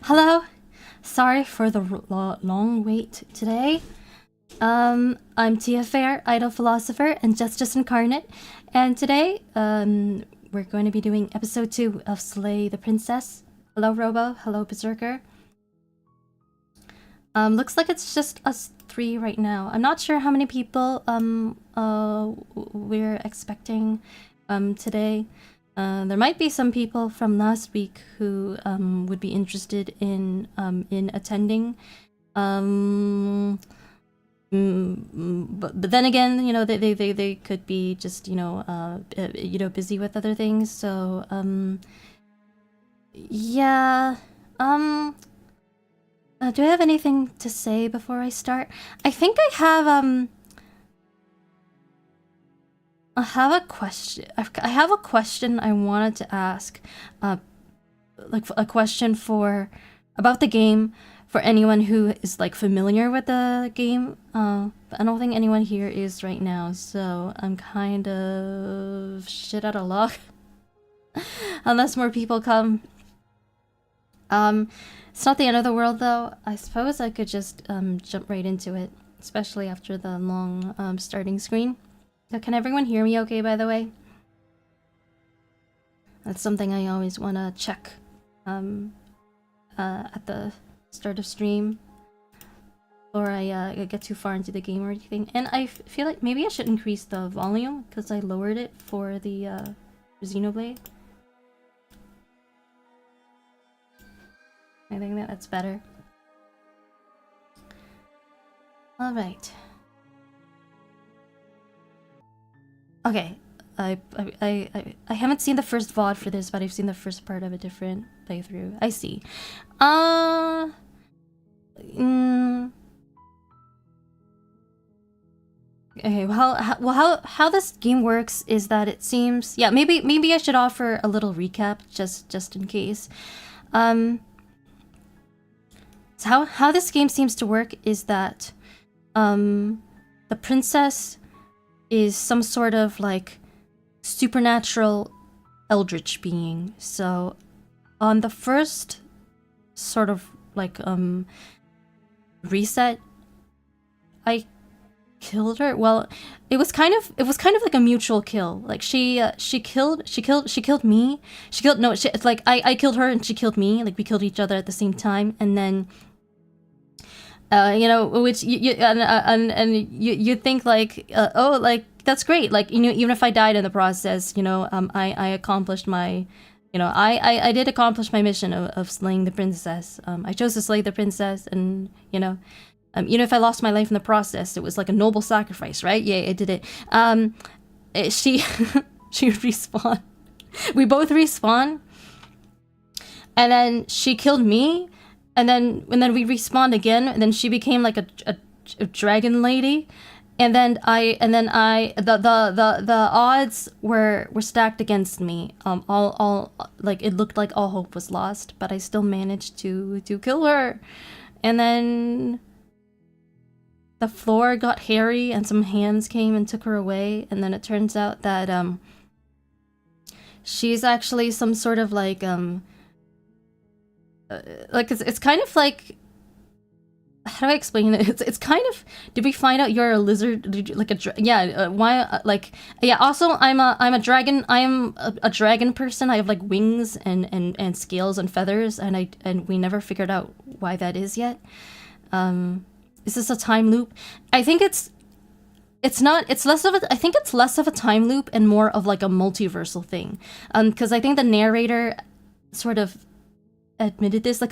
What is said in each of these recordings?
Hello. Sorry for the long wait today. I'm Faire, idol philosopher and justice incarnate, and today we're going to be doing episode 2 of Slay the Princess. Hello Robo, hello Berserker. Looks like it's just us 3 right now. I'm not sure how many people we're expecting today. There might be some people from last week who would be interested in attending. But then again, you know, they could be just busy with other things. So yeah. Do I have anything to say before I start? I think I have a question. I have a question I wanted to ask, like a question about the game for anyone who is like familiar with the game. But I don't think anyone here is right now, so I'm kind of shit out of luck unless more people come. It's not the end of the world though. I suppose I could just jump right into it, especially after the long starting screen. So can everyone hear me okay, by the way? That's something I always want to check at the start of stream, or I get too far into the game or anything. And I feel like maybe I should increase the volume because I lowered it for the Xenoblade. I think that's better. All right. Okay, I haven't seen the first VOD for this, but I've seen the first part of a different playthrough. I see. Okay, well, how this game works is that it seems, yeah, maybe I should offer a little recap just in case. So how this game seems to work is that the princess is some sort of like supernatural eldritch being. So on the first sort of like reset, I killed her. Well, it was kind of like a mutual kill. Like she killed me. I killed her and she killed me. Like we killed each other at the same time, and then which you think like, oh, like that's great. Like, you know, even if I died in the process, you know, I accomplished my, you know, I did accomplish my mission of slaying the princess. I chose to slay the princess, and you know, even if I lost my life in the process, it was like a noble sacrifice, right? Yeah, I did it. She respawned. We both respawn, and then she killed me. And then we respawned again, and then she became like a dragon lady, and then the odds were stacked against me. All like it looked like all hope was lost, but I still managed to kill her. And then the floor got hairy, and some hands came and took her away. And then it turns out that she's actually some sort of like it's kind of like, how do I explain it? It's kind of, did we find out you're a lizard, like also I'm a dragon. I am a dragon person. I have like wings and scales and feathers, and we never figured out why that is yet. Is this a time loop? I think it's less of a, I think it's less of a time loop and more of like a multiversal thing, because I think the narrator sort of admitted this, like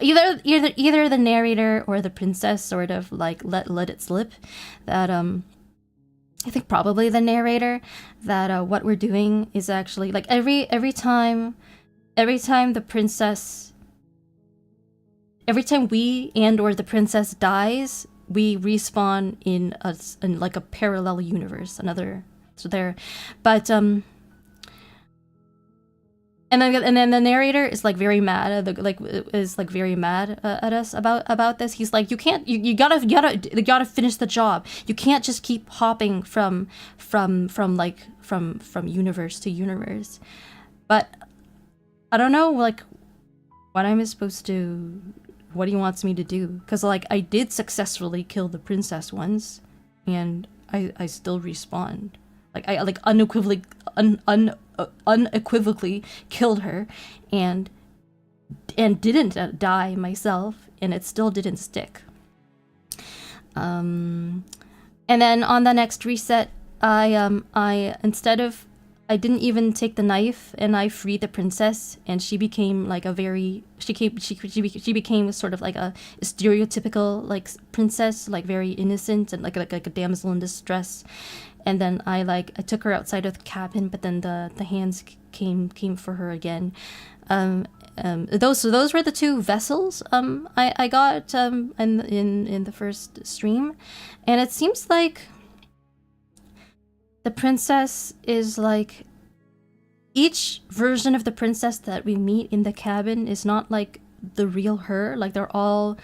either the narrator or the princess sort of like let it slip that I think probably the narrator, that what we're doing is actually like every time the princess, every time we or the princess dies, we respawn in like a parallel universe, another, so there, but And then the narrator is like very mad, at us about this. He's like, you can't, you gotta finish the job. You can't just keep hopping from universe to universe. But I don't know, like what am I supposed to, what he wants me to do? Because like I did successfully kill the princess once, and I still respawned. Like I like unequivocally killed her, and didn't die myself, and it still didn't stick. And then on the next reset, I instead of, I didn't even take the knife, and I freed the princess, and she became like a very, she became sort of like a stereotypical like princess, like very innocent and like a damsel in distress. And then I took her outside of the cabin, but then the hands came for her again. Those were the two vessels I got in the first stream, and it seems like the princess is like, each version of the princess that we meet in the cabin is not like the real her. Like they're all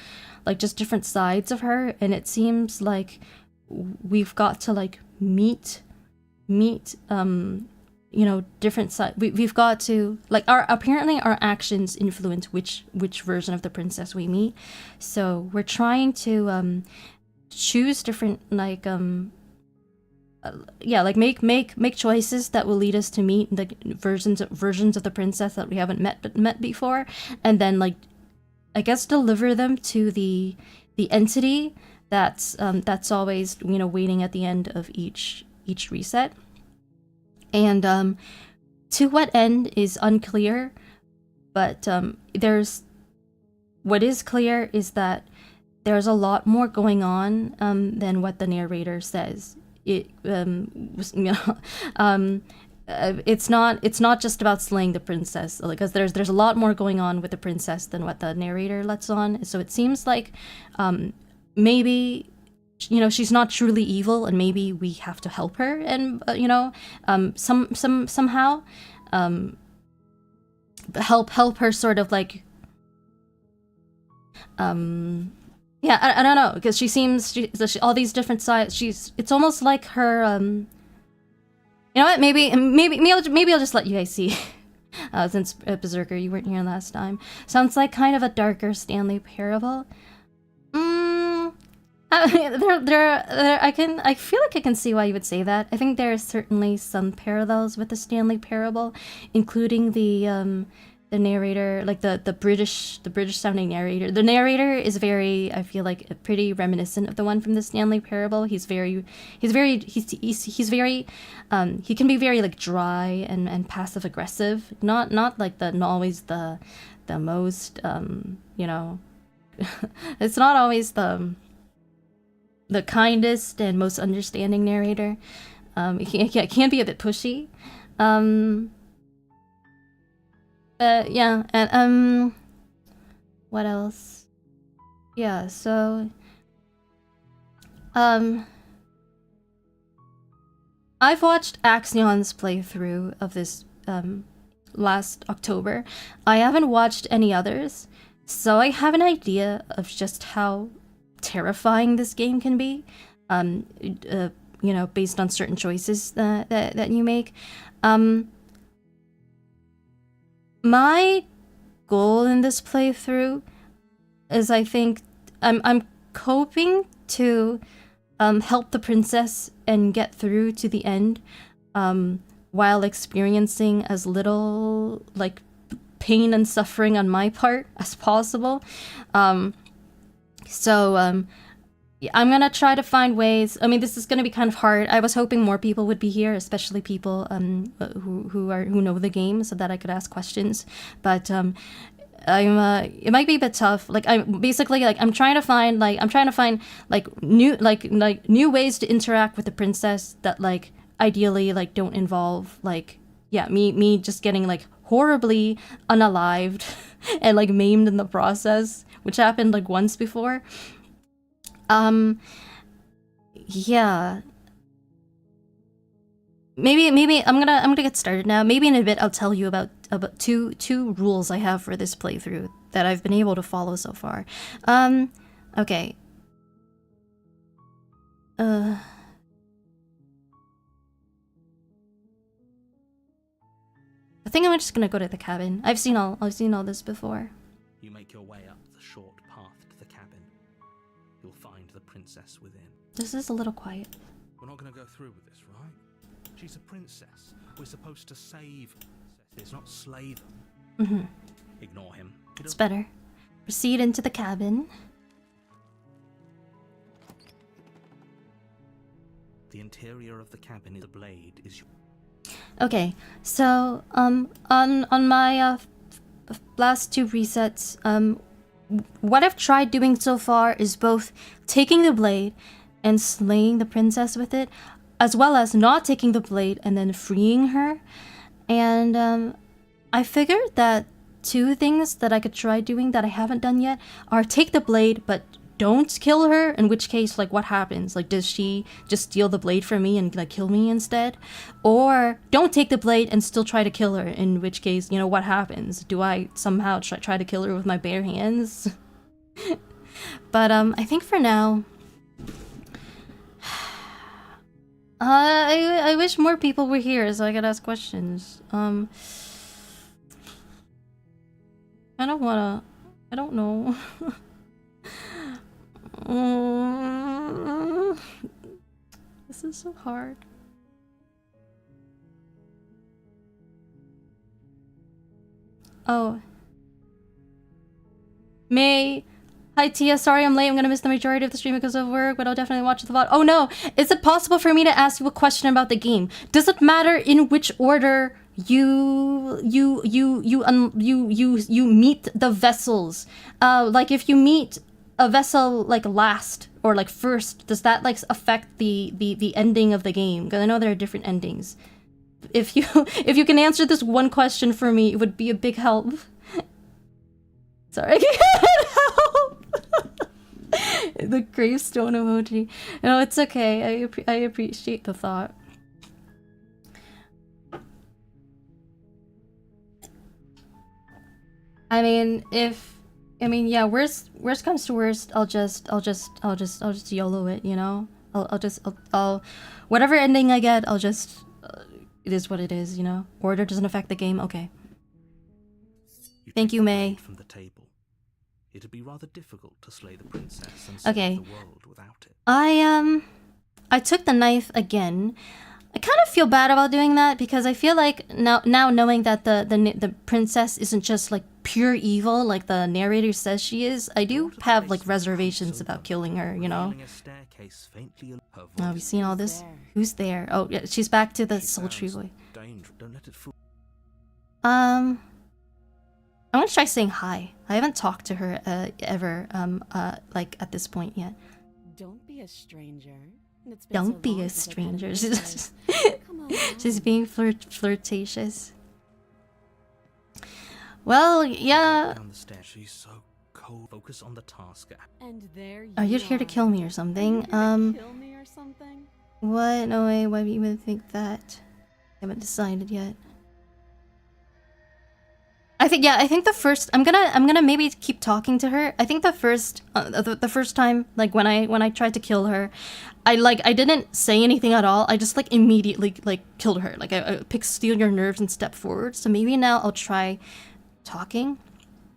like just different sides of her, and it seems like we've got to like meet you know, different side. We've got to like, apparently our actions influence which version of the princess we meet. So we're trying to choose different like yeah, like make choices that will lead us to meet the versions of the princess that we haven't met before, and then like I guess deliver them to the entity that's always, you know, waiting at the end of each reset. And to what end is unclear, but there's, what is clear is that there's a lot more going on than what the narrator says. It was, you know, it's not just about slaying the princess, because there's a lot more going on with the princess than what the narrator lets on. So it seems like maybe, you know, she's not truly evil, and maybe we have to help her, and you know, somehow help her sort of like yeah, I don't know, because she seems all these different sides. It's almost like her you know what, maybe I'll just let you guys see. Since Berserker, you weren't here last time. Sounds like kind of a darker Stanley Parable. I feel like I can see why you would say that. I think there are certainly some parallels with the Stanley Parable, including the narrator, like the British sounding narrator. The narrator is very, I feel like, pretty reminiscent of the one from the Stanley Parable. He can be very like dry and passive aggressive. Not like not always the most you know, it's not always the kindest and most understanding narrator. It can be a bit pushy. Yeah, and what else? Yeah, so I've watched Axion's playthrough of this last October. I haven't watched any others, so I have an idea of just how terrifying this game can be, you know, based on certain choices that you make. My goal in this playthrough is, I think, I'm hoping to help the princess and get through to the end, while experiencing as little like pain and suffering on my part as possible. So I'm gonna try to find ways. I mean, this is gonna be kind of hard. I was hoping more people would be here, especially people who know the game, so that I could ask questions. But it might be a bit tough. Like I'm basically like I'm trying to find new ways to interact with the princess that like ideally like don't involve like, yeah, me just getting like horribly unalived and like maimed in the process, which happened like once before. Yeah. Maybe I'm gonna get started now. Maybe in a bit I'll tell you about two rules I have for this playthrough that I've been able to follow so far. Okay. I think I'm just gonna go to the cabin. I've seen all this before. You make your way up the short path to the cabin. You'll find the princess within. This is a little quiet. We're not going to go through with this, right? She's a princess. We're supposed to save princesses, not slay them. Ignore him. It's better. Proceed into the cabin. The interior of the cabin is a blade. Okay, so on my last 2 resets, what I've tried doing so far is both taking the blade and slaying the princess with it, as well as not taking the blade and then freeing her. And I figured that 2 things that I could try doing that I haven't done yet are take the blade but don't kill her, in which case, like, what happens? Like, does she just steal the blade from me and, like, kill me instead? Or don't take the blade and still try to kill her, in which case, you know, what happens? Do I somehow try to kill her with my bare hands? But, I think for now... I wish more people were here so I could ask questions. I don't wanna... I don't know. This is so hard. Oh. May. Hi Tia, sorry I'm late. I'm gonna miss the majority of the stream because of work, but I'll definitely watch the VOD. Oh no! Is it possible for me to ask you a question about the game? Does it matter in which order you meet the vessels? Like if you meet a vessel like last or like first, does that like affect the ending of the game? Because I know there are different endings. If you can answer this one question for me, it would be a big help. Sorry, I can't help. The gravestone emoji. No, it's okay. I appreciate the thought. I mean, yeah, worst comes to worst, I'll just YOLO it, you know? I'll whatever ending I get, I'll just it is what it is, you know? Order doesn't affect the game. Okay. Thank you, May. From the table. It'd be rather difficult to slay the princess and save the world without it. I took the knife again. I kind of feel bad about doing that because I feel like now knowing that the princess isn't just like pure evil like the narrator says she is, I do have like reservations about killing her, you know? Oh, we've seen all this? Who's there? Oh, yeah, she's back to the sultry boy. I want to try saying hi. I haven't talked to her ever, like at this point yet. Don't be a stranger. Don't be a stranger. She's being flirtatious. Well, yeah. She's so cold. Focus on the task. And there you are you here to kill me or something? Kill me or something? What? No way. Why would you even think that? I haven't decided yet. I think the first I'm gonna maybe keep talking to her. I think the first time, like when I tried to kill her, I didn't say anything at all. I just like immediately like killed her. Like I steal your nerves and step forward. So maybe now I'll try talking.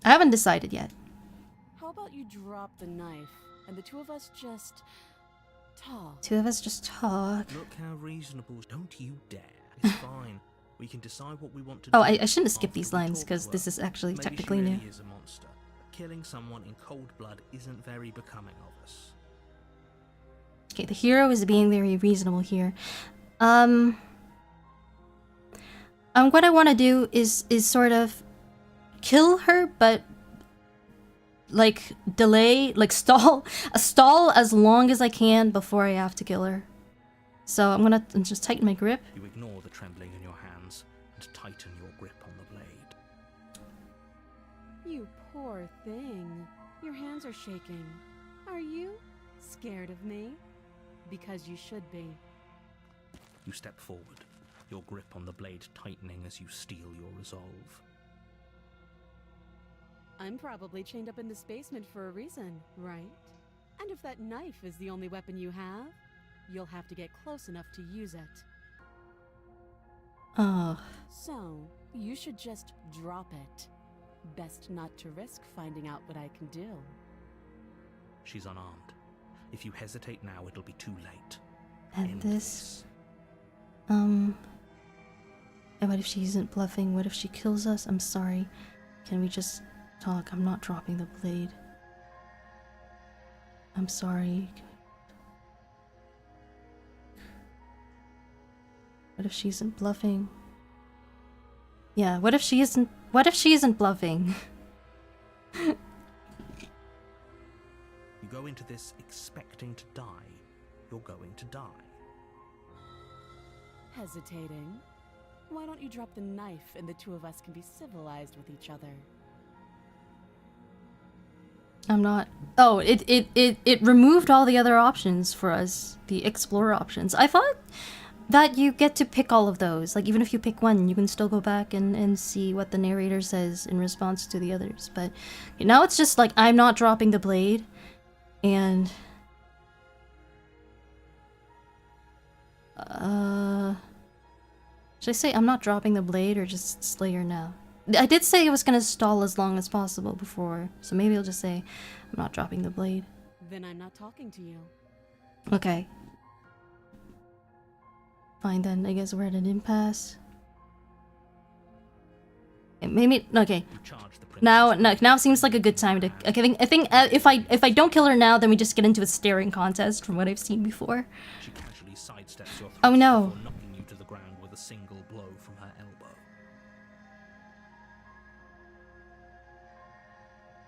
I haven't decided yet. How about you drop the knife and the 2 of us just talk? 2 of us just talk. Look how reasonable. Don't you dare. It's fine. We can decide what we want to do. Oh, I shouldn't have skipped these lines because this is actually technically new. Is a monster. Killing someone in cold blood isn't very becoming of us. Okay, the hero is being very reasonable here. What I want to do is sort of kill her, but like delay, like stall as long as I can before I have to kill her. So I'm gonna just tighten my grip. You ignore the trembling in your hands and tighten your grip on the blade. You poor thing. Your hands are shaking. Are you scared of me? Because you should be. You step forward, your grip on the blade tightening as you steel your resolve. I'm probably chained up in this basement for a reason, right? And if that knife is the only weapon you have, you'll have to get close enough to use it. Oh. So, you should just drop it. Best not to risk finding out what I can do. She's unarmed. If you hesitate now, it'll be too late. And End this... And what if she isn't bluffing? What if she kills us? I'm sorry. Can we just talk? I'm not dropping the blade. I'm sorry. What if she isn't bluffing? Yeah, what if she isn't bluffing? You go into this expecting to die, you're going to die. Hesitating? Why don't you drop the knife and the two of us can be civilized with each other? I'm not. Oh, it removed all the other options for us, the explore options. I thought that you get to pick all of those. Like, even if you pick one, you can still go back and see what the narrator says in response to the others. But now it's just like, I'm not dropping the blade. And... should I say I'm not dropping the blade or just slay her now? I did say it was gonna stall as long as possible before, so maybe I'll just say I'm not dropping the blade. Then I'm not talking to you. Okay. Fine then, I guess we're at an impasse. Maybe okay. Now seems like a good time to. Okay, I think if I don't kill her now, then we just get into a staring contest from what I've seen before. She casually sidesteps your Oh no. before knocking you to the ground with a single blow from her elbow.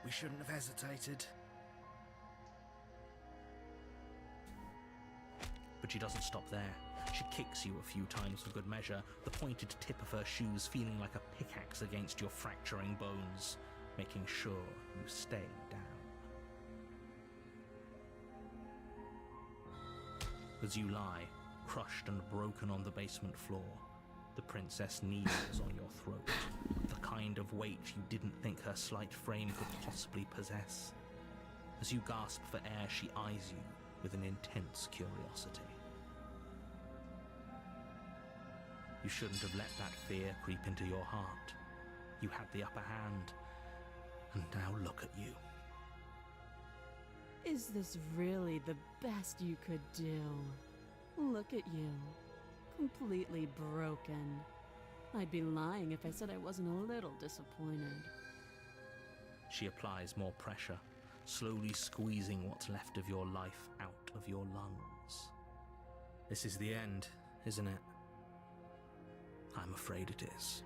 We shouldn't have hesitated. But she doesn't stop there. She kicks you a few times for good measure, the pointed tip of her shoes feeling like a pickaxe against your fracturing bones, making sure you stay down. As you lie, crushed and broken on the basement floor, the princess kneels on your throat, the kind of weight you didn't think her slight frame could possibly possess. As you gasp for air, she eyes you with an intense curiosity. You shouldn't have let that fear creep into your heart. You had the upper hand, and now look at you. Is this really the best you could do? Look at you. Completely broken. I'd be lying if I said I wasn't a little disappointed. She applies more pressure, slowly squeezing what's left of your life out of your lungs. This is the end, isn't it? I'm afraid it is.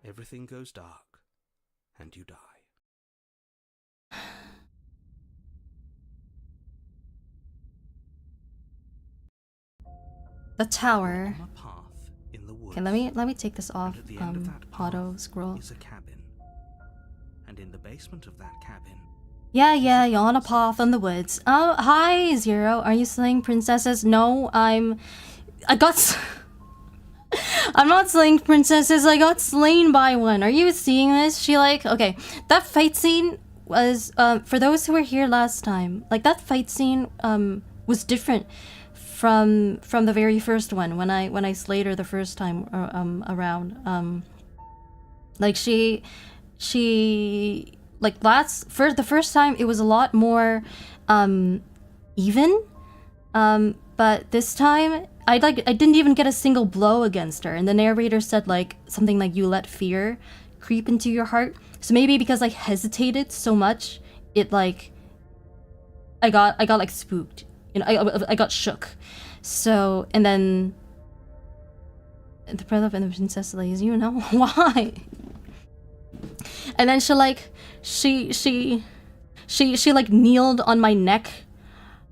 Everything goes dark, and you die. The tower. On a path in the woods, Okay, let me take this off. and at the end of that Auto path scroll. is a cabin. And in the basement of that cabin, Yeah, you're on a path in the woods. Oh, hi, Zero. Are you slaying princesses? No, I'm not slaying princesses. I got slain by one. Are you seeing this? She okay. That fight scene was for those who were here last time. Like that fight scene was different from the very first one when I slayed her the first time around. Like she like the first time it was a lot more even, but this time I didn't even get a single blow against her, and the narrator said something like you let fear creep into your heart. So maybe because I hesitated so much, it I got spooked, I got shook. So and then the brother and the princess lays, why? And then she kneeled on my neck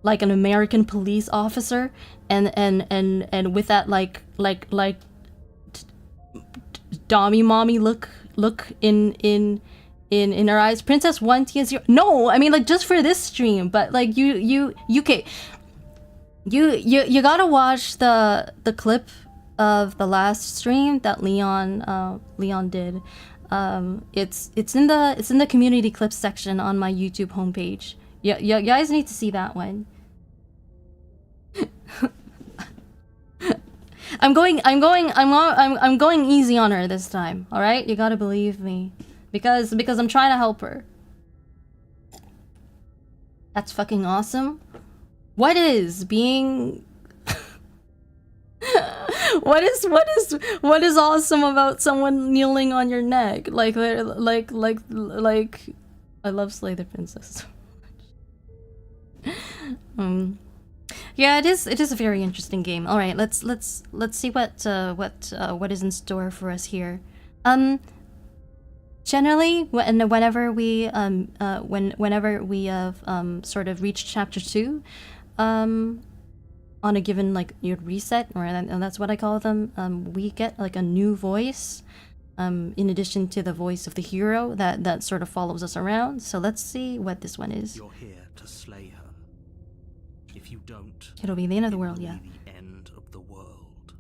like an American police officer, and with that dommy mommy look in her eyes. Princess 1 T0. No, I mean just for this stream, but you gotta watch the clip of the last stream that Leon did. It's in the community clips section on my YouTube homepage. Yeah, you guys need to see that one. I'm going easy on her this time. All right, you gotta believe me, because I'm trying to help her. That's fucking awesome. What is being? What is awesome about someone kneeling on your neck? Like I love Slay the Princess so much. Yeah, it is a very interesting game. All right, let's see what is in store for us here. Generally, whenever we have sort of reached chapter 2, on a given like your reset, and that's what I call them, we get like a new voice, in addition to the voice of the hero that sort of follows us around. So let's see what this one is. You're here to slay her. If you don't, It'll be the end of the world, yeah. The end of the world.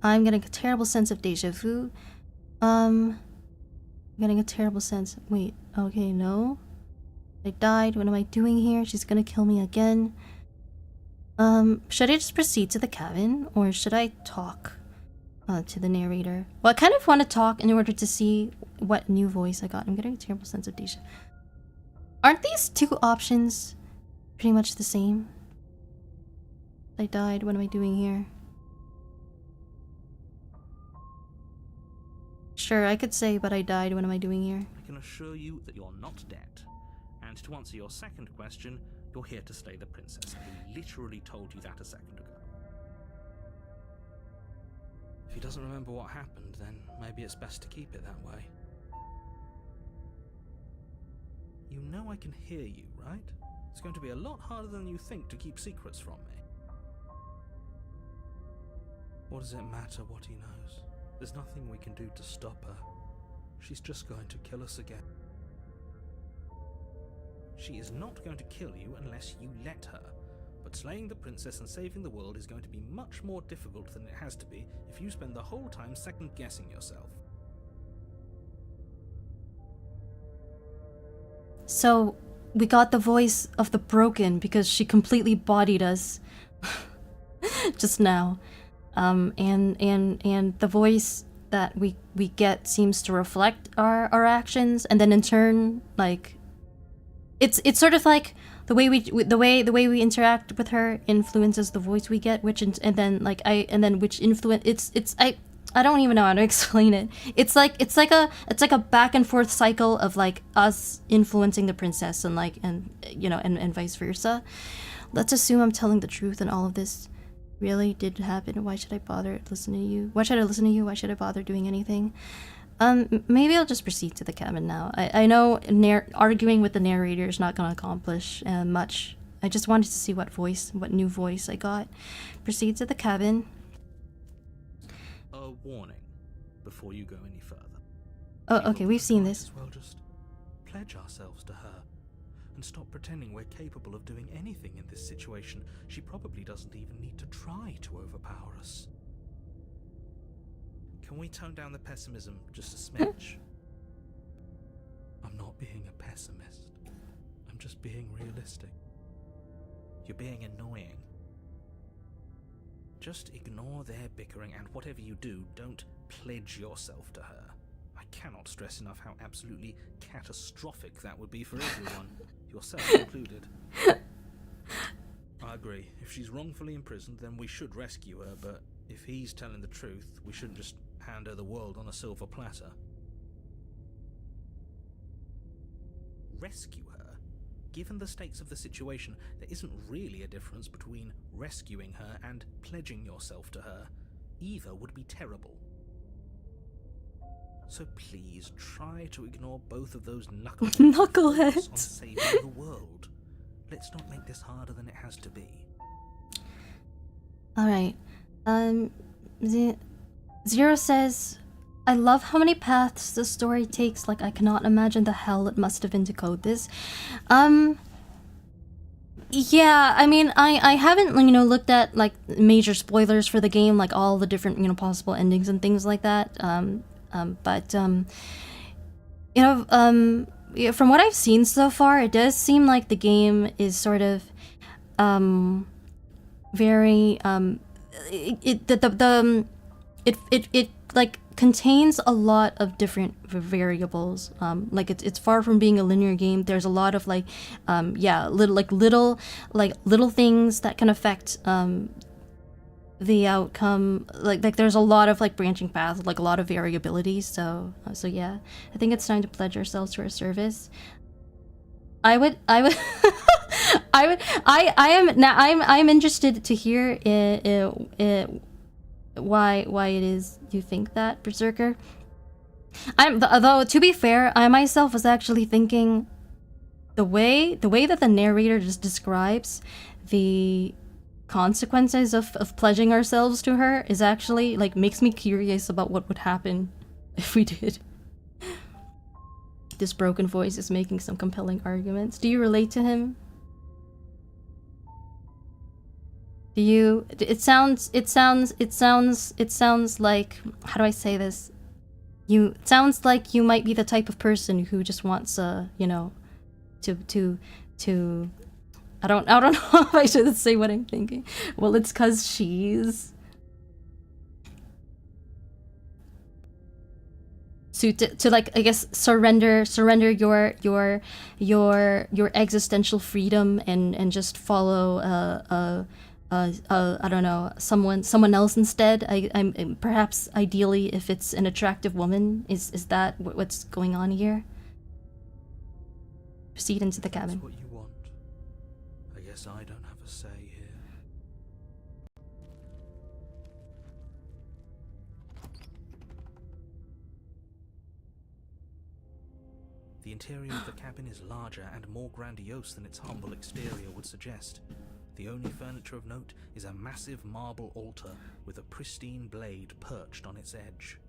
I'm getting a terrible sense of deja vu. I'm getting a terrible sense. Wait, okay, no. I died. What am I doing here? She's gonna kill me again. Should I just proceed to the cabin, or should I talk to the narrator? Well, I kind of want to talk in order to see what new voice I got. I'm getting a terrible sense of deja. Aren't these two options pretty much the same? I died. What am I doing here? Sure, I could say, but I died. What am I doing here? I can assure you that you're not dead. And to answer your second question, you're here to slay the princess. I literally told you that a second ago. If he doesn't remember what happened, then maybe it's best to keep it that way. You know I can hear you, right? It's going to be a lot harder than you think to keep secrets from me. What does it matter what he knows? There's nothing we can do to stop her. She's just going to kill us again. She is not going to kill you unless you let her, but slaying the princess and saving the world is going to be much more difficult than it has to be if you spend the whole time second-guessing yourself. So, we got the voice of the broken because she completely bodied us just now. And the voice that we get seems to reflect our actions, and then in turn, like, it's sort of like the way we interact with her influences the voice we get, which which influence I don't even know how to explain it. It's like a back and forth cycle of like us influencing the princess and and vice versa. Let's assume I'm telling the truth and all of this really did happen. Why should I bother listening to you? Why should I listen to you? Why should I bother doing anything? Maybe I'll just proceed to the cabin now. I know arguing with the narrator is not going to accomplish much. I just wanted to see what new voice I got. Proceed to the cabin. A warning before you go any further. Oh, okay, we've seen this. As well just pledge ourselves to her and stop pretending we're capable of doing anything in this situation. She probably doesn't even need to try to overpower us. Can we tone down the pessimism just a smidge? I'm not being a pessimist. I'm just being realistic. You're being annoying. Just ignore their bickering, and whatever you do, don't pledge yourself to her. I cannot stress enough how absolutely catastrophic that would be for everyone, yourself included. I agree. If she's wrongfully imprisoned, then we should rescue her, but if he's telling the truth, we shouldn't just hand her the world on a silver platter. Rescue her? Given the stakes of the situation, there isn't really a difference between rescuing her and pledging yourself to her. Either would be terrible. So please try to ignore both of those knuckleheads on saving the world. Let's not make this harder than it has to be. Alright. Zero says, I love how many paths the story takes. Like, I cannot imagine the hell it must have been to code this. Yeah, I mean, I haven't, looked at, like, major spoilers for the game, like, all the different, possible endings and things like that. Yeah, from what I've seen so far, it does seem like the game is sort of, very it like contains a lot of different variables. Like it's far from being a linear game. There's a lot of like little things that can affect the outcome. Like there's a lot of like branching paths, like a lot of variability. So yeah, I think it's time to pledge ourselves to our service. I am interested to hear why it is you think that, Berserker. Though to be fair, I myself was actually thinking the way that the narrator just describes the consequences of pledging ourselves to her is actually like makes me curious about what would happen if we did. This broken voice is making some compelling arguments. Do you relate to him? Do you? It sounds like, how do I say this? It sounds like you might be the type of person who just wants you know, to I don't know if I should say what I'm thinking. Well, it's 'cause she's to like, I guess, surrender your existential freedom and just follow I don't know, someone else instead. I'm perhaps ideally if it's an attractive woman. Is that what's going on here? Proceed into the cabin. That's what you want. I guess I don't have a say here. The interior of the cabin is larger and more grandiose than its humble exterior would suggest. The only furniture of note is a massive marble altar with a pristine blade perched on its edge.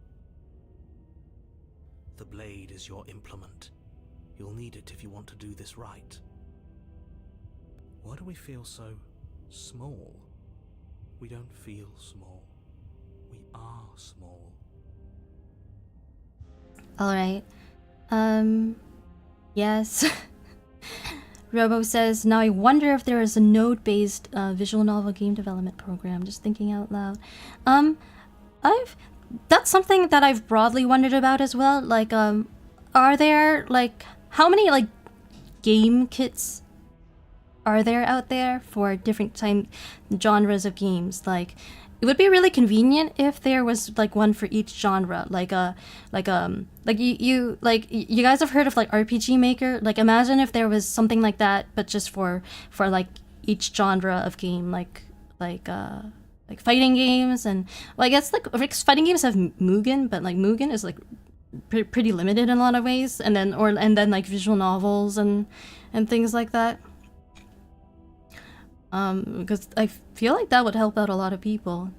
The blade is your implement. You'll need it if you want to do this right. Why do we feel so small? We don't feel small. We are small. Alright. Yes. Robo says, now I wonder if there is a node-based visual novel game development program. Just thinking out loud. That's something that I've broadly wondered about as well. Like, are there, like, how many, like, game kits are there out there for different genres of games? Like, it would be really convenient if there was like one for each genre. Like you guys have heard of like RPG Maker. Like, imagine if there was something like that, but just for like each genre of game, like fighting games. And well, I guess like fighting games have Mugen, but like Mugen is like pretty limited in a lot of ways. And then like visual novels and things like that. Because I feel like that would help out a lot of people.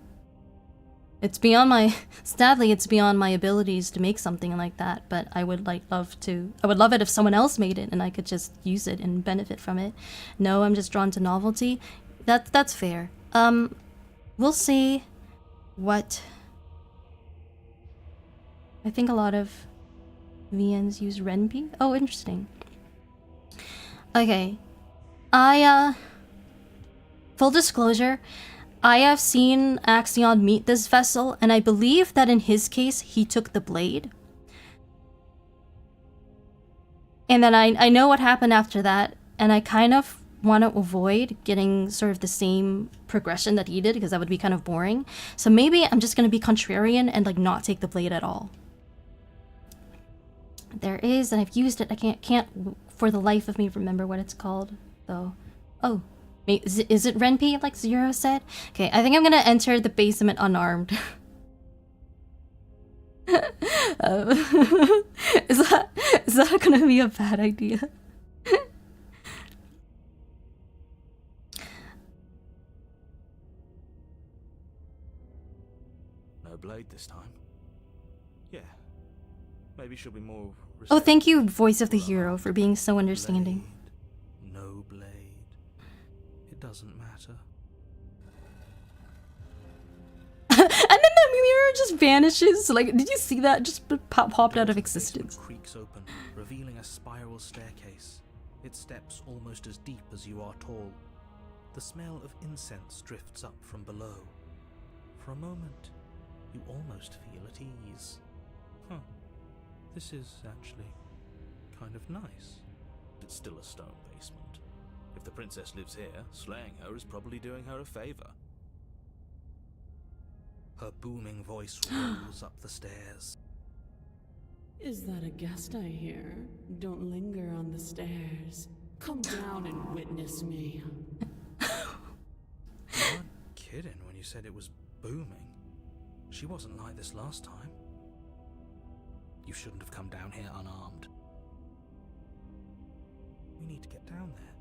It's beyond my, sadly, it's beyond my abilities to make something like that, but I would love it if someone else made it and I could just use it and benefit from it. No, I'm just drawn to novelty. That's fair. We'll see what, I think a lot of VNs use Ren'Py. Oh, interesting. Okay. Full disclosure, I have seen Axion meet this vessel, and I believe that in his case, he took the blade. And then I know what happened after that, and I kind of want to avoid getting sort of the same progression that he did, because that would be kind of boring. So maybe I'm just going to be contrarian and like not take the blade at all. There is, and I've used it. I can't for the life of me remember what it's called, though. Oh. Is it Ren'Py, like Zero said? Okay, I think I'm gonna enter the basement unarmed. Is that gonna be a bad idea? No blade this time. Yeah. Maybe she'll be more Oh, thank you, Voice of the Hero, for being so understanding. Blade, no blade. It doesn't matter. And then the mirror just vanishes. Like, did you see that? Just popped out of existence. Creaks open, revealing a spiral staircase. Its steps almost as deep as you are tall. The smell of incense drifts up from below. For a moment, you almost feel at ease. Huh. This is actually kind of nice. It's still a stone basement. If the princess lives here, slaying her is probably doing her a favor. Her booming voice rolls up the stairs. Is that a guest I hear? Don't linger on the stairs. Come down and witness me. You weren't kidding when you said it was booming. She wasn't like this last time. You shouldn't have come down here unarmed. We need to get down there.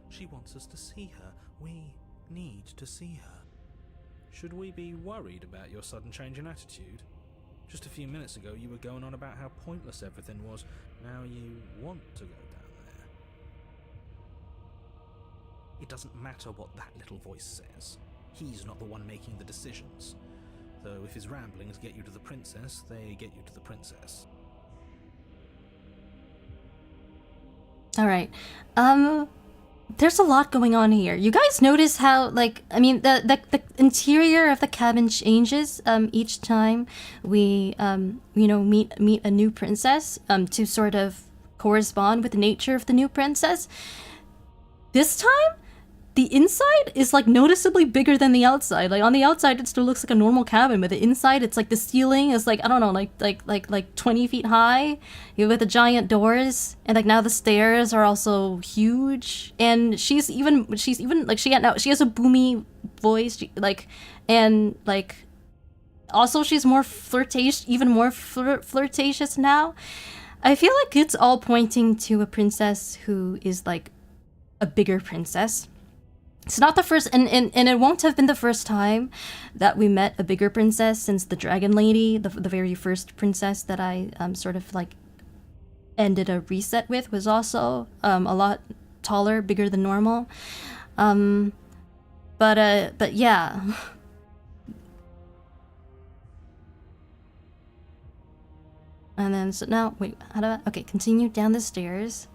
She wants us to see her. We need to see her. Should we be worried about your sudden change in attitude? Just a few minutes ago you were going on about how pointless everything was. Now you want to go down there. It doesn't matter what that little voice says. He's not the one making the decisions. Though if his ramblings get you to the princess, they get you to the princess. Alright. There's a lot going on here. You guys notice how, like, I mean, the interior of the cabin changes each time we, you know, meet a new princess to sort of correspond with the nature of the new princess. This time, the inside is like noticeably bigger than the outside. Like on the outside, it still looks like a normal cabin, but the inside, it's like the ceiling is like, I don't know, like 20 feet high with the giant doors, and like now the stairs are also huge. And she's even like she has a boomy voice, like, and like also she's more flirtatious, even more flirtatious now. I feel like it's all pointing to a princess who is like a bigger princess. It's not the first, and it won't have been the first time that we met a bigger princess since the Dragon Lady, the very first princess that I sort of like ended a reset with, was also a lot taller, bigger than normal. But yeah. And then so now wait, how do I, okay, continue down the stairs.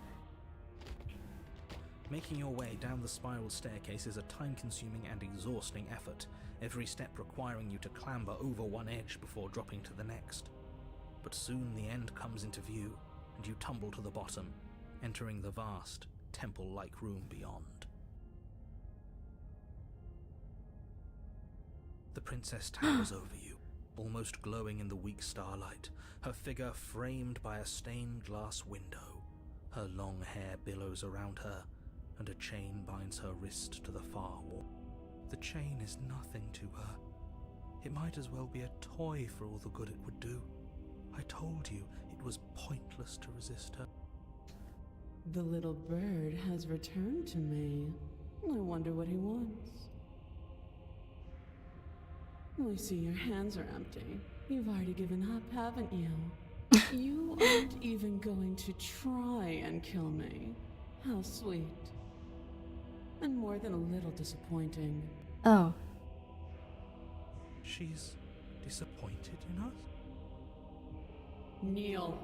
Making your way down the spiral staircase is a time-consuming and exhausting effort, every step requiring you to clamber over one edge before dropping to the next. But soon the end comes into view, and you tumble to the bottom, entering the vast, temple-like room beyond. The princess towers over you, almost glowing in the weak starlight, her figure framed by a stained glass window. Her long hair billows around her, and a chain binds her wrist to the far wall. The chain is nothing to her. It might as well be a toy for all the good it would do. I told you it was pointless to resist her. The little bird has returned to me. I wonder what he wants. I see your hands are empty. You've already given up, haven't you? You aren't even going to try and kill me. How sweet. And more than a little disappointing. Oh. She's disappointed in us? Kneel.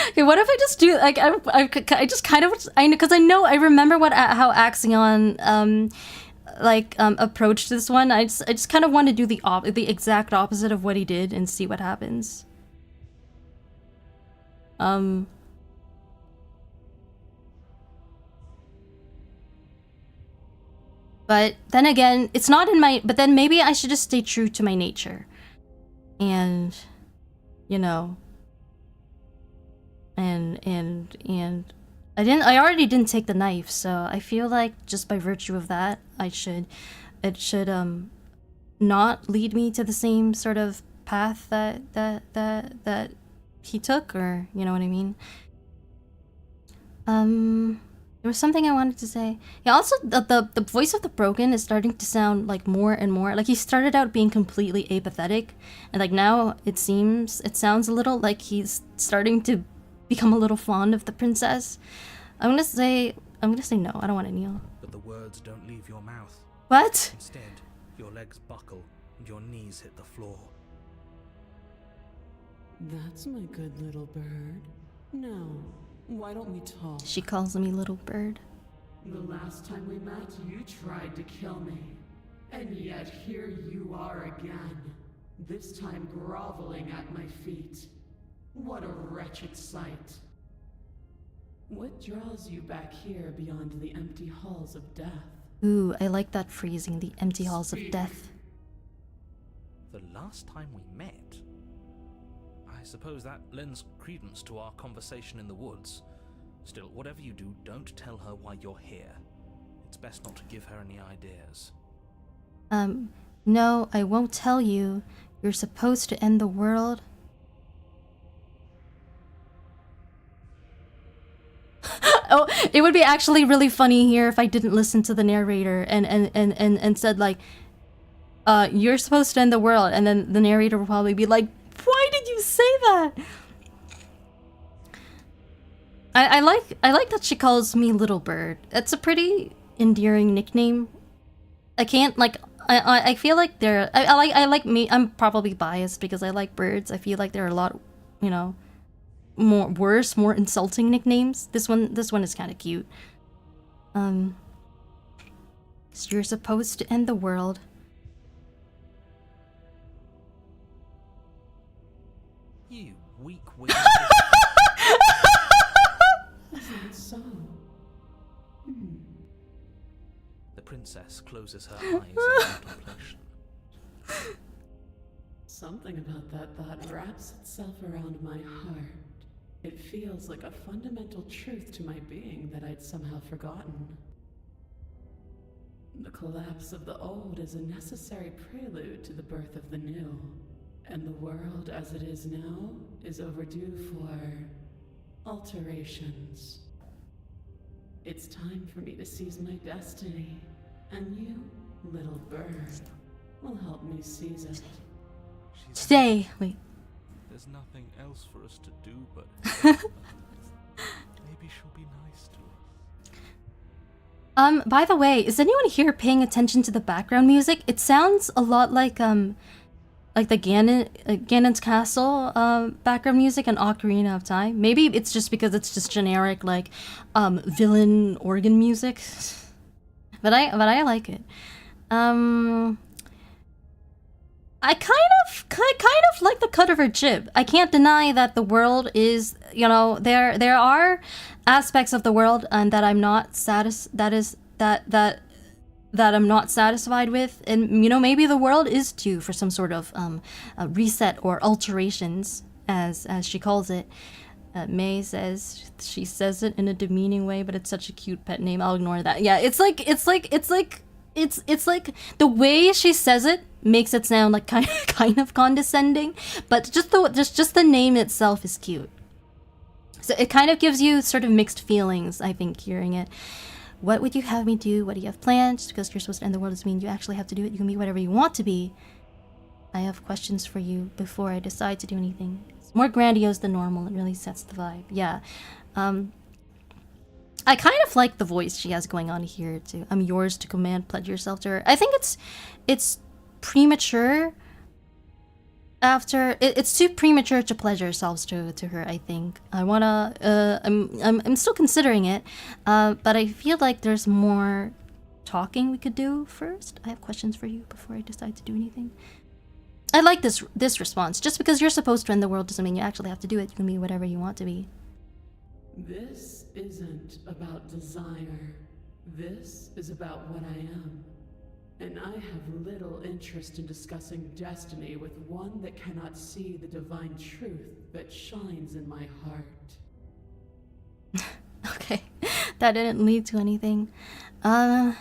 Okay, what if I just do like I just kind of because I remember how Axion approached this one. I just kind of want to do the exact opposite of what he did and see what happens. But then again, it's not in my... But then maybe I should just stay true to my nature. And, you know... And I already didn't take the knife, so I feel like just by virtue of that, it should not lead me to the same sort of path that he took, or you know what I mean. There was something I wanted to say. Yeah, also the voice of the broken is starting to sound like more and more like he started out being completely apathetic, and like now it sounds a little like he's starting to become a little fond of the princess. I'm gonna say no. I don't want to kneel. But the words don't leave your mouth. What? Instead, your legs buckle and your knees hit the floor. That's my good little bird. Now, Why don't we talk? She calls me little bird. The last time we met, you tried to kill me. And yet here you are again. This time groveling at my feet. What a wretched sight. What draws you back here beyond the empty halls of death? Ooh, I like that phrasing, the empty halls of death. The last time we met? I suppose that lends credence to our conversation in the woods. Still, whatever you do, don't tell her why you're here. It's best not to give her any ideas. No, I won't tell you. You're supposed to end the world. Oh, it would be actually really funny here if I didn't listen to the narrator and said like, you're supposed to end the world, and then the narrator will probably be like, why did you say that? I like that she calls me little bird. It's a pretty endearing nickname. I can't like I feel like I like me. I'm probably biased because I like birds. I feel like there are a lot, you know, more insulting nicknames. This one is kind of cute. So you're supposed to end the world. You weak-willed. Isn't it so? The princess closes her eyes in contemplation. Something about that thought wraps itself around my heart. It feels like a fundamental truth to my being that I'd somehow forgotten. The collapse of the old is a necessary prelude to the birth of the new. And the world as it is now is overdue for alterations. It's time for me to seize my destiny, and you, little bird, will help me seize it. Today, wait. There's nothing else for us to do but maybe she'll be nice to us. By the way, is anyone here paying attention to the background music? It sounds a lot like the Ganon's Castle background music and Ocarina of Time. Maybe it's just because it's just generic like villain organ music. But I like it. I kind of like the cut of her jib. I can't deny that the world is, you know, there are aspects of the world that I'm not that I'm not satisfied with, and you know, maybe the world is due for some sort of a reset or alterations, as she calls it. May says she says it in a demeaning way, but it's such a cute pet name. I'll ignore that. Yeah, it's like the way she says it makes it sound like kind of condescending, but just the name itself is cute. So it kind of gives you sort of mixed feelings, I think, hearing it. What would you have me do? What do you have planned? Just because you're supposed to end the world doesn't mean you actually have to do it. You can be whatever you want to be. I have questions for you before I decide to do anything. It's more grandiose than normal. It really sets the vibe. Yeah. I kind of like the voice she has going on here too. I'm yours to command, pledge yourself to her. I think it's premature. It's too premature to pledge ourselves to her. I think I'm still considering it, but I feel like there's more talking we could do first. I have questions for you before I decide to do anything. I like this response. Just because you're supposed to end the world doesn't mean you actually have to do it. You can be whatever you want to be. This isn't about desire. This is about what I am. And I have little interest in discussing destiny with one that cannot see the divine truth that shines in my heart. Okay, that didn't lead to anything. I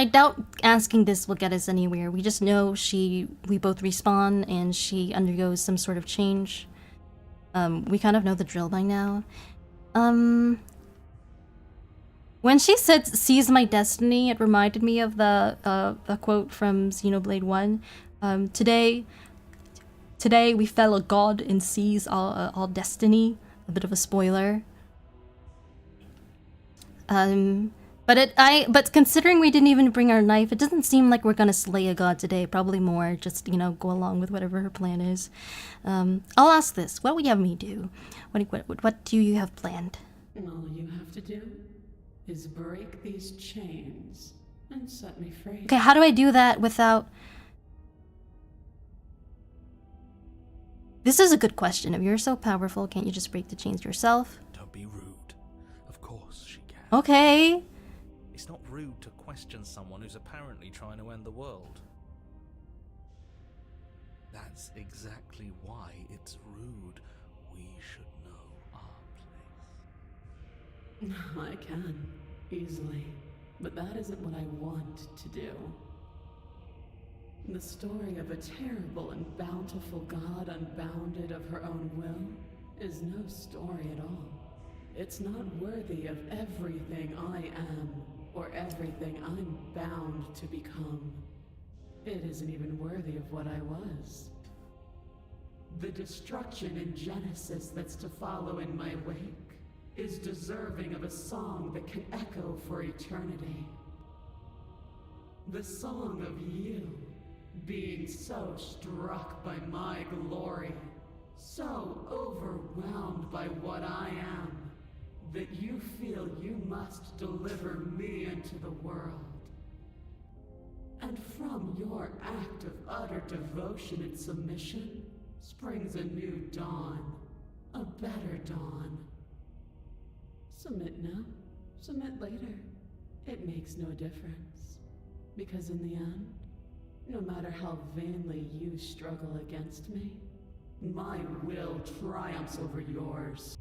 doubt asking this will get us anywhere. We just know we both respawn and she undergoes some sort of change. We kind of know the drill by now. When she said "seize my destiny," it reminded me of the quote from Xenoblade 1. Today we fell a god and seize all destiny. A bit of a spoiler. But considering we didn't even bring our knife, it doesn't seem like we're gonna slay a god today. Probably more just, you know, go along with whatever her plan is. I'll ask this. What would you have me do? What do you have planned? All you have to do is break these chains and set me free. Okay, how do I do that without... This is a good question. If you're so powerful, can't you just break the chains yourself? Don't be rude. Of course she can. Okay. It's not rude to question someone who's apparently trying to end the world. That's exactly why it's rude. We should know our place. I can, easily. But that isn't what I want to do. The story of a terrible and bountiful god unbounded of her own will is no story at all. It's not worthy of everything I am, or everything I'm bound to become. It isn't even worthy of what I was. The destruction in Genesis that's to follow in my wake is deserving of a song that can echo for eternity. The song of you, being so struck by my glory, so overwhelmed by what I am, that you feel you must deliver me into the world. And from your act of utter devotion and submission springs a new dawn, a better dawn. Submit now, submit later. It makes no difference. Because in the end, no matter how vainly you struggle against me, my will triumphs over yours.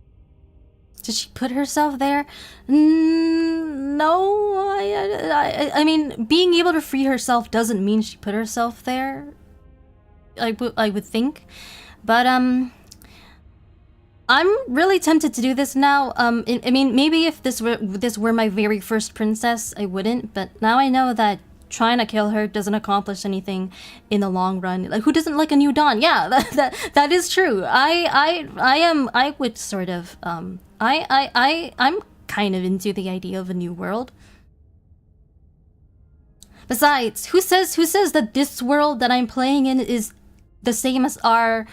Did she put herself there? No, I mean, being able to free herself doesn't mean she put herself there. I would think, but I'm really tempted to do this now. I mean, maybe if this were my very first princess, I wouldn't. But now I know that trying to kill her doesn't accomplish anything in the long run. Like, who doesn't like a new dawn? Yeah, that is true. I would sort of I'm kind of into the idea of a new world. Besides, who says that this world that I'm playing in is the same as our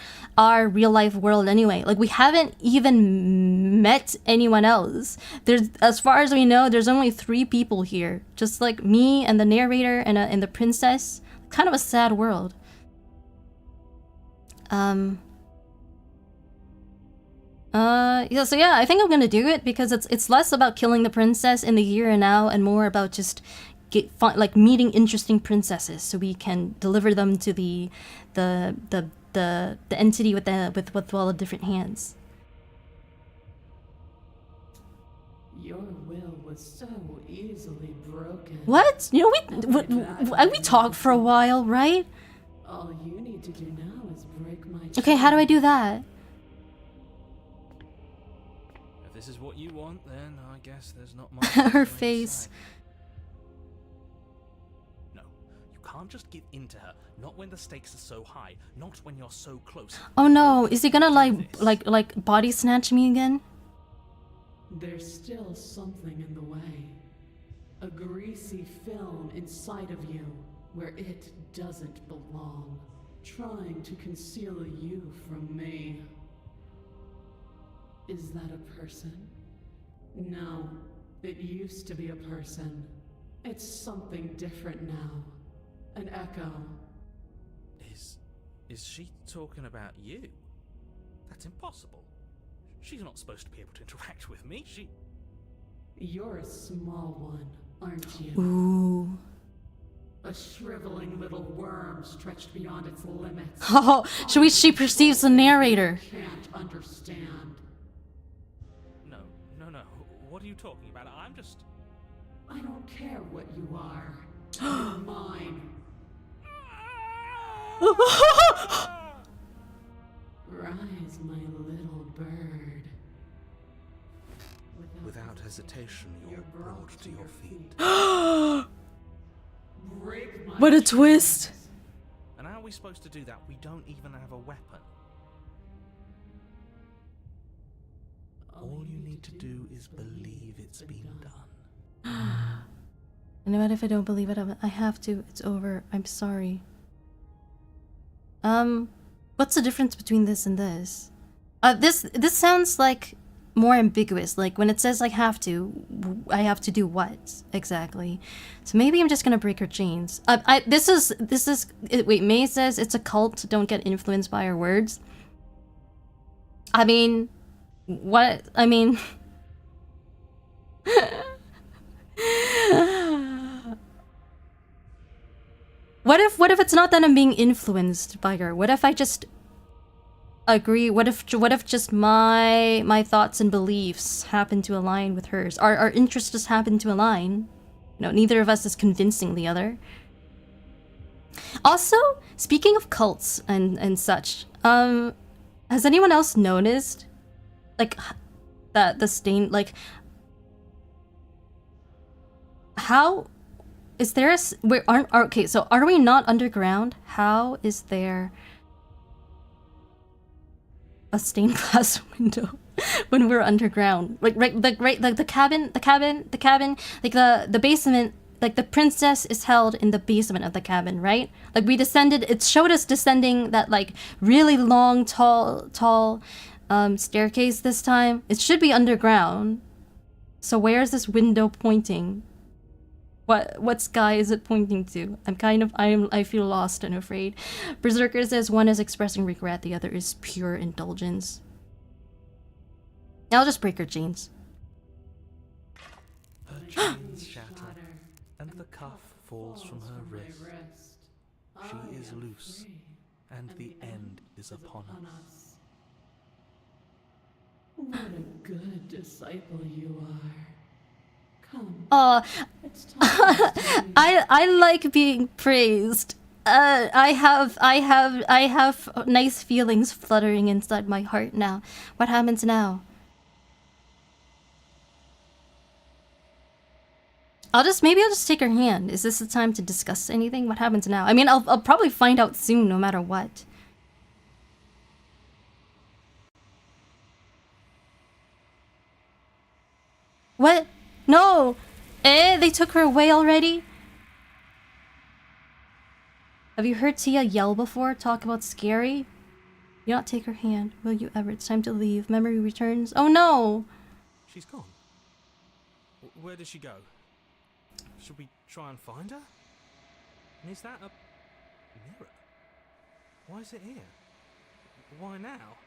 real life world anyway? Like, we haven't even met anyone else. There's, as far as we know, there's only 3 people here, just like me and the narrator and the princess. Kind of a sad world. Yeah, so yeah, I think I'm gonna do it because it's less about killing the princess in the here and now and more about just meeting interesting princesses so we can deliver them to the entity with all the different hands. Your will was so easily broken. What? You know, we talked for a while, right? All you need to do now is break my chain. Okay, how do I do that? If this is what you want, then I guess there's not much. Her face. Can't just give in to her, not when the stakes are so high, not when you're so close. Oh no, is he gonna like body snatch me again? There's still something in the way. A greasy film inside of you where it doesn't belong, trying to conceal you from me. Is that a person? No, it used to be a person. It's something different now. An echo. Is she talking about you? That's impossible. She's not supposed to be able to interact with me. You're a small one, aren't you? Ooh. A shriveling little worm stretched beyond its limits. Oh, she perceives the narrator. Can't understand. No. What are you talking about? I don't care what you are. You're mine. Rise, my little bird. Without hesitation, you're brought to your feet. Break my What a twist! And how are we supposed to do that? We don't even have a weapon. All you need to do is believe it's been done. And what if I don't believe it? I have to. It's over. I'm sorry. What's the difference between this and this? This sounds like more ambiguous. Like when it says I have to do what exactly? So maybe I'm just gonna break her chains. This is wait. May says it's a cult. Don't get influenced by her words. I mean, what? I mean. What if it's not that I'm being influenced by her? What if I just agree? What if just my thoughts and beliefs happen to align with hers? Our interests just happen to align. You know, neither of us is convincing the other. Also, speaking of cults and such, has anyone else noticed like that the stain, like how is there okay, so are we not underground? How is there a stained glass window when we're underground? Like the cabin, like the basement, like the princess is held in the basement of the cabin, right? Like we descended, it showed us descending that like really long, tall staircase this time. It should be underground. So where is this window pointing? What sky is it pointing to? I feel lost and afraid. Berserker says one is expressing regret, the other is pure indulgence. I'll just break her chains. Her chains shatter, and the cuff falls from her wrist. She is loose, and the end is upon us. What a good disciple you are. I like being praised. I have nice feelings fluttering inside my heart now. What happens now? Maybe I'll just take her hand. Is this the time to discuss anything? What happens now? I mean, I'll probably find out soon, no matter what. What? No! They took her away already? Have you heard Tia yell before? Talk about scary? You not take her hand, will you ever? It's time to leave. Memory returns. Oh no! She's gone. Where did she go? Should we try and find her? And is that a mirror? Why is it here? Why now?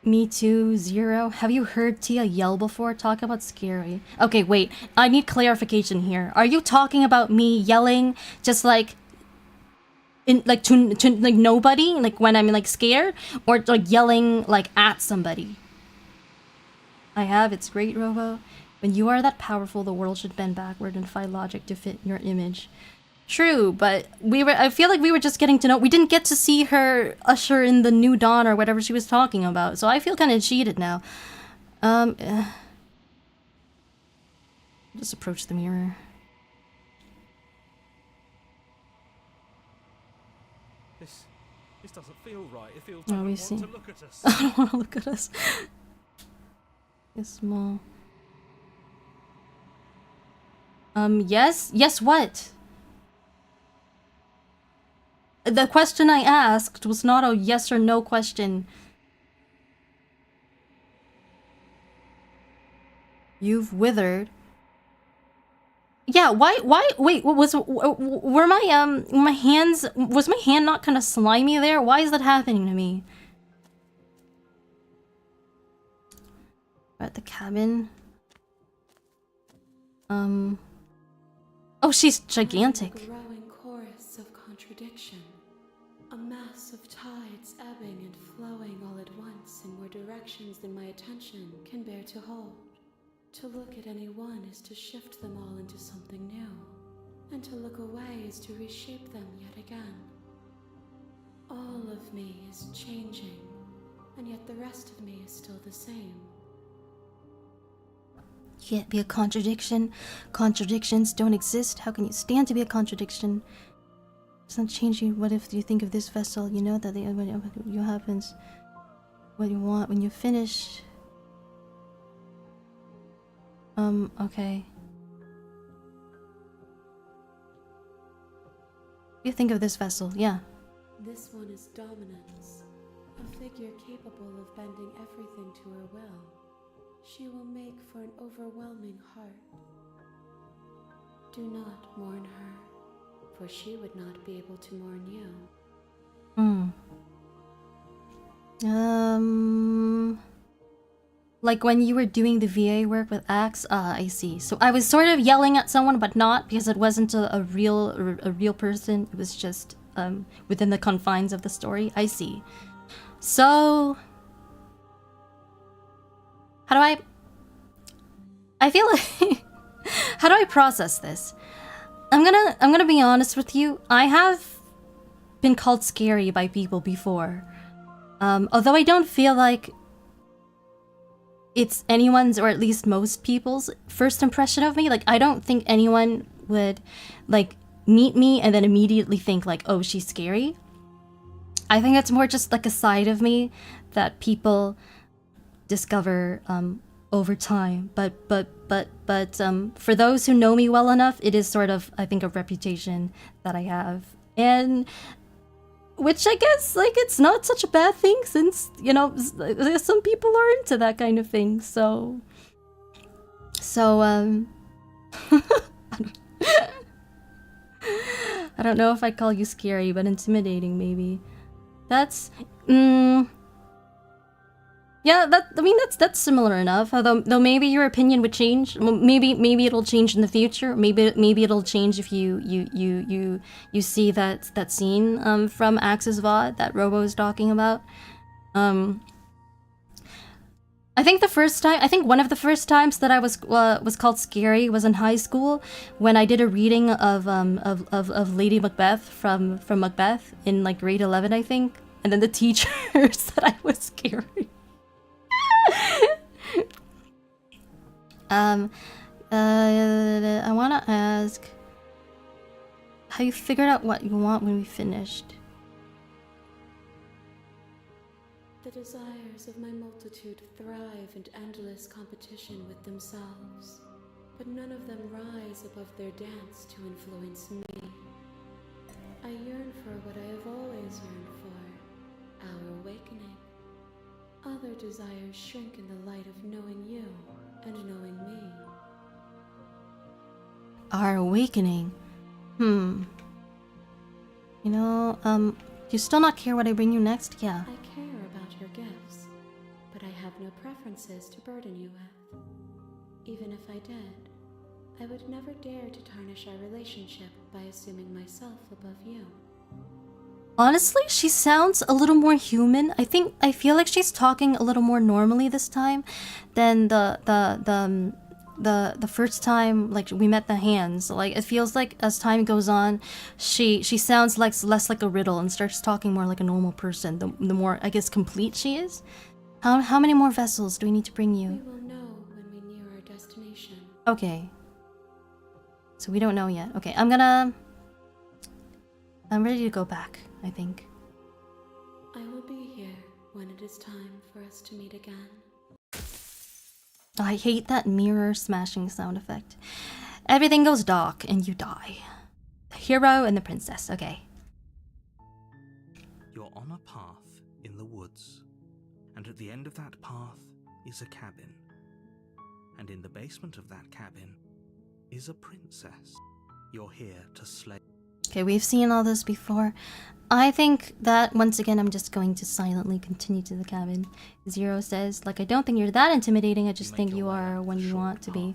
Me too, Zero. Have you heard Tia yell before? Talk about scary. Okay, wait. I need clarification here. Are you talking about me yelling just like in like to like nobody, like when I'm like scared, or like yelling like at somebody? I have. It's great, Robo. When you are that powerful, the world should bend backward and defy logic to fit your image. True, but I feel like we were just getting to know. We didn't get to see her usher in the new dawn or whatever she was talking about. So I feel kind of cheated now. Just approach the mirror. This doesn't feel right. It feels Oh, like we it see. wants to look at us. I don't want to look at us. It's small. Yes? Yes, what? The question I asked was not a yes or no question. You've withered. Yeah, wait, were my hands, was my hand not kind of slimy there? Why is that happening to me? We're at the cabin. Oh, she's gigantic. A growing chorus of contradiction. A mass of tides ebbing and flowing all at once in more directions than my attention can bear to hold. To look at any one is to shift them all into something new, and to look away is to reshape them yet again. All of me is changing, and yet the rest of me is still the same. You can't be a contradiction. Contradictions don't exist. How can you stand to be a contradiction? It's not changing. What if you think of this vessel? You know that what happens. What you want when you finish. Okay. What do you think of this vessel? Yeah. This one is dominance, a figure capable of bending everything to her will. She will make for an overwhelming heart. Do not mourn her, for she would not be able to mourn you. Like when you were doing the VA work with Axe? I see. So I was sort of yelling at someone, but not because it wasn't a real person. It was just within the confines of the story. I see. So how do I feel like how do I process this? I'm gonna be honest with you. I have been called scary by people before. Although I don't feel like it's anyone's, or at least most people's, first impression of me. Like, I don't think anyone would, like, meet me and then immediately think, like, oh, she's scary. I think it's more just, like, a side of me that people discover over time. But for those who know me well enough, it is sort of, I think, a reputation that I have. And which I guess, like, it's not such a bad thing since, you know, some people are into that kind of thing, so... I don't know if I'd call you scary, but intimidating, maybe. That's... Yeah, that's similar enough. Although maybe your opinion would change. Maybe it'll change in the future. Maybe it'll change if you see that scene from Axe's VOD that Robo is talking about. I think one of the first times that I was called scary was in high school when I did a reading of Lady Macbeth from Macbeth in like grade 11, I think, and then the teacher said I was scary. I want to ask how you figured out what you want when we finished. The desires of my multitude thrive in endless competition with themselves, but none of them rise above their dance to influence me. I yearn for what I have always yearned for, our awakening. Other desires shrink in the light of knowing you and knowing me. Our awakening. You know, do you still not care what I bring you next? Yeah. I care about your gifts, but I have no preferences to burden you with. Even if I did, I would never dare to tarnish our relationship by assuming myself above you. Honestly, she sounds a little more human. I feel like she's talking a little more normally this time than the first time like we met the hands. Like it feels like as time goes on, she sounds like less like a riddle and starts talking more like a normal person. The more, I guess, complete she is. How many more vessels do we need to bring you? We will know when we near our destination. Okay. So we don't know yet. Okay, I'm ready to go back, I think. I will be here when it is time for us to meet again. I hate that mirror smashing sound effect. Everything goes dark and you die. The hero and the princess, okay. You're on a path in the woods, and at the end of that path is a cabin. And in the basement of that cabin is a princess. You're here to slay. Okay, we've seen all this before. I think that, once again, I'm just going to silently continue to the cabin. Zero says, like, I don't think you're that intimidating, I just think you are when you want to be.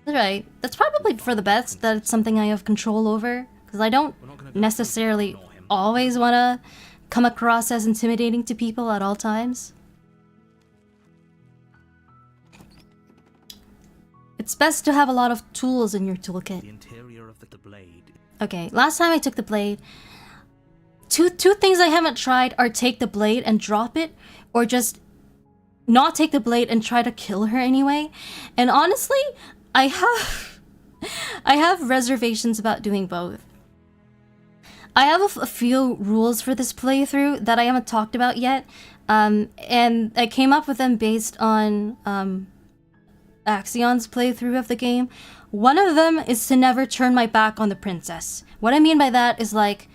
That's right. That's probably for the best that it's something I have control over, because I don't necessarily always want to come across as intimidating to people at all times. It's best to have a lot of tools in your toolkit. The interior of the blade. Okay, last time I took the blade, two things I haven't tried are take the blade and drop it, or just not take the blade and try to kill her anyway. And honestly, I have reservations about doing both. I have a few rules for this playthrough that I haven't talked about yet, and I came up with them based on Axion's playthrough of the game. One of them is to never turn my back on the princess. What I mean by that is like,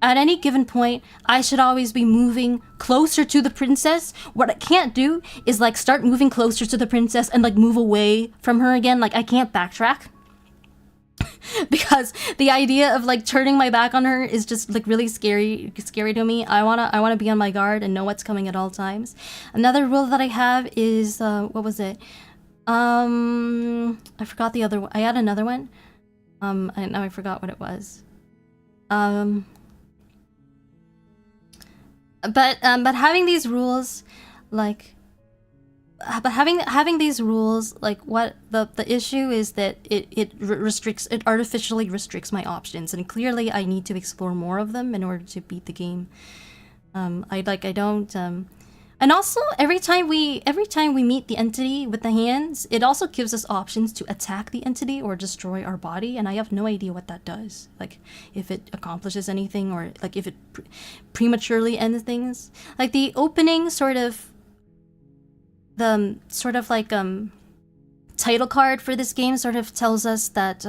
at any given point, I should always be moving closer to the princess. What I can't do is like start moving closer to the princess and like move away from her again. Like I can't backtrack. Because the idea of like turning my back on her is just like really scary to me. I wanna be on my guard and know what's coming at all times. Another rule that I have is what was it? I forgot the other one. I had another one. Now I forgot what it was. But having these rules, like, having these rules, like, what the issue is that it artificially restricts my options, and clearly I need to explore more of them in order to beat the game. And also every time we meet the entity with the hands, it also gives us options to attack the entity or destroy our body, and I have no idea what that does. Like if it accomplishes anything, or like if it prematurely ends things. Like the opening title card for this game sort of tells us that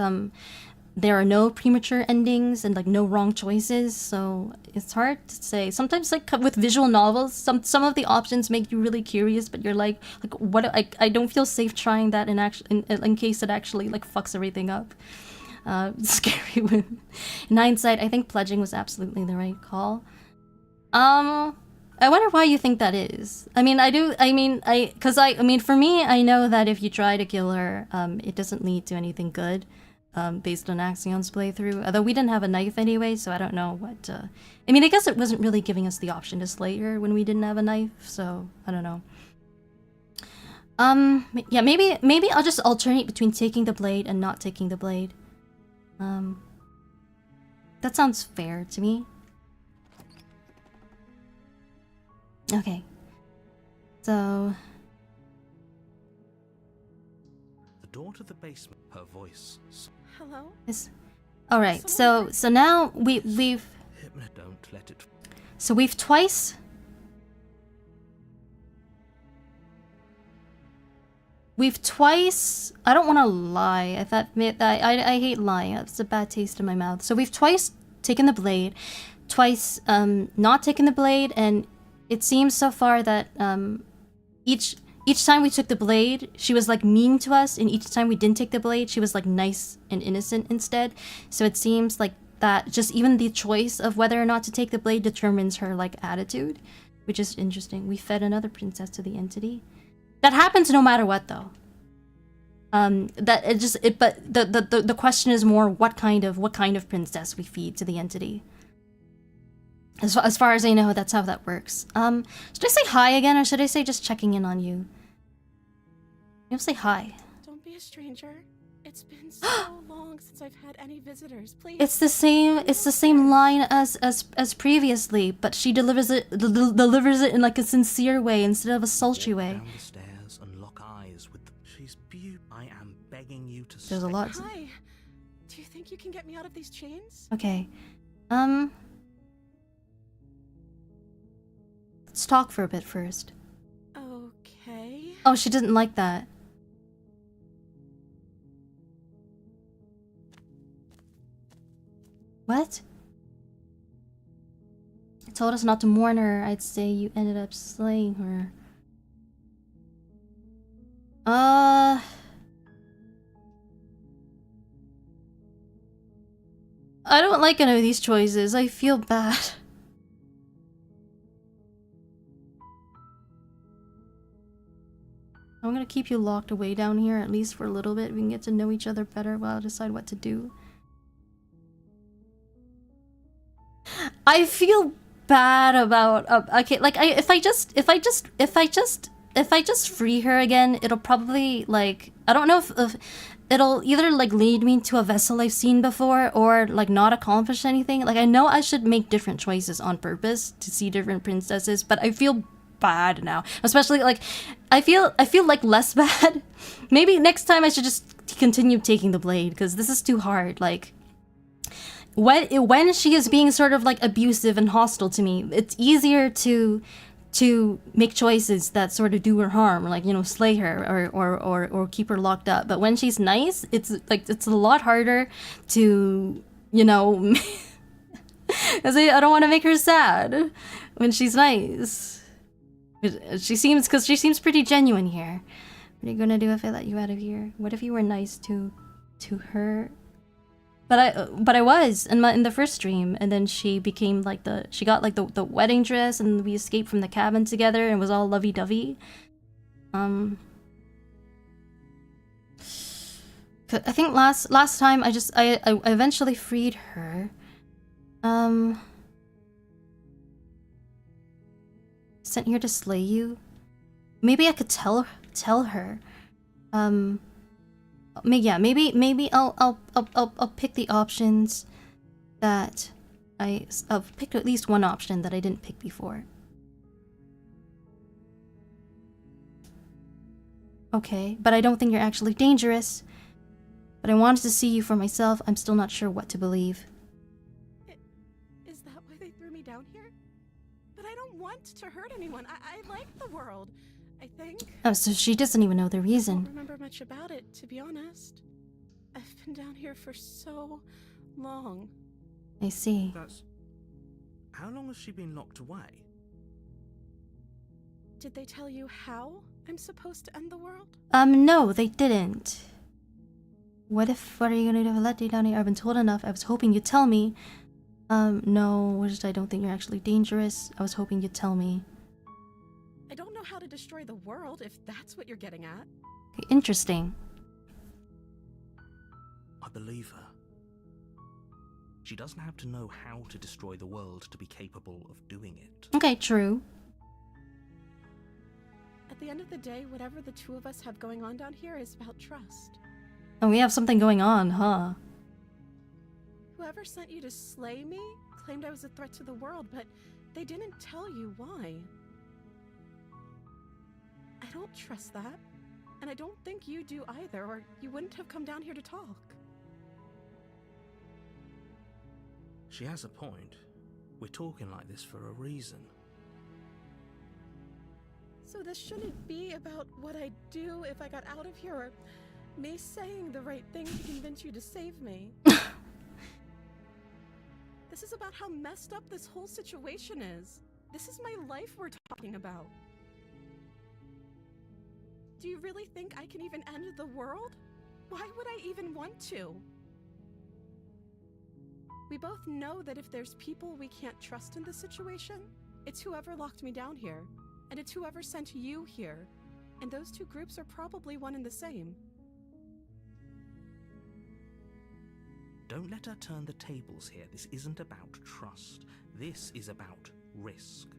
there are no premature endings and like no wrong choices, so it's hard to say. Sometimes like with visual novels, some of the options make you really curious, but you're like what, I don't feel safe trying that in case it actually like fucks everything up. It's scary. With in hindsight, I think pledging was absolutely the right call. I wonder why you think that is. For me, I know that if you try to kill her, it doesn't lead to anything good. Based on Axion's playthrough. Although we didn't have a knife anyway, so I don't know what... I guess it wasn't really giving us the option to slay her when we didn't have a knife, so I don't know. Yeah, maybe I'll just alternate between taking the blade and not taking the blade. That sounds fair to me. Okay. So... The door to the basement, her voice... Hello? All right. So now we've Don't let it. So we've twice. I don't want to lie. I hate lying. It's a bad taste in my mouth. So we've twice taken the blade, twice not taken the blade, and it seems so far that each time we took the blade, she was like mean to us, and each time we didn't take the blade, she was like nice and innocent instead. So it seems like that just even the choice of whether or not to take the blade determines her like attitude, which is interesting. We fed another princess to the entity. That happens no matter what, though. But the question is more what kind of princess we feed to the entity. As far as I know, that's how that works. Should I say hi again, or should I say just checking in on you? I'll say hi. Don't be a stranger. It's been so long since I've had any visitors. Please. It's the same line as previously, but she delivers it in like a sincere way instead of a sultry way. Down the stairs and lock eyes with the... She's beautiful. I am begging you to... There's a lot. Hi. Do you think you can get me out of these chains? Okay. Let's talk for a bit first. Okay. Oh, she didn't like that. What? You told us not to mourn her. I'd say you ended up slaying her. I don't like any of these choices. I feel bad. I'm gonna keep you locked away down here, at least for a little bit. We can get to know each other better while I decide what to do. I feel bad about okay, like if I just free her again, it'll probably like I don't know if it'll either like lead me to a vessel I've seen before or like not accomplish anything. Like I know I should make different choices on purpose to see different princesses, but I feel bad now. Especially like I feel like less bad. Maybe next time I should just continue taking the blade because this is too hard. Like when she is being sort of like abusive and hostile to me, it's easier to to make choices that sort of do her harm, like, you know, slay her or keep her locked up. But when she's nice, it's like it's a lot harder to, you know, I don't want to make her sad when she's nice. She seems pretty genuine here. What are you gonna do if I let you out of here? What if you were nice to her? But I was in the first stream, and then she became like she got like the wedding dress, and we escaped from the cabin together, and it was all lovey-dovey. I think last time I eventually freed her. Sent here to slay you. Maybe I could tell her. Maybe I'll pick the options that I'll pick at least one option that I didn't pick before. Okay, but I don't think you're actually dangerous. But I wanted to see you for myself. I'm still not sure what to believe. Is that why they threw me down here? But I don't want to hurt anyone. I like the world, I think. Oh, so she doesn't even know the I reason. don't remember much about it, to be honest. I've been down here for so long. I see. That's... How long has she been locked away? Did they tell you how I'm supposed to end the world? No, they didn't. What are you gonna do if I let you down here? I've been told enough. I was hoping you'd tell me. No, I don't think you're actually dangerous. I was hoping you'd tell me. I don't know how to destroy the world, if that's what you're getting at. Okay, interesting. I believe her. She doesn't have to know how to destroy the world to be capable of doing it. Okay, true. At the end of the day, whatever the two of us have going on down here is about trust. Oh, we have something going on, huh? Whoever sent you to slay me claimed I was a threat to the world, but they didn't tell you why. I don't trust that, and I don't think you do either, or you wouldn't have come down here to talk. She has a point. We're talking like this for a reason. So this shouldn't be about what I'd do if I got out of here, or me saying the right thing to convince you to save me. This is about how messed up this whole situation is. This is my life we're talking about. Do you really think I can even end the world? Why would I even want to? We both know that if there's people we can't trust in this situation, it's whoever locked me down here, and it's whoever sent you here. And those two groups are probably one and the same. Don't let her turn the tables here. This isn't about trust. This is about risk.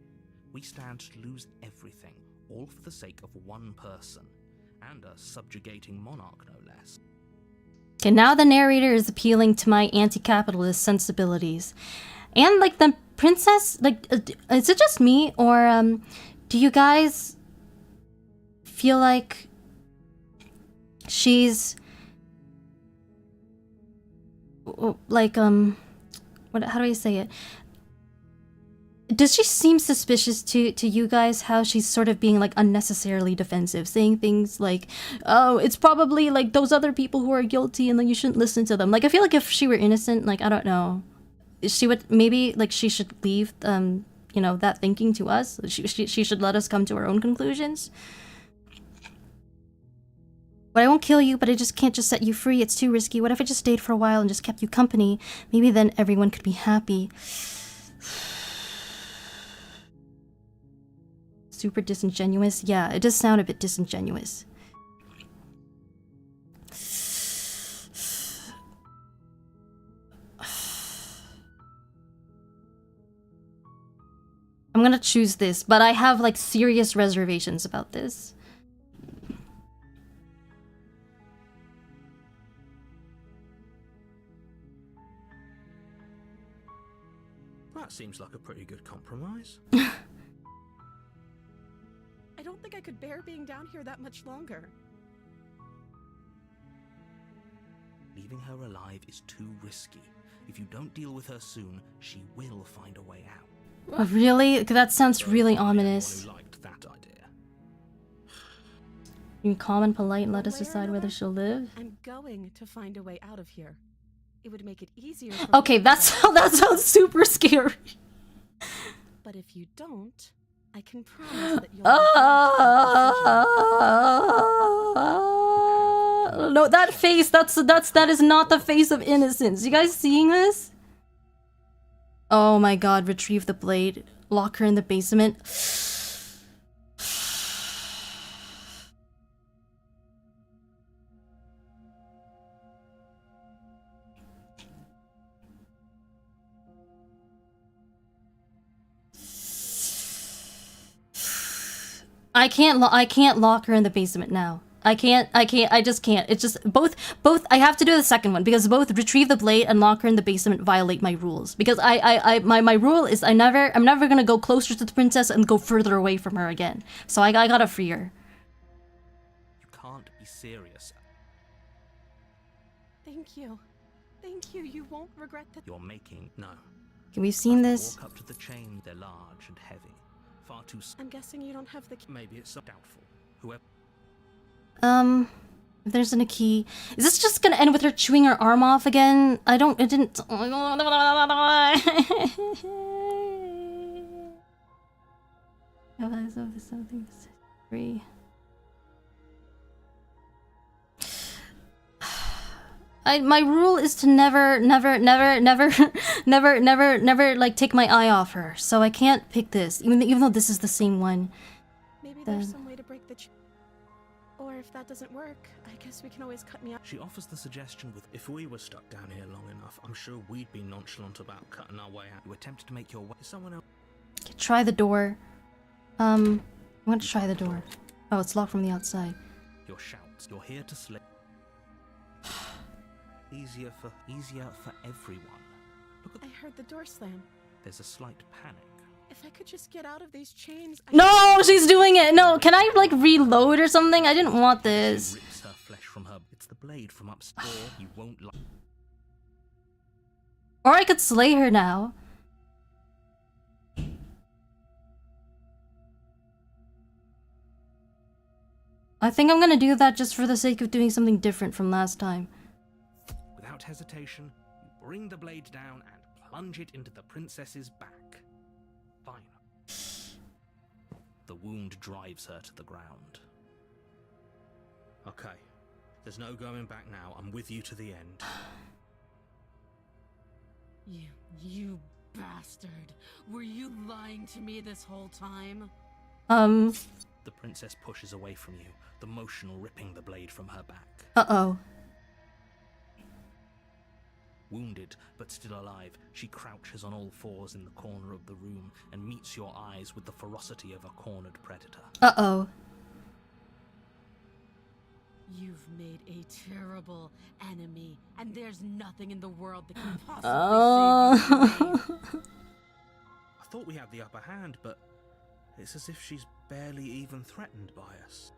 We stand to lose everything, all for the sake of one person, and a subjugating monarch, no less. Okay, now the narrator is appealing to my anti-capitalist sensibilities. And, like, the princess, like, is it just me, or, do you guys feel like she's... like, how do I say it? Does she seem suspicious to you guys, how she's sort of being, like, unnecessarily defensive, saying things like, oh, it's probably, like, those other people who are guilty and, like, you shouldn't listen to them. Like, I feel like if she were innocent, like, I don't know, she would, maybe, like, she should leave, you know, that thinking to us. She should let us come to our own conclusions. But I won't kill you, but I just can't just set you free. It's too risky. What if I just stayed for a while and just kept you company? Maybe then everyone could be happy. Super disingenuous. Yeah, it does sound a bit disingenuous. I'm gonna choose this, but I have, like, serious reservations about this. That seems like a pretty good compromise. I don't think I could bear being down here that much longer. Leaving her alive is too risky. If you don't deal with her soon, she will find a way out. Really? That sounds really ominous. Who liked that idea? You can calm and polite and let us One way or decide whether another, she'll live. I'm going to find a way out of here. It would make it easier for Okay, me to that sounds super scary. But if you don't, I can promise that you'll no, that face, that is not the face of innocence. You guys seeing this? Oh my god, retrieve the blade. Lock her in the basement. I can't lock her in the basement now. I just can't. It's just both I have to do the second one because both retrieve the blade and lock her in the basement violate my rules. Because my rule is I'm never gonna go closer to the princess and go further away from her again. So I gotta free her. You can't be serious. Thank you. Thank you. You won't regret that. You're making no. Okay, we've seen this. Walk up to the chain. They're large and heavy. Far too. I'm guessing you don't have the key. Maybe it's so doubtful. Whoever. If there's a key, is this just gonna end with her chewing her arm off again? It didn't. Something free. My rule is to never like take my eye off her. So I can't pick this, even though this is the same one. Maybe there's some way to break the chain. Or if that doesn't work, I guess we can always cut me out. She offers the suggestion with, if we were stuck down here long enough, I'm sure we'd be nonchalant about cutting our way out. You attempted to make your way. Is someone else? Okay, try the door. I'm gonna try the door. Oh, it's locked from the outside. Your shouts. You're here to slip. Easier for everyone. Look at. I heard the door slam. There's a slight panic. If I could just get out of these chains. No, she's doing it. No, can I like reload or something? I didn't want this. She rips her flesh from her. It's the blade from upstairs. You won't like. Or I could slay her now. I think I'm gonna do that just for the sake of doing something different from last time. Without hesitation, you bring the blade down and plunge it into the princess's back. Fine. The wound drives her to the ground. Okay. There's no going back now. I'm with you to the end. You bastard. Were you lying to me this whole time? The princess pushes away from you, the motion ripping the blade from her back. Uh-oh. Wounded, but still alive, she crouches on all fours in the corner of the room and meets your eyes with the ferocity of a cornered predator. Uh-oh. You've made a terrible enemy, and there's nothing in the world that can possibly save you. I thought we had the upper hand, but it's as if she's barely even threatened by us.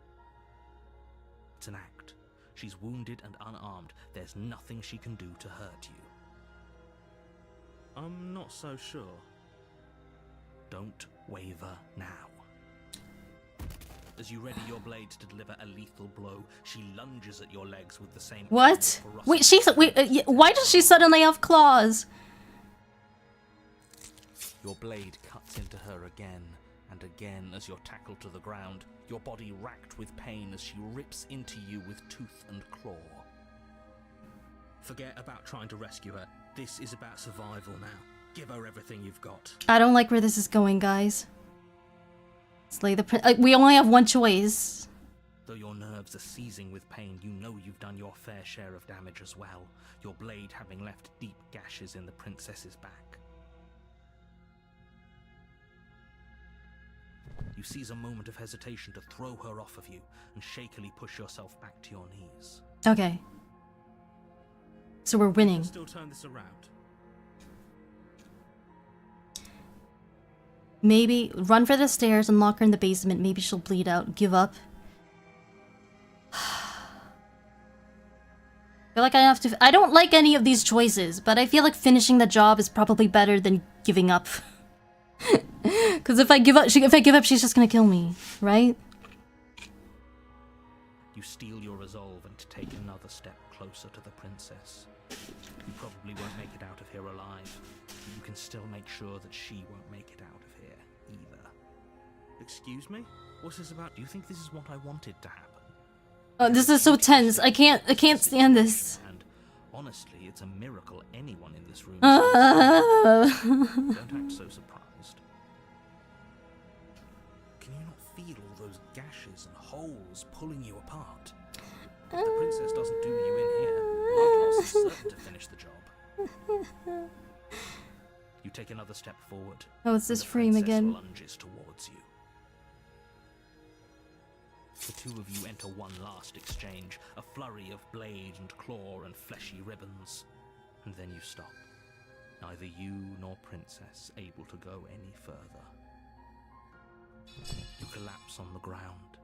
It's an act. She's wounded and unarmed. There's nothing she can do to hurt you. I'm not so sure. Don't waver now. As you ready your blade to deliver a lethal blow, she lunges at your legs with the same. What? Wait, why does she suddenly have claws? Your blade cuts into her again and again as you're tackled to the ground, your body racked with pain as she rips into you with tooth and claw. Forget about trying to rescue her. This is about survival now. Give her everything you've got. I don't like where this is going, guys. Slay the prince. We only have one choice. Though your nerves are seizing with pain, you know you've done your fair share of damage as well, your blade having left deep gashes in the princess's back. You seize a moment of hesitation to throw her off of you and shakily push yourself back to your knees. Okay. So we're winning. Still turn this around. Maybe run for the stairs and lock her in the basement. Maybe she'll bleed out. Give up. I feel like I have to. I don't like any of these choices, but I feel like finishing the job is probably better than giving up. Because if I give up, she's just gonna kill me, right? You steel your resolve and take another step closer to the princess. You probably won't make it out of here alive, but you can still make sure that she won't make it out of here either. Excuse me? What's this about? Do you think this is what I wanted to happen? This is so tense. I can't stand this. And honestly, it's a miracle anyone in this room don't act so surprised. Can you not feel all those gashes and holes pulling you apart? If the princess doesn't do you in here, blood loss is certain to finish the job. You take another step forward. Oh, it's this and the frame princess again. lunges towards you. The two of you enter one last exchange, a flurry of blade and claw and fleshy ribbons. And then you stop. Neither you nor princess able to go any further. You collapse on the ground,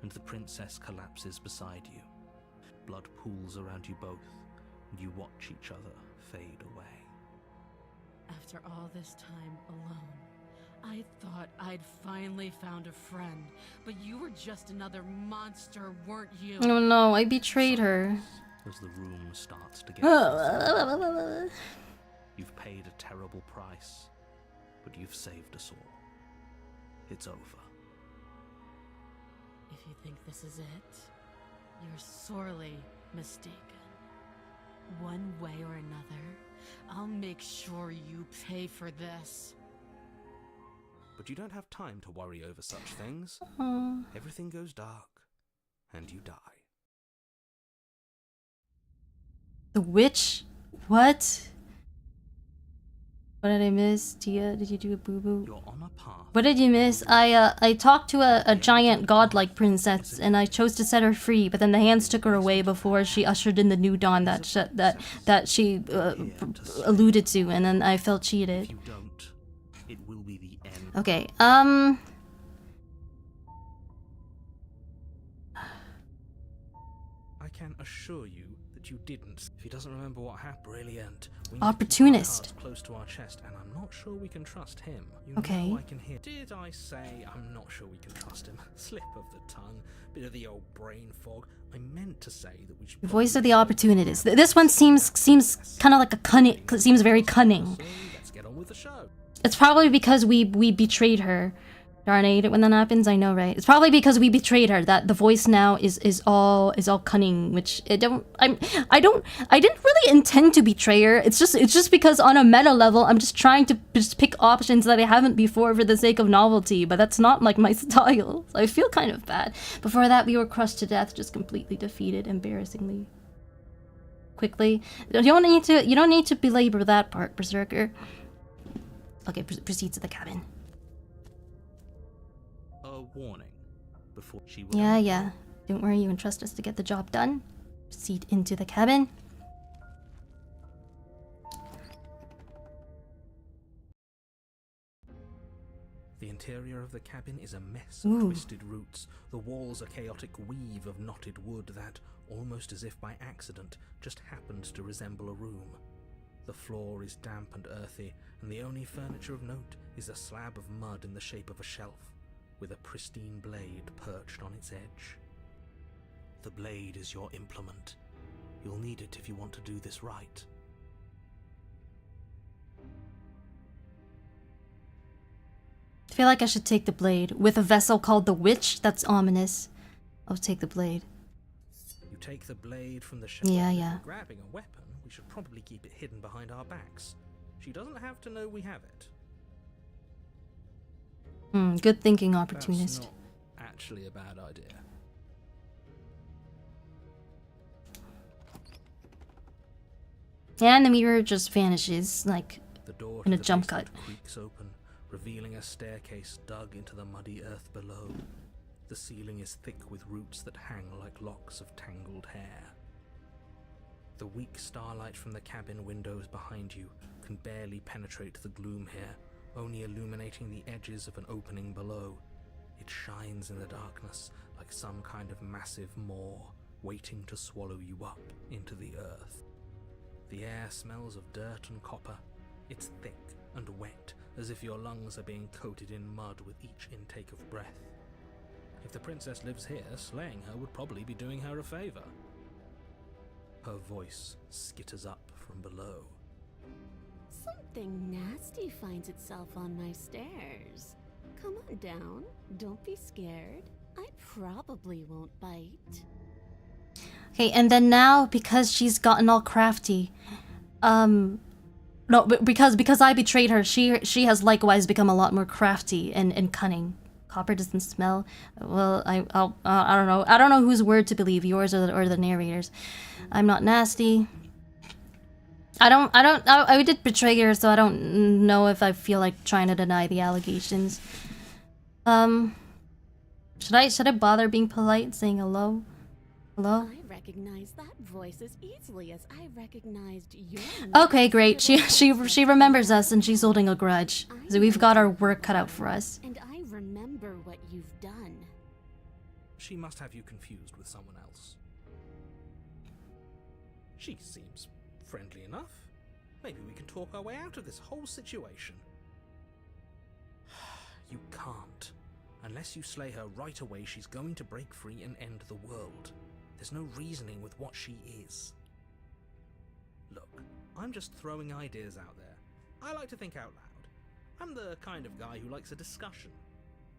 and the princess collapses beside you. Blood pools around you both, and you watch each other fade away. After all this time alone, I thought I'd finally found a friend, but you were just another monster, weren't you? Oh no, I betrayed her. As the room starts to get closer, you've paid a terrible price, but you've saved us all. It's over. If you think this is it, you're sorely mistaken. One way or another, I'll make sure you pay for this. But you don't have time to worry over such things. Everything goes dark, and you die. The witch? What? What did I miss? Tia, did you do a boo-boo? You're on a path. What did you miss? I talked to a giant godlike princess, and I chose to set her free, but then the hands took her away before she ushered in the new dawn that she alluded to, and then I felt cheated. If you don't, it will be the end. Okay, I can assure you that you didn't. If he doesn't remember what happened, brilliant. We need Opportunist. to keep our cards close to our chest, and I'm not sure we can trust him. You Okay. know I can hear. Did I say I'm not sure we can trust him? Slip of the tongue, bit of the old brain fog. I meant to say that we should. voice of the opportunist. This one seems kind of like a cunning. Seems very cunning. So let's get on with the show. It's probably because we betrayed her. Darn, I hate it when that happens. I know, right? It's probably because we betrayed her that the voice now is all cunning, which I didn't really intend to betray her. It's just because on a meta level, I'm just trying to just pick options that I haven't before for the sake of novelty, but that's not like my style. So I feel kind of bad. Before that, we were crushed to death, just completely defeated, embarrassingly quickly. You don't need to belabor that part, Berserker. Okay, proceed to the cabin. A warning before she will. Yeah. Don't worry, you entrust us to get the job done. Proceed into the cabin. The interior of the cabin is a mess of twisted roots. The walls a chaotic weave of knotted wood that, almost as if by accident, just happens to resemble a room. The floor is damp and earthy, and the only furniture of note is a slab of mud in the shape of a shelf, with a pristine blade perched on its edge. The blade is your implement. You'll need it if you want to do this right. I feel like I should take the blade. With a vessel called the Witch, that's ominous. I'll take the blade. You take the blade from the shelf. Yeah. If we're grabbing a weapon, we should probably keep it hidden behind our backs. She doesn't have to know we have it. Good thinking, opportunist. That's not actually a bad idea. And the mirror just vanishes, like The door in to a the jump basement cut. creaks open, revealing a staircase dug into the muddy earth below. The ceiling is thick with roots that hang like locks of tangled hair. The weak starlight from the cabin windows behind you can barely penetrate the gloom here, only illuminating the edges of an opening below. It shines in the darkness like some kind of massive maw waiting to swallow you up into the earth. The air smells of dirt and copper. It's thick and wet, as if your lungs are being coated in mud with each intake of breath. If the princess lives here, slaying her would probably be doing her a favor. Her voice skitters up from below. Something nasty finds itself on my stairs. Come on down. Don't be scared. I probably won't bite. Okay, and then now, because she's gotten all crafty, no, because I betrayed her, she has likewise become a lot more crafty and cunning. Copper doesn't smell. Well, I don't know. I don't know whose word to believe, yours or the narrator's. I'm not nasty. I did betray her, so I don't know if I feel like trying to deny the allegations. Should I bother being polite, saying hello? Hello? I recognize that voice as easily as I recognized your. Okay, great. She remembers us and she's holding a grudge. So we've got our work cut out for us. And I remember what you've done. She must have you confused with someone else. She seems friendly enough. Maybe we can talk our way out of this whole situation. You can't. Unless you slay her right away, she's going to break free and end the world. There's no reasoning with what she is. Look, I'm just throwing ideas out there. I like to think out loud. I'm the kind of guy who likes a discussion.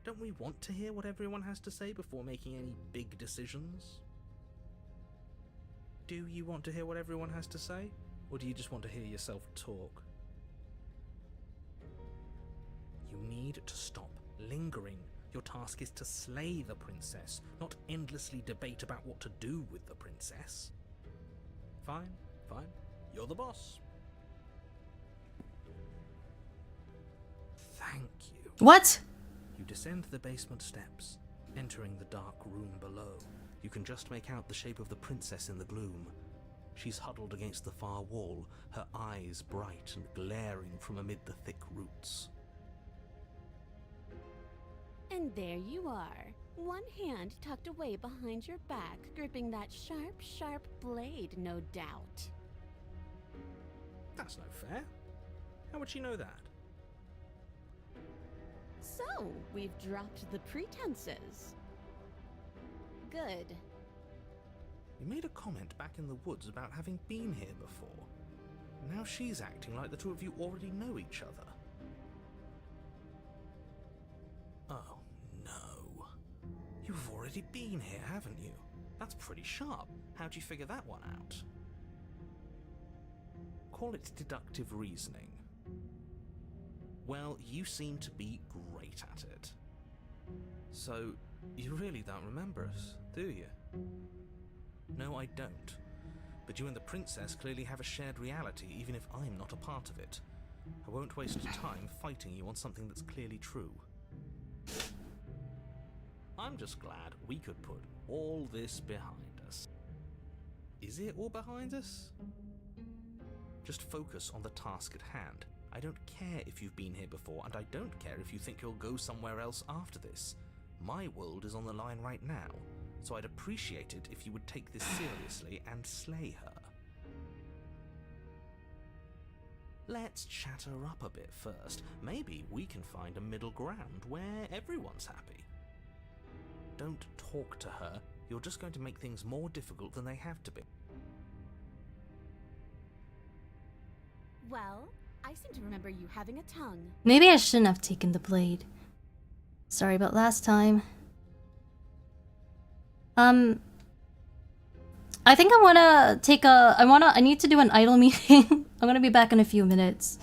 Don't we want to hear what everyone has to say before making any big decisions? Do you want to hear what everyone has to say? Or do you just want to hear yourself talk? You need to stop lingering. Your task is to slay the princess, not endlessly debate about what to do with the princess. Fine, fine. You're the boss. Thank you. What? You descend the basement steps, entering the dark room below. You can just make out the shape of the princess in the gloom. She's huddled against the far wall, her eyes bright and glaring from amid the thick roots. And there you are, one hand tucked away behind your back, gripping that sharp, sharp blade, no doubt. That's no fair. How would she know that? So, we've dropped the pretenses. Good. You made a comment back in the woods about having been here before. Now she's acting like the two of you already know each other. Oh, no. You've already been here, haven't you? That's pretty sharp. How'd you figure that one out? Call it deductive reasoning. Well, you seem to be great at it. So, you really don't remember us, do you? No, I don't. But you and the princess clearly have a shared reality, even if I'm not a part of it. I won't waste time fighting you on something that's clearly true. I'm just glad we could put all this behind us. Is it all behind us? Just focus on the task at hand. I don't care if you've been here before, and I don't care if you think you'll go somewhere else after this. My world is on the line right now, so I'd appreciate it if you would take this seriously and slay her. Let's chat her up a bit first. Maybe we can find a middle ground where everyone's happy. Don't talk to her. You're just going to make things more difficult than they have to be. Well, I seem to remember you having a tongue. Maybe I shouldn't have taken the blade. Sorry about last time. I think I wanna take a... I need to do an idle meeting. I'm gonna be back in a few minutes.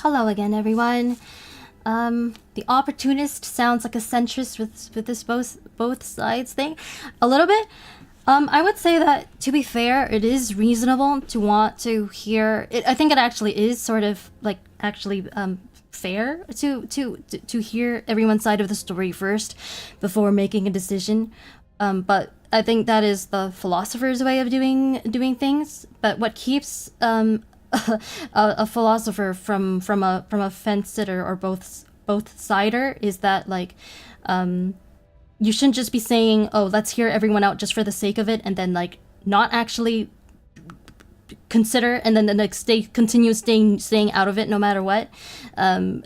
Hello again, everyone. The opportunist sounds like a centrist with this both sides thing, a little bit. I would say that, to be fair, it is reasonable to want to hear it. I think it actually is sort of like actually fair to hear everyone's side of the story first before making a decision. But I think that is the philosopher's way of doing things. But what keeps a philosopher from a fence sitter or both sider is that, like, you shouldn't just be saying, oh, let's hear everyone out just for the sake of it, and then like not actually consider, and then like continue staying out of it no matter what, and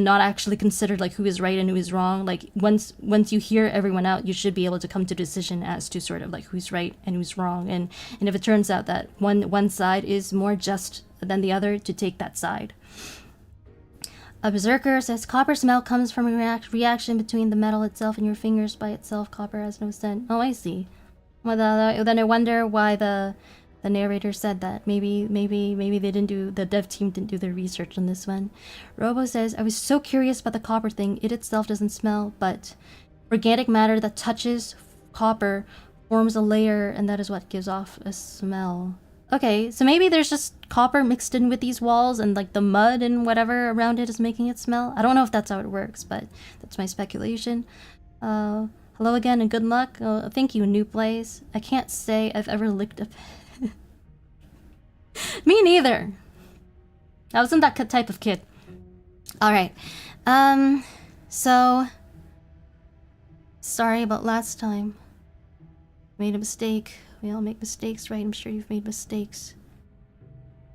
not actually consider like who is right and who is wrong. Like once you hear everyone out, you should be able to come to a decision as to sort of like who's right and who's wrong, and if it turns out that one side is more just than the other, to take that side. A berserker says, copper smell comes from a reaction between the metal itself and your fingers by itself. Copper has no scent. Oh, I see. Well, then I wonder why the narrator said that. Maybe they didn't do, the dev team didn't do their research on this one. Robo says, I was so curious about the copper thing. It itself doesn't smell, but organic matter that touches copper forms a layer, and that is what gives off a smell. Okay, so maybe there's just copper mixed in with these walls, and like the mud and whatever around it is making it smell. I don't know if that's how it works, but that's my speculation. Hello again and good luck. Thank you, New Blaze. I can't say I've ever licked a pen. Me neither. I wasn't that type of kid. Alright. So... sorry about last time. Made a mistake. We all make mistakes, right? I'm sure you've made mistakes.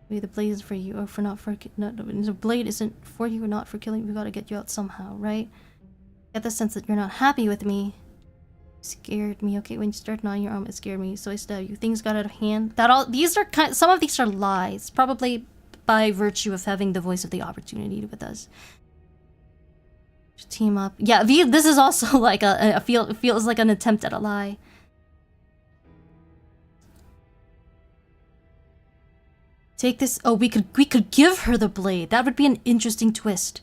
Maybe the blade is for you, or for not for... No, the blade isn't for you or not for killing. We gotta get you out somehow, right? Get the sense that you're not happy with me. Scared me. Okay, when you start gnawing your arm, it scared me, so I stabbed you. Things got out of hand. These are some of these are lies, probably by virtue of having the voice of the opportunity with us. Team up. Yeah, this is also like it feels like an attempt at a lie. Take this. Oh, we could give her the blade. That would be an interesting twist.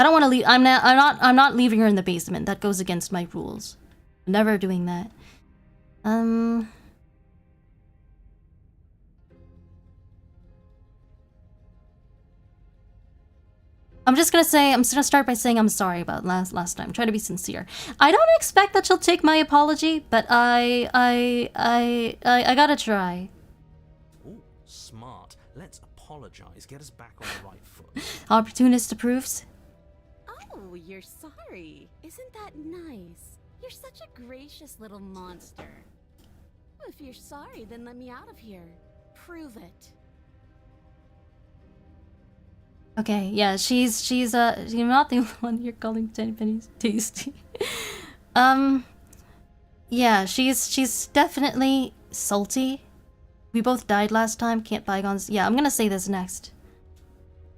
I don't want to leave. I'm not leaving her in the basement. That goes against my rules. Never doing that. I'm just gonna start by saying I'm sorry about last time. Try to be sincere. I don't expect that she'll take my apology, but I gotta try. Ooh, smart. Let's apologize. Get us back on the right foot. Opportunist approves. Oh, you're sorry. Isn't that nice? You're such a gracious little monster. If you're sorry, then let me out of here. Prove it. Okay, yeah, she's you're not the one you're calling 10 pennies tasty. Yeah, she's definitely salty. We both died last time, can't bygones. Yeah, I'm gonna say this next.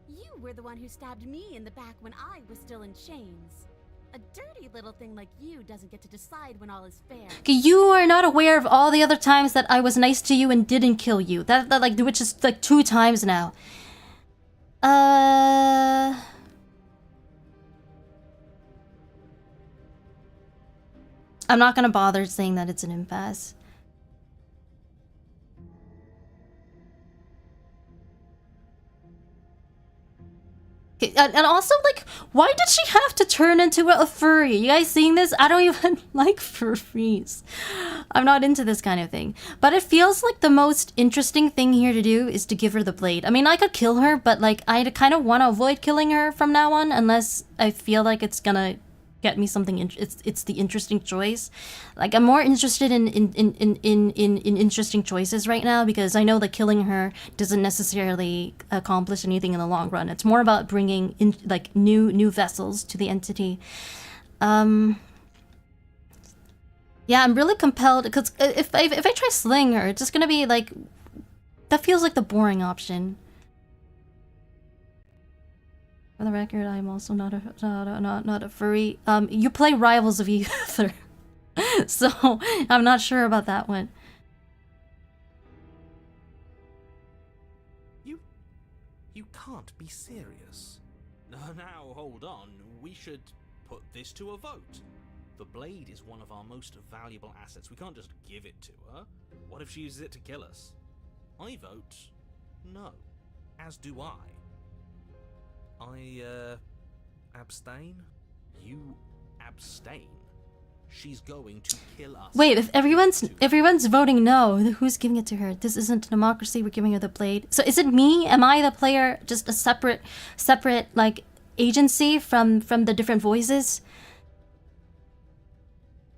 You were the one who stabbed me in the back when I was still in chains. A dirty little thing like you doesn't get to decide when all is fair. Okay, you are not aware of all the other times that I was nice to you and didn't kill you. That like, which is like 2 times now. I'm not gonna bother saying that it's an impasse. And also, like, why did she have to turn into a furry? You guys seeing this? I don't even like furries. I'm not into this kind of thing. But it feels like the most interesting thing here to do is to give her the blade. I mean, I could kill her, but, like, I kind of want to avoid killing her from now on, unless I feel like it's gonna get me something. It's the interesting choice. Like, I'm more interested in interesting choices right now, because I know that killing her doesn't necessarily accomplish anything in the long run. It's more about bringing in like new vessels to the entity. Yeah, I'm really compelled, because if I try slaying her, it's just gonna be like, that feels like the boring option. For the record, I'm also not a furry. You play Rivals of Ether, so I'm not sure about that one. You can't be serious. Now, hold on. We should put this to a vote. The blade is one of our most valuable assets. We can't just give it to her. What if she uses it to kill us? I vote no. As do I. Abstain? You abstain? She's going to kill us. Wait, if everyone's voting no, who's giving it to her? This isn't a democracy. We're giving her the blade. So is it me? Am I the player? Just a separate like agency from the different voices?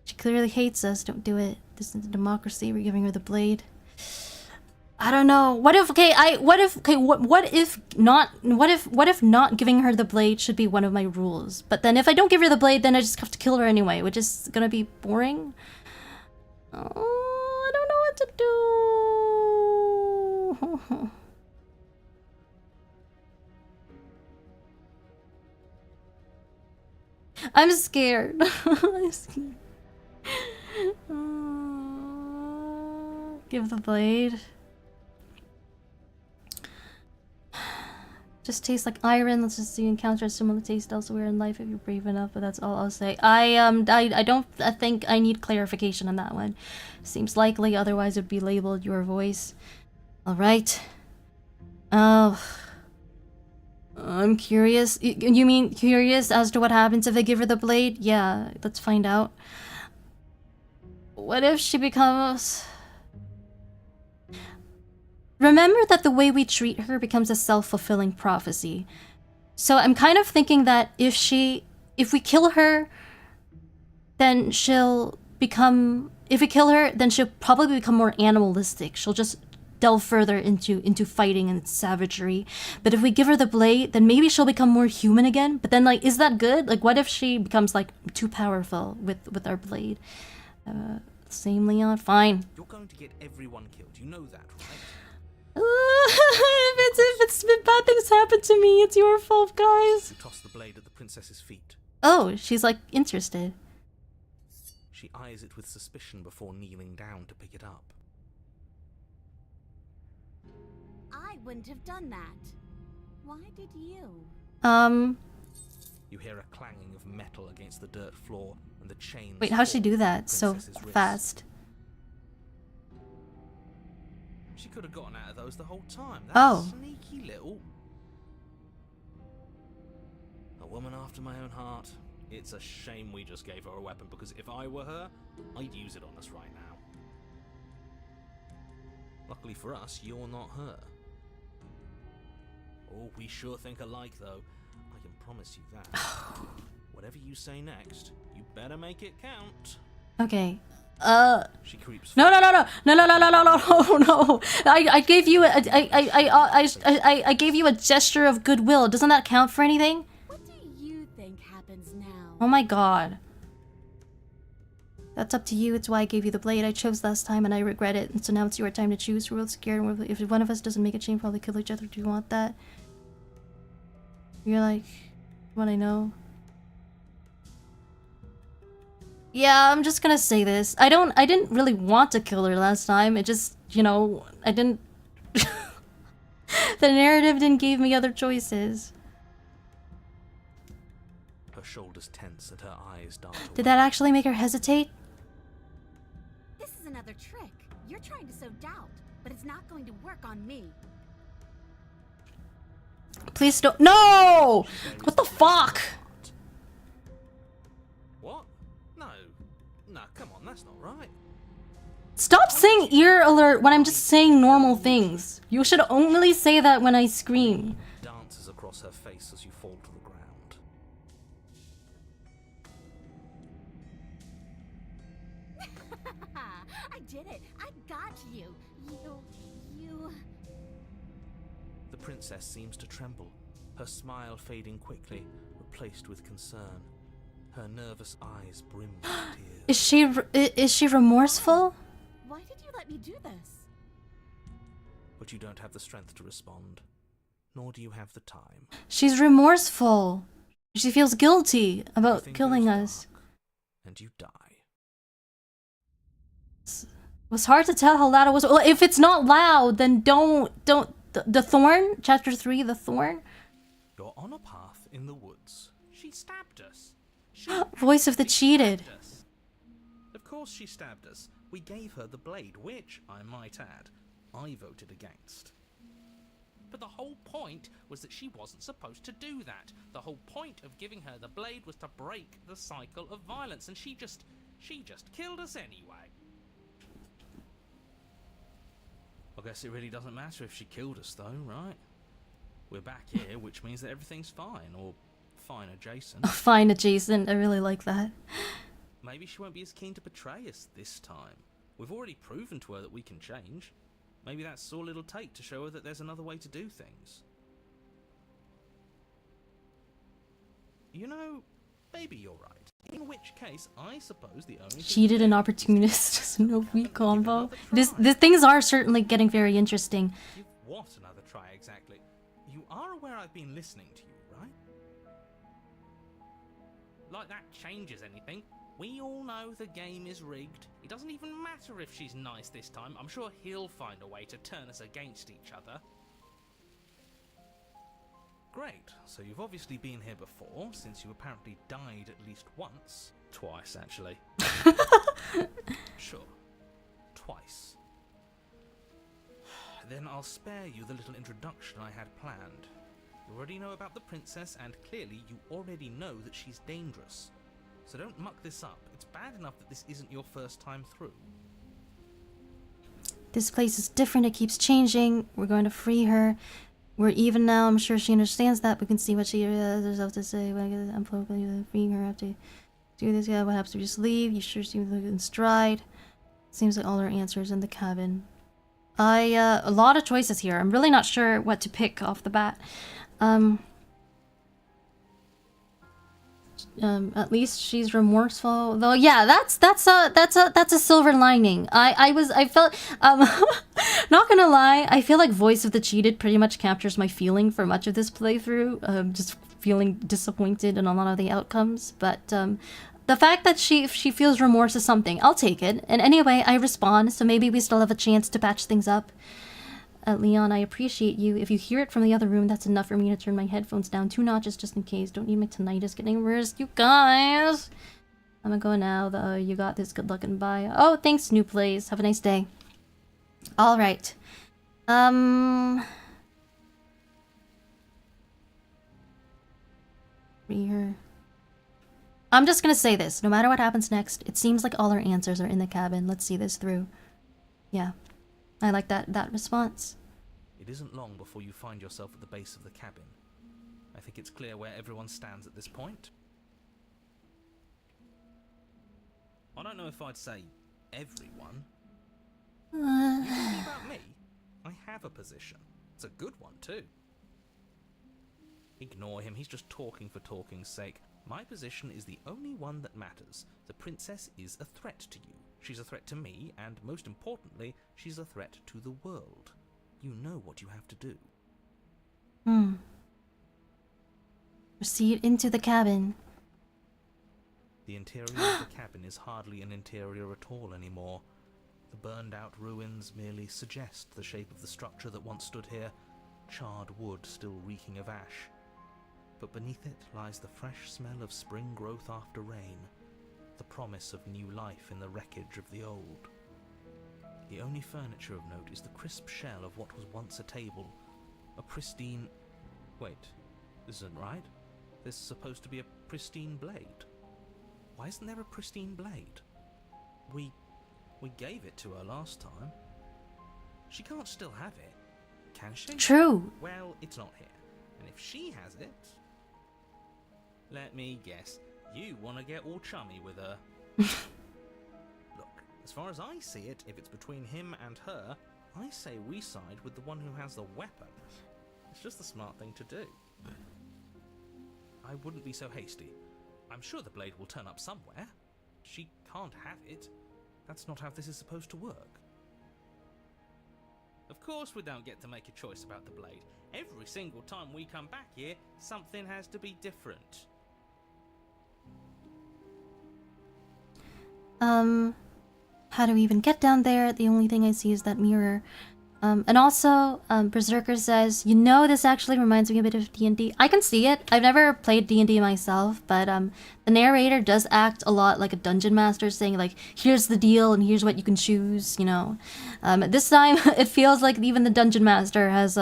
She clearly hates us. Don't do it. This isn't a democracy. We're giving her the blade. I don't know. What if not giving her the blade should be one of my rules? But then if I don't give her the blade, then I just have to kill her anyway, which is gonna be boring. Oh, I don't know what to do. I'm scared. I'm scared. Give the blade. Just tastes like iron. Let's just see you encounter a similar taste elsewhere in life if you're brave enough, but that's all I'll say. I think I need clarification on that one. Seems likely, otherwise it'd be labeled your voice. Alright. Oh. I'm curious. You mean curious as to what happens if I give her the blade? Yeah, let's find out. What if she becomes... Remember that the way we treat her becomes a self-fulfilling prophecy. So I'm kind of thinking that if we kill her, then she'll become... If we kill her, then she'll probably become more animalistic. She'll just delve further into fighting and savagery. But if we give her the blade, then maybe she'll become more human again. But then, like, is that good? Like, what if she becomes, like, too powerful with our blade? Same, Leon? Fine. You're going to get everyone killed. You know that, right? If bad things happen to me, it's your fault, guys. She tossed the blade at the princess's feet. Oh, she's like interested. She eyes it with suspicion before kneeling down to pick it up. I wouldn't have done that. Why did you? You hear a clanging of metal against the dirt floor and the chains. Wait, how'd she do that so fast? She could have gotten out of those the whole time. Oh. Sneaky little... A woman after my own heart. It's a shame we just gave her a weapon, because if I were her, I'd use it on us right now. Luckily for us, you're not her. Oh, we sure think alike, though. I can promise you that. Whatever you say next, you better make it count. Okay. She creeps no. I gave you I gave you a gesture of goodwill. Doesn't that count for anything? What do you think happens now? Oh my god. That's up to you. It's why I gave you the blade. I chose last time and I regret it. And so now it's your time to choose. We're both scared. If one of us doesn't make a change, probably kill each other. Do you want that? You're like, what I know. Yeah, I'm just gonna say this. I didn't really want to kill her last time. It just, you know, I didn't... The narrative didn't give me other choices. Her shoulders tense and her eyes dart away. Did that actually make her hesitate? This is another trick. You're trying to sow doubt, but it's not going to work on me. Please don't... No! What the fuck? What? No, come on, that's not right. Stop saying ear alert when I'm just saying normal things. You should only say that when I scream. Dances across her face as you fall to the ground. I did it. I got you. You... The princess seems to tremble, her smile fading quickly, replaced with concern. Her nervous eyes brim with tears. Is she remorseful? Why did you let me do this? But you don't have the strength to respond, nor do you have the time. She's remorseful. She feels guilty about Everything killing goes us. dark, and you die. It was hard to tell how loud it was. Well, if it's not loud, then don't The thorn, chapter 3, the thorn. You're on a path in the woods. She stabbed us. Voice of the cheated. Stabbed us. Of course she stabbed us. We gave her the blade, which, I might add, I voted against. But the whole point was that she wasn't supposed to do that. The whole point of giving her the blade was to break the cycle of violence, and she just killed us anyway. I guess it really doesn't matter if she killed us though, right? We're back here, which means that everything's fine, or fine adjacent. Fine adjacent, I really like that. Maybe she won't be as keen to betray us this time. We've already proven to her that we can change. Maybe that's all it'll take to show her that there's another way to do things. You know, maybe you're right. In which case, I suppose the only Cheated and opportunist, no weak combo. The things are certainly getting very interesting. Give what another try exactly? You are aware I've been listening to you, right? Like that changes anything. We all know the game is rigged. It doesn't even matter if she's nice this time. I'm sure he'll find a way to turn us against each other. Great, so you've obviously been here before, since you apparently died at least once. Twice, actually. Sure. Twice. Then I'll spare you the little introduction I had planned. You already know about the princess, and clearly you already know that she's dangerous. So don't muck this up. It's bad enough that this isn't your first time through. This place is different, it keeps changing. We're going to free her. We're even now, I'm sure she understands that. We can see what she has herself to say. I'm freeing her. I have to do this. Yeah, what happens if we just leave? You sure seem to look in stride. Seems like all our answers in the cabin. A lot of choices here. I'm really not sure what to pick off the bat. At least she's remorseful, though. Yeah, that's a silver lining. I felt not gonna lie, I feel like Voice of the Cheated pretty much captures my feeling for much of this playthrough. Just feeling disappointed in a lot of the outcomes, but the fact that she feels remorse is something. I'll take it. And anyway, I respond, so maybe we still have a chance to patch things up. Leon, I appreciate you. If you hear it from the other room, that's enough for me to turn my headphones down 2 notches just in case. Don't need my tinnitus getting worse, you guys. I'm gonna go now, though. You got this. Good luck and bye. Oh, thanks, new plays. Have a nice day. All right. Here. I'm just gonna say this. No matter what happens next, it seems like all our answers are in the cabin. Let's see this through. Yeah. I like that response. It isn't long before you find yourself at the base of the cabin. I think it's clear where everyone stands at this point. I don't know if I'd say everyone. You talking about me? I have a position. It's a good one too. Ignore him, he's just talking for talking's sake. My position is the only one that matters. The princess is a threat to you. She's a threat to me, and most importantly, she's a threat to the world. You know what you have to do. Proceed into the cabin. The interior of the cabin is hardly an interior at all anymore. The burned-out ruins merely suggest the shape of the structure that once stood here, charred wood still reeking of ash. But beneath it lies the fresh smell of spring growth after rain, the promise of new life in the wreckage of the old. The only furniture of note is the crisp shell of what was once a table, a pristine... Wait, this isn't right. There's supposed to be a pristine blade. Why isn't there a pristine blade? We gave it to her last time. She can't still have it, can she? True. Well, it's not here. And if she has it... Let me guess. You want to get all chummy with her. Look, as far as I see it, if it's between him and her, I say we side with the one who has the weapon. It's just the smart thing to do. I wouldn't be so hasty. I'm sure the blade will turn up somewhere. She can't have it. That's not how this is supposed to work. Of course we don't get to make a choice about the blade. Every single time we come back here, something has to be different. How do we even get down there? The only thing I see is that mirror. And also, Berserker says, you know, this actually reminds me a bit of D&D. I can see it. I've never played D&D myself, but the narrator does act a lot like a dungeon master, saying like, here's the deal and here's what you can choose, you know. This time, it feels like even the dungeon master has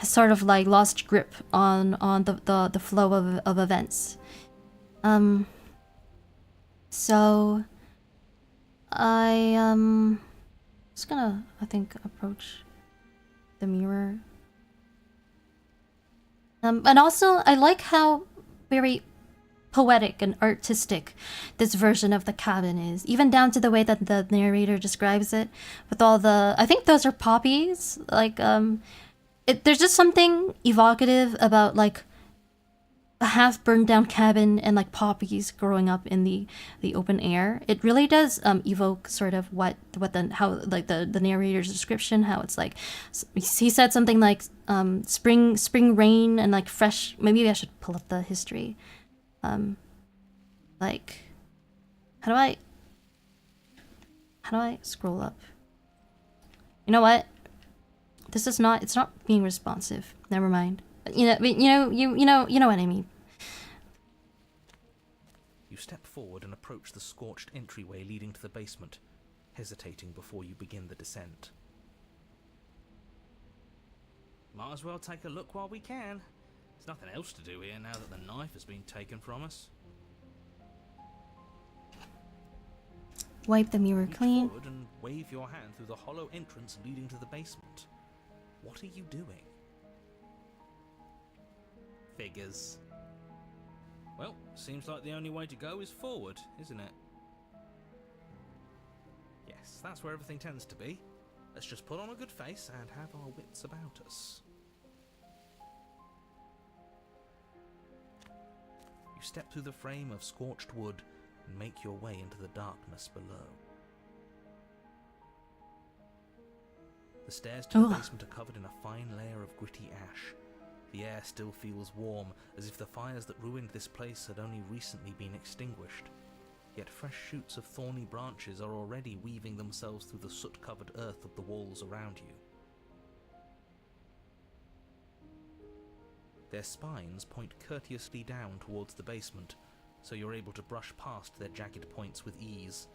sort of like lost grip on the flow of events. So I just gonna, I think, approach the mirror. And also, I like how very poetic and artistic this version of the cabin is, even down to the way that the narrator describes it, with all the, I think those are poppies. Like, there's just something evocative about like a half burned down cabin and like poppies growing up in the open air. It really does evoke sort of what how like the narrator's description, how it's like, he said something like spring rain and like fresh, maybe I should pull up the history. Like, how do I scroll up? You know what? This is not, it's not being responsive. Never mind. You know what I mean. You step forward and approach the scorched entryway leading to the basement, hesitating before you begin the descent. Might as well take a look while we can. There's nothing else to do here now that the knife has been taken from us. Wipe the mirror clean. Forward and wave your hand through the hollow entrance leading to the basement. What are you doing? Figures. Well, seems like the only way to go is forward, isn't it? Yes, that's where everything tends to be. Let's just put on a good face and have our wits about us. You step through the frame of scorched wood and make your way into the darkness below. The stairs to the basement are covered in a fine layer of gritty ash. The air still feels warm, as if the fires that ruined this place had only recently been extinguished. Yet fresh shoots of thorny branches are already weaving themselves through the soot-covered earth of the walls around you. Their spines point courteously down towards the basement, so you're able to brush past their jagged points with ease,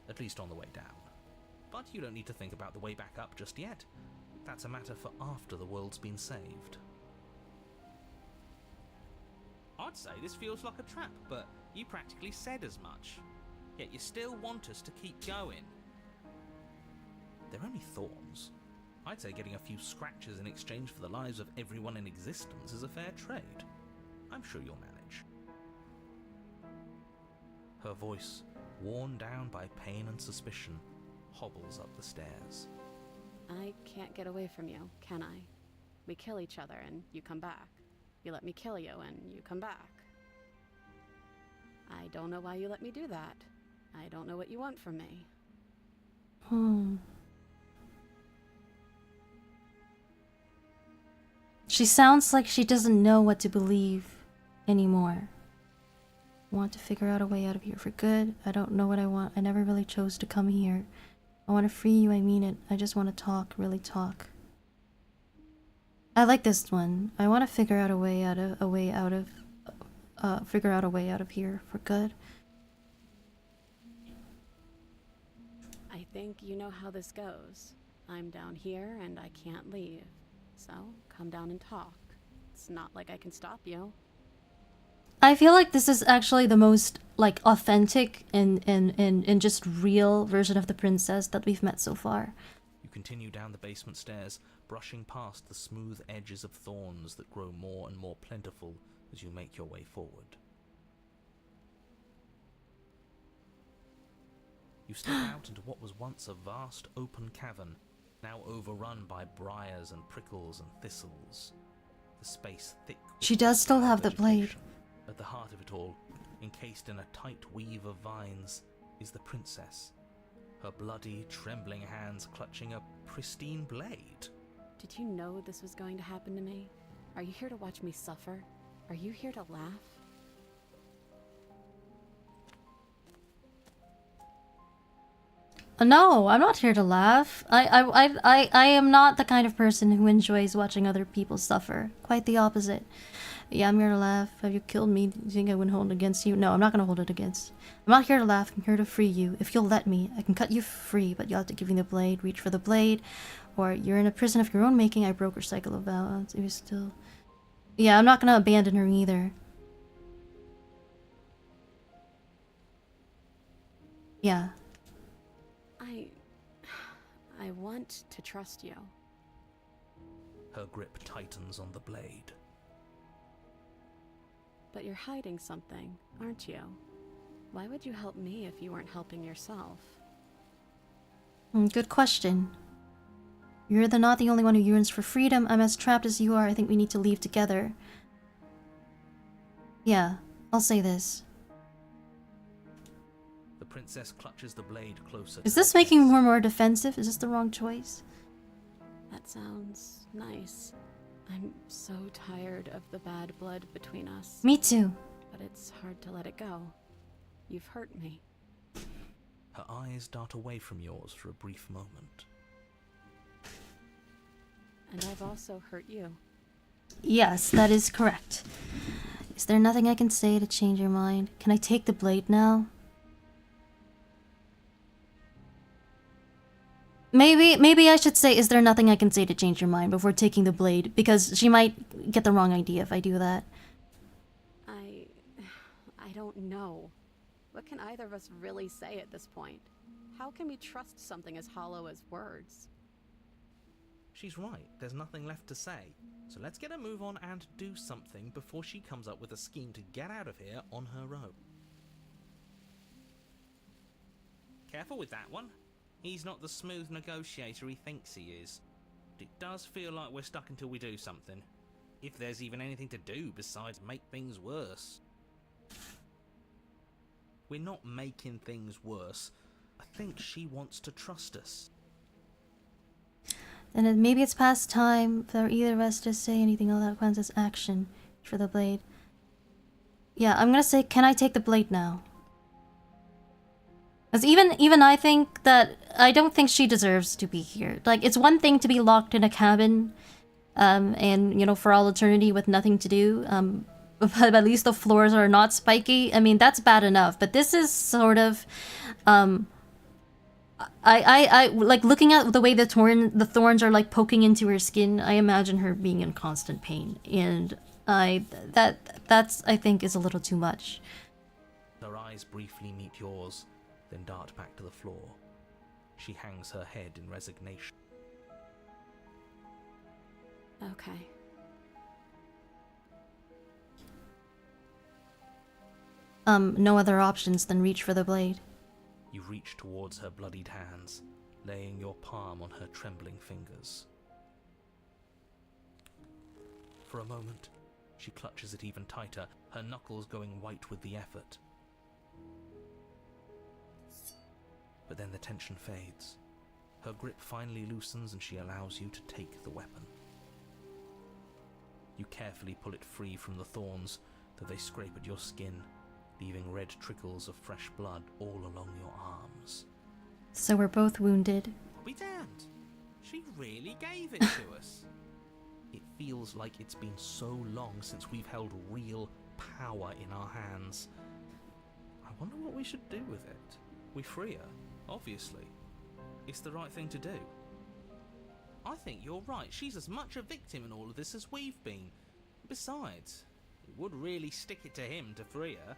at least on the way down. But you don't need to think about the way back up just yet. That's a matter for after the world's been saved. I'd say this feels like a trap, but you practically said as much. Yet you still want us to keep going. They're only thorns. I'd say getting a few scratches in exchange for the lives of everyone in existence is a fair trade. I'm sure you'll manage. Her voice, worn down by pain and suspicion, hobbles up the stairs. I can't get away from you, can I? We kill each other and you come back. You let me kill you and you come back. I don't know why you let me do that. I don't know what you want from me. She sounds like she doesn't know what to believe anymore. I want to figure out a way out of here for good. I don't know what I want. I never really chose to come here. I want to free you, I mean it. I just want to talk, really talk. I like this one. I want to figure out a way out of here for good. I think you know how this goes. I'm down here and I can't leave. So, come down and talk. It's not like I can stop you. I feel like this is actually the most like authentic and just real version of the princess that we've met so far. You continue down the basement stairs, brushing past the smooth edges of thorns that grow more and more plentiful as you make your way forward. You step out into what was once a vast open cavern, now overrun by briars and prickles and thistles. The space thick. She does still have the blade. At the heart of it all, encased in a tight weave of vines, is the princess. Her bloody, trembling hands clutching a pristine blade. Did you know this was going to happen to me? Are you here to watch me suffer? Are you here to laugh? No, I'm not here to laugh. I am not the kind of person who enjoys watching other people suffer. Quite the opposite. Yeah, I'm here to laugh. Have you killed me? Do you think I wouldn't hold it against you? No, I'm not gonna hold it against. I'm not here to laugh. I'm here to free you. If you'll let me, I can cut you free, but you'll have to give me the blade. Reach for the blade, or you're in a prison of your own making. I broke her cycle of violence. It was still. Yeah, I'm not gonna abandon her either. Yeah. I want to trust you. Her grip tightens on the blade. But you're hiding something, aren't you? Why would you help me if you weren't helping yourself? Good question. You're not the only one who yearns for freedom. I'm as trapped as you are. I think we need to leave together. Yeah, I'll say this. The princess clutches the blade closer. Is this making me more defensive? Is this the wrong choice? That sounds nice. I'm so tired of the bad blood between us. Me too. But it's hard to let it go. You've hurt me. Her eyes dart away from yours for a brief moment. And I've also hurt you. Yes, that is correct. Is there nothing I can say to change your mind? Can I take the blade now? Maybe I should say, is there nothing I can say to change your mind before taking the blade? Because she might get the wrong idea if I do that. I don't know. What can either of us really say at this point? How can we trust something as hollow as words? She's right. There's nothing left to say. So let's get a move on and do something before she comes up with a scheme to get out of here on her own. Careful with that one. He's not the smooth negotiator he thinks he is. But it does feel like we're stuck until we do something. If there's even anything to do besides make things worse. We're not making things worse. I think she wants to trust us. Then maybe it's past time for either of us to say anything all that counts as action for the blade. Yeah, I'm gonna say, can I take the blade now? Because even I think that I don't think she deserves to be here. Like, it's one thing to be locked in a cabin, and you know, for all eternity with nothing to do. But at least the floors are not spiky. I mean, that's bad enough. But this is sort of, I like looking at the way the thorns are like poking into her skin. I imagine her being in constant pain, and that's I think is a little too much. Her eyes briefly meet yours, then dart back to the floor. She hangs her head in resignation. Okay. No other options than reach for the blade. You reach towards her bloodied hands, laying your palm on her trembling fingers. For a moment, she clutches it even tighter, her knuckles going white with the effort. But then the tension fades. Her grip finally loosens and she allows you to take the weapon. You carefully pull it free from the thorns, though they scrape at your skin, leaving red trickles of fresh blood all along your arms. So we're both wounded. I'll be damned. She really gave it to us. It feels like it's been so long since we've held real power in our hands. I wonder what we should do with it. We free her, obviously. It's the right thing to do. I think you're right. She's as much a victim in all of this as we've been. Besides, it would really stick it to him to free her.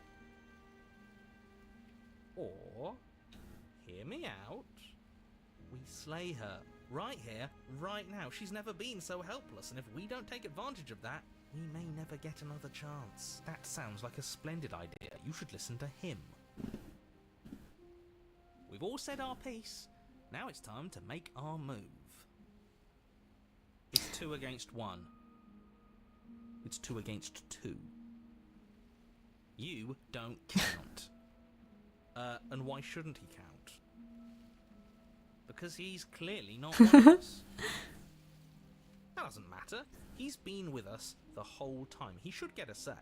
Or, hear me out, we slay her. Right here, right now. She's never been so helpless, and if we don't take advantage of that, we may never get another chance. That sounds like a splendid idea. You should listen to him. We've all said our piece. Now it's time to make our move. It's 2 against 1. It's 2 against 2. You don't count. And why shouldn't he count? Because he's clearly not one of us. That doesn't matter. He's been with us the whole time. He should get a say.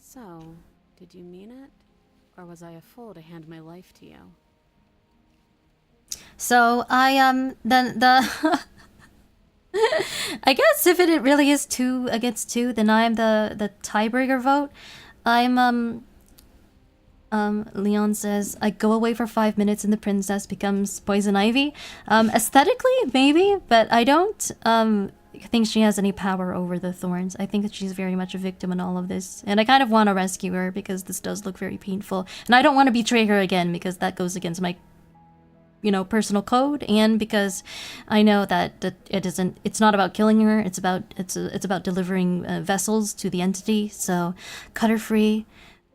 So, did you mean it? Or was I a fool to hand my life to you? So I then the I guess if it really is 2 against 2, then I'm the tiebreaker vote. I'm Leon says I go away for 5 minutes and the princess becomes poison ivy. Aesthetically maybe, but I don't think she has any power over the thorns. I think that she's very much a victim in all of this, and I kind of want to rescue her because this does look very painful, and I don't want to betray her again because that goes against my personal code, and because I know that it's not about killing her, it's about delivering vessels to the entity. So cut her free.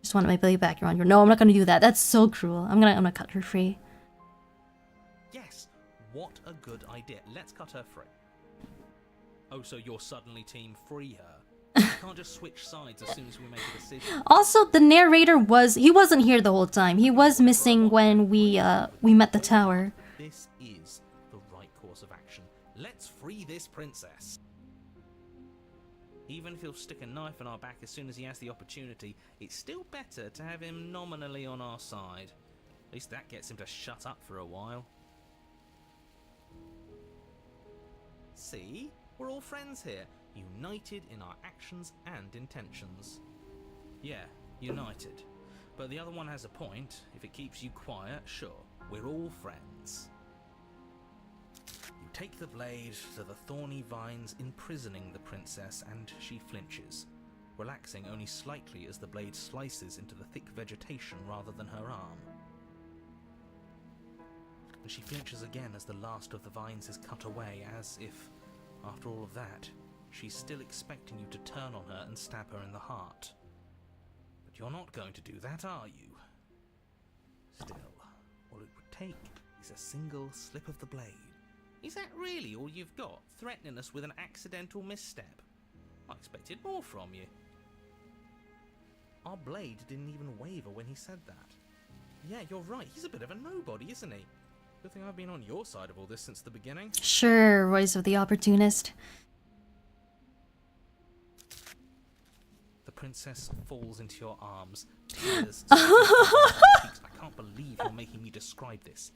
Just want my blade back. You're on your. No, I'm not gonna do that. That's so cruel. I'm gonna cut her free. Yes, what a good idea. Let's cut her free. Oh, so you're suddenly team free her? You can't just switch sides as soon as we make a decision. Also, the narrator wasn't here the whole time. He was missing when we met the tower. This is the right course of action. Let's free this princess. Even if he'll stick a knife in our back as soon as he has the opportunity, it's still better to have him nominally on our side. At least that gets him to shut up for a while. See? We're all friends here, united in our actions and intentions. Yeah, united. But the other one has a point. If it keeps you quiet, sure, we're all friends. You take the blade to the thorny vines imprisoning the princess, and she flinches, relaxing only slightly as the blade slices into the thick vegetation rather than her arm. And she flinches again as the last of the vines is cut away, as if, after all of that, she's still expecting you to turn on her and stab her in the heart. But you're not going to do that, are you? Still, all it would take is a single slip of the blade. Is that really all you've got, threatening us with an accidental misstep? I expected more from you. Our blade didn't even waver when he said that. Yeah, you're right, he's a bit of a nobody, isn't he? Good thing I've been on your side of all this since the beginning. Sure, voice of the opportunist. The princess falls into your arms. Tears I can't believe you're making me describe this.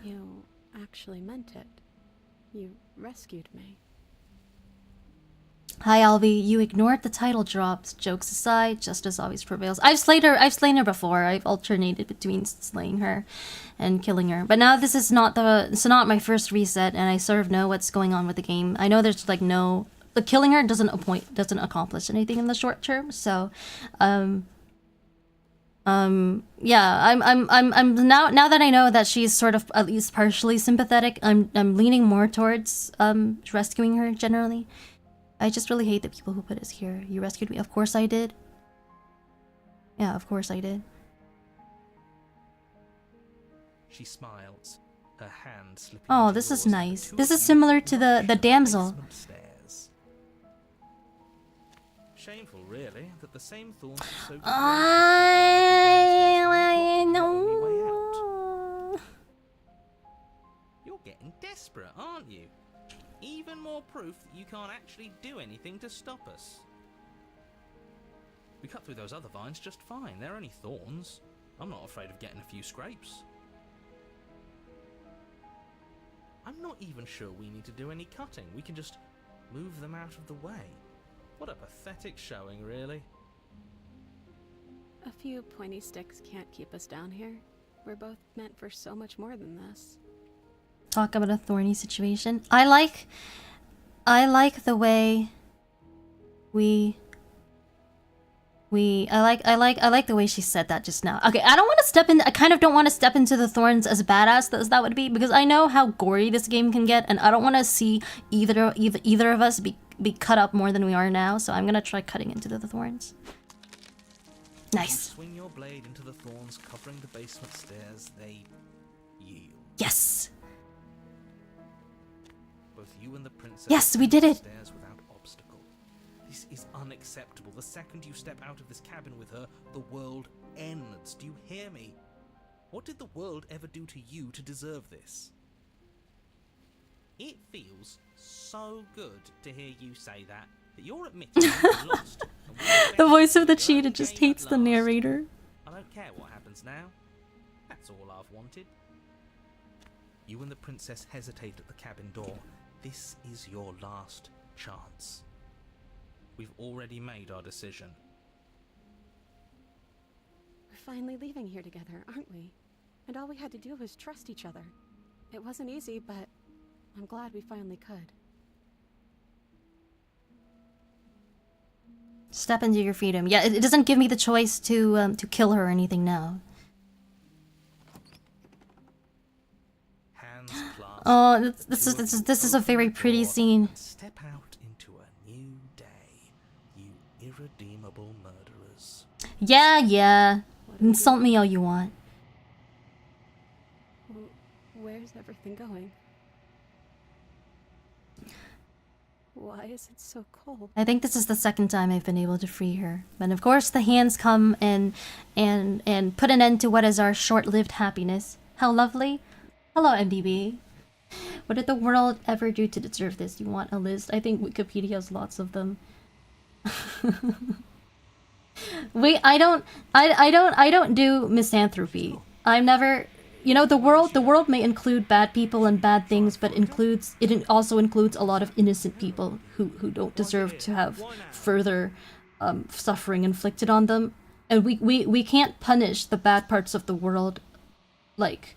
You actually meant it. You rescued me. Hi, Alvi. You ignored the title drops. Jokes aside, justice always prevails. I've slain her before. I've alternated between slaying her and killing her. But now it's not my first reset, and I sort of know what's going on with the game. I know there's like no... The killing her doesn't accomplish anything in the short term, so... yeah, I'm now that I know that she's sort of at least partially sympathetic, I'm leaning more towards rescuing her generally. I just really hate the people who put us here. You rescued me. Of course I did. Yeah, of course I did. She smiles, her hand slipping. Oh, this is nice. This is similar to the damsel. Shameful, really, that the same thorns are so No. You're getting desperate, aren't you? Even more proof that you can't actually do anything to stop us. We cut through those other vines just fine. They're only thorns. I'm not afraid of getting a few scrapes. I'm not even sure we need to do any cutting. We can just move them out of the way. What a pathetic showing, really. A few pointy sticks can't keep us down here. We're both meant for so much more than this. Talk about a thorny situation. I like the way I like the way she said that just now. Okay, I kind of don't want to step into the thorns as badass as that would be, because I know how gory this game can get, and I don't want to see either of us be cut up more than we are now, so I'm gonna try cutting into the thorns. Nice. You swing your blade into the thorns covering the basement stairs, they yield. Yes. Both you and the princess. Yes, we did it. Stairs without obstacle. This is unacceptable. The second you step out of this cabin with her, the world ends. Do you hear me? What did the world ever do to you to deserve this? It feels so good to hear you say that you're admitting you lost. The voice of the cheetah just hates the narrator. I don't care what happens now. That's all I've wanted. You and the princess hesitate at the cabin door. This is your last chance. We've already made our decision. We're finally leaving here together, aren't we? And all we had to do was trust each other. It wasn't easy, but I'm glad we finally could. Step into your freedom. Yeah, it doesn't give me the choice to kill her or anything now. Hands clasped. Oh, this is a very pretty scene. Step out into a new day, you irredeemable murderers. Yeah. Insult me all you want. Where's everything going? Why is it so cold? I think this is the second time I've been able to free her. And of course the hands come and put an end to what is our short-lived happiness. How lovely. Hello, MDB. What did the world ever do to deserve this? You want a list? I think Wikipedia has lots of them. Wait, I don't do misanthropy. I'm never, you know, the world may include bad people and bad things, but it also includes a lot of innocent people who don't deserve to have further suffering inflicted on them. And we can't punish the bad parts of the world, like,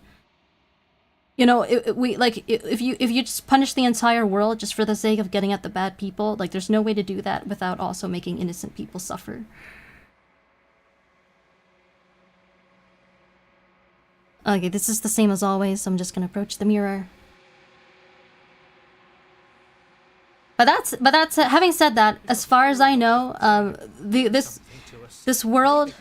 you know, if you just punish the entire world just for the sake of getting at the bad people, like, there's no way to do that without also making innocent people suffer. Okay, this is the same as always, so I'm just gonna approach the mirror. But that's having said that, as far as I know, this world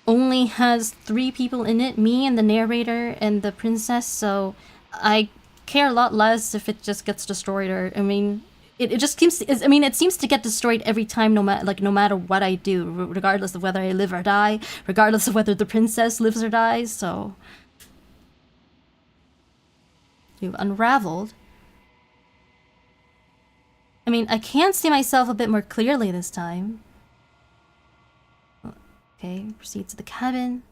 only has 3 people in it, me and the narrator and the princess, so I care a lot less if it just gets destroyed, or, I mean, it just seems, I mean, it seems to get destroyed every time, no matter what I do, regardless of whether I live or die, regardless of whether the princess lives or dies, so... You've unraveled. I mean, I can see myself a bit more clearly this time. Okay, proceed to the cabin.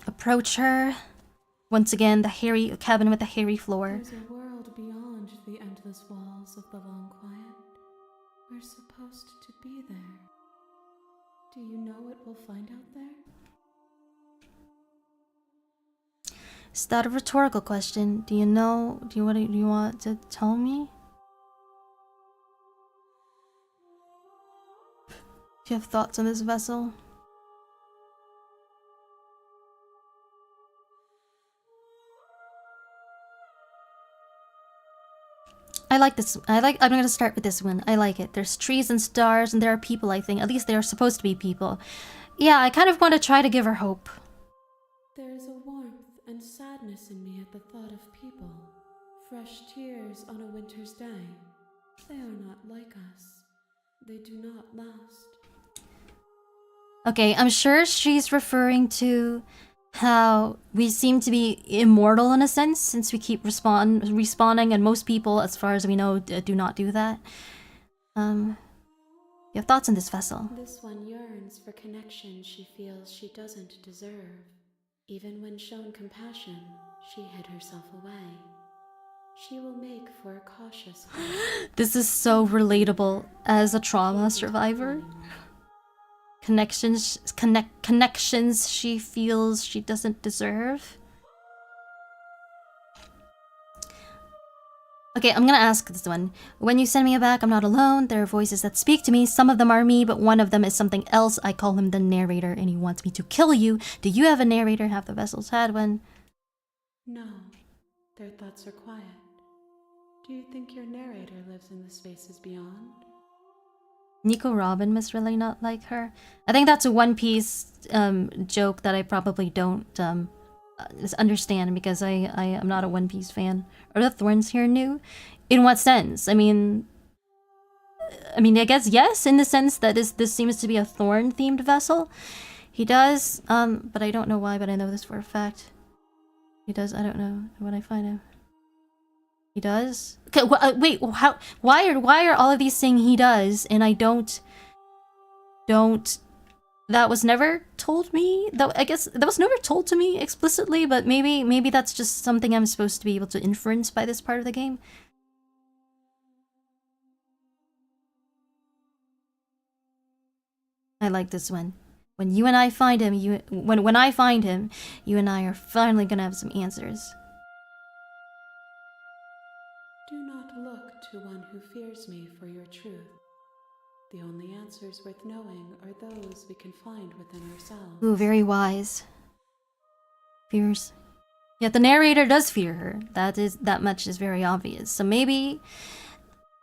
Approach her. Once again, the hairy cabin with the hairy floor. There's a world beyond the endless walls of the long quiet. We're supposed to be there. Do you know what we'll find out there? Is that a rhetorical question? Do you know? Do you want to tell me? Do you have thoughts on this vessel? I like this. I'm gonna start with this one. I like it. There's trees and stars, and there are people, I think. At least they are supposed to be people. Yeah, I kind of want to try to give her hope. There's a warmth and sadness in me at the thought of people. Fresh tears on a winter's day. They are not like us. They do not last. Okay, I'm sure she's referring to how we seem to be immortal in a sense, since we keep respawning, and most people, as far as we know, do not do that. You have thoughts on this vessel? This one yearns for connection she feels she doesn't deserve. Even when shown compassion, she hid herself away. She will make for a cautious heart. This is so relatable as a trauma survivor. Connections she feels she doesn't deserve. Okay, I'm gonna ask this one. When you send me back, I'm not alone. There are voices that speak to me. Some of them are me, but one of them is something else. I call him the narrator, and he wants me to kill you. Do you have a narrator? Have the vessels had one? No, their thoughts are quiet. Do you think your narrator lives in the spaces beyond? Nico Robin must really not like her. I think that's a One Piece joke that I probably don't understand, because I am not a One Piece fan. Are the thorns here new? In what sense? I mean, I guess yes, in the sense that this seems to be a thorn-themed vessel. He does, but I don't know why, but I know this for a fact. He does, I don't know when I find him. He does? Okay, wait, how? Why are all of these saying he does, and I don't? That was never told me. I guess that was never told to me explicitly, but maybe that's just something I'm supposed to be able to inference by this part of the game. I like this one. When you and I find him, when I find him, you and I are finally gonna have some answers. Do not look to one who fears me for your truth. The only answers worth knowing are those we can find within ourselves. Ooh, very wise. Fears. Yet the narrator does fear her. That much is very obvious. So maybe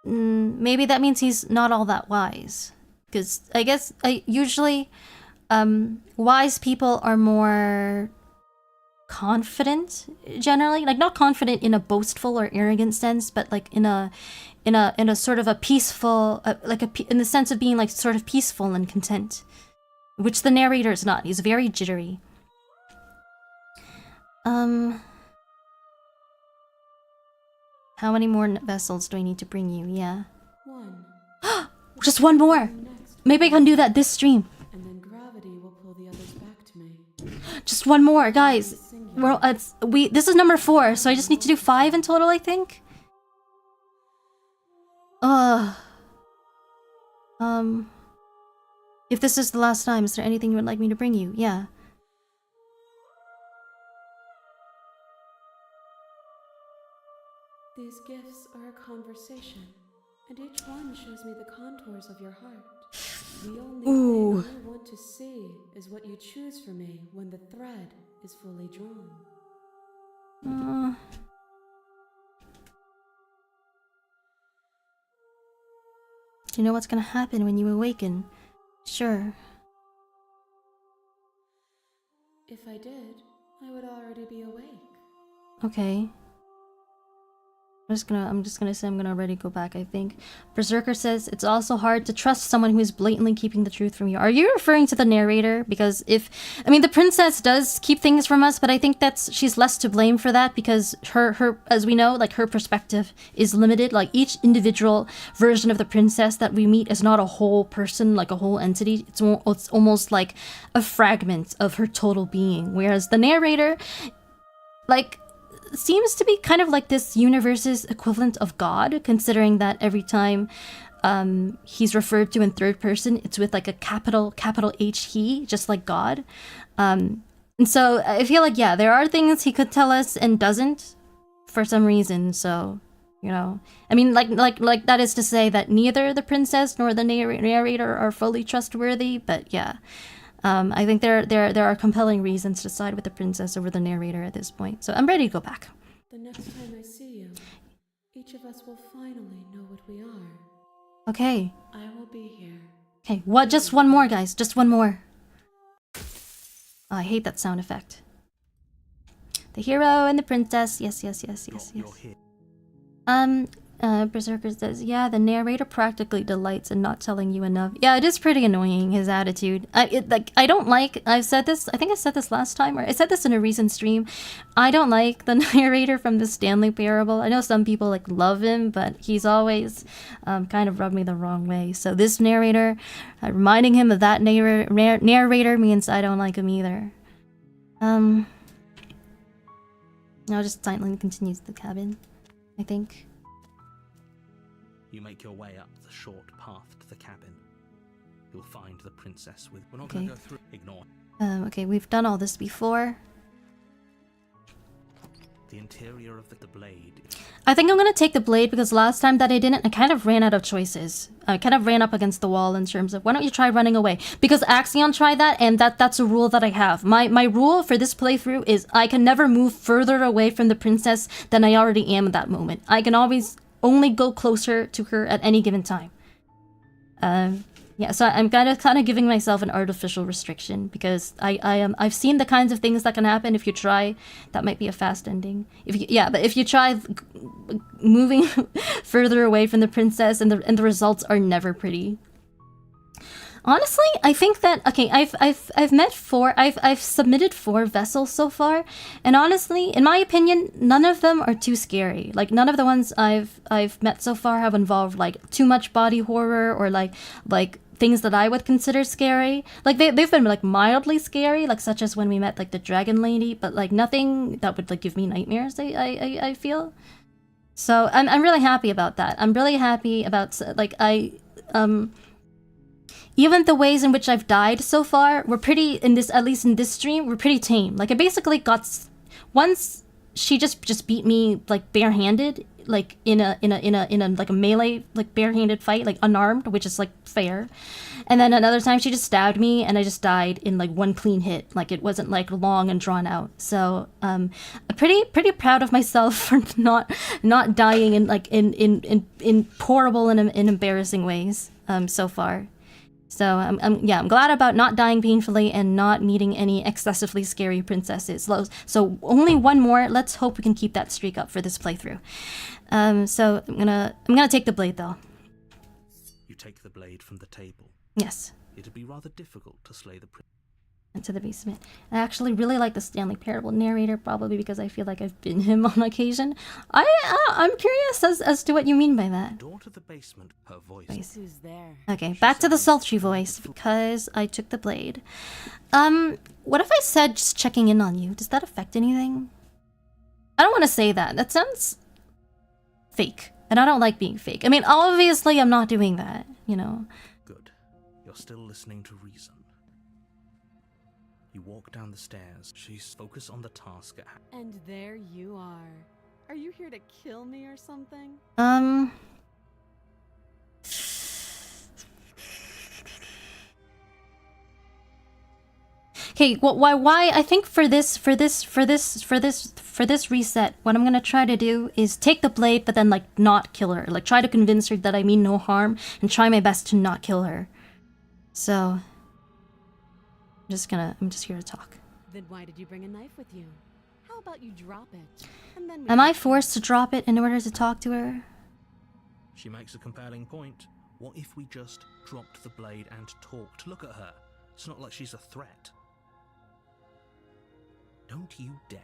that means he's not all that wise. Because I guess usually wise people are more confident generally, like not confident in a boastful or arrogant sense, but like in a sort of a peaceful, in the sense of being like sort of peaceful and content, which the narrator is not. He's very jittery. How many more vessels do I need to bring you? Yeah. One. Just one more. Maybe I can do that this stream. And then gravity will pull the others back to me. Just one more, guys. This is number 4, so I just need to do 5 in total, I think. If this is the last time, is there anything you would like me to bring you? Yeah. These gifts are a conversation, and each one shows me the contours of your heart. The only thing I want to see is what you choose for me when the thread is fully drawn. Do you know what's gonna happen when you awaken? Sure. If I did, I would already be awake. Okay. I'm just gonna say I'm gonna already go back, I think. Berserker says, it's also hard to trust someone who is blatantly keeping the truth from you. Are you referring to the narrator? Because the princess does keep things from us, but I think she's less to blame for that because her, as we know, like her perspective is limited. Like each individual version of the princess that we meet is not a whole person, like a whole entity. It's almost like a fragment of her total being. Whereas the narrator, like, seems to be kind of like this universe's equivalent of God, considering that every time he's referred to in third person, it's with like a capital H he, just like God. And so I feel like, yeah, there are things he could tell us and doesn't for some reason. So, you know, I mean, like that is to say that neither the princess nor the narrator are fully trustworthy, but yeah. I think there are compelling reasons to side with the princess over the narrator at this point. So I'm ready to go back. The next time I see you, each of us will finally know what we are. Okay. I will be here. Okay, just one more, guys. Just one more. Oh, I hate that sound effect. The hero and the princess. Yes. Berserker says, yeah, the narrator practically delights in not telling you enough. Yeah, it is pretty annoying, his attitude. I think I said this last time, or I said this in a recent stream. I don't like the narrator from the Stanley Parable. I know some people like love him, but he's always kind of rubbed me the wrong way. So this narrator, reminding him of that narrator means I don't like him either. I'll just silently continue to the cabin, I think. You make your way up the short path to the cabin. You'll find the princess with... We're not Okay. going to go through... Ignore. Okay, we've done all this before. The interior of the blade... I think I'm gonna take the blade because last time that I didn't, I kind of ran out of choices. I kind of ran up against the wall in terms of, why don't you try running away? Because Axion tried that, and that's a rule that I have. My rule for this playthrough is I can never move further away from the princess than I already am at that moment. I can always only go closer to her at any given time. Yeah, so I'm kind of giving myself an artificial restriction because I've seen the kinds of things that can happen if you try. That might be a fast ending. But if you try moving further away from the princess, and the results are never pretty. Honestly, I think that okay, I've met 4. I've submitted 4 vessels so far, and honestly, in my opinion, none of them are too scary. Like none of the ones I've met so far have involved like too much body horror or like things that I would consider scary. Like they've been like mildly scary, like such as when we met like the dragon lady, but like nothing that would like give me nightmares. I feel. So I'm really happy about that. I'm really happy about like even the ways in which I've died so far were pretty, in this, at least in this stream, were pretty tame. Like I basically got, once she just beat me like barehanded, like in a like a melee, like barehanded fight, like unarmed, which is like fair. And then another time she just stabbed me and I just died in like one clean hit. Like it wasn't like long and drawn out. So I'm pretty proud of myself for not dying in like in horrible and in embarrassing ways so far. So I'm glad about not dying painfully and not meeting any excessively scary princesses. So only one more. Let's hope we can keep that streak up for this playthrough. So I'm gonna take the blade though. You take the blade from the table. Yes. It'd be rather difficult to slay the prince. Into the basement. I actually really like the Stanley Parable narrator, probably because I feel like I've been him on occasion. I'm curious as to what you mean by that. Door to the basement. Her voice. Who's there? Okay, back to the sultry voice because I took the blade. What if I said just checking in on you? Does that affect anything? I don't want to say that. That sounds fake, and I don't like being fake. I mean, obviously, I'm not doing that. You know. Good. You're still listening to reason. You walk down the stairs. She's focused on the task at hand. And there you are. Are you here to kill me or something? Okay, well, why? I think for this reset, what I'm gonna try to do is take the blade, but then like not kill her. Like try to convince her that I mean no harm, and try my best to not kill her. So. I'm just here to talk. Then why did you bring a knife with you? How about you drop it? And then Am I forced to drop it in order to talk to her? She makes a compelling point. What if we just dropped the blade and talked? Look at her. It's not like she's a threat. Don't you dare.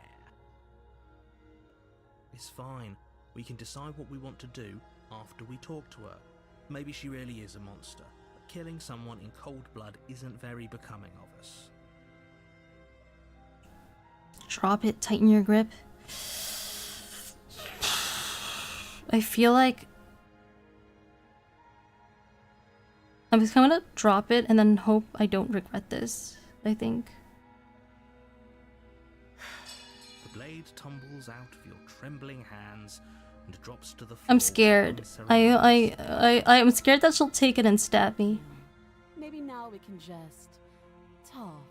It's fine. We can decide what we want to do after we talk to her. Maybe she really is a monster. Killing someone in cold blood isn't very becoming of us. Drop it, tighten your grip. I feel like I'm just gonna drop it and then hope I don't regret this, I think. The blade tumbles out of your trembling hands and drops to the floor. I'm scared. I'm scared that she'll take it and stab me. Maybe now we can just talk.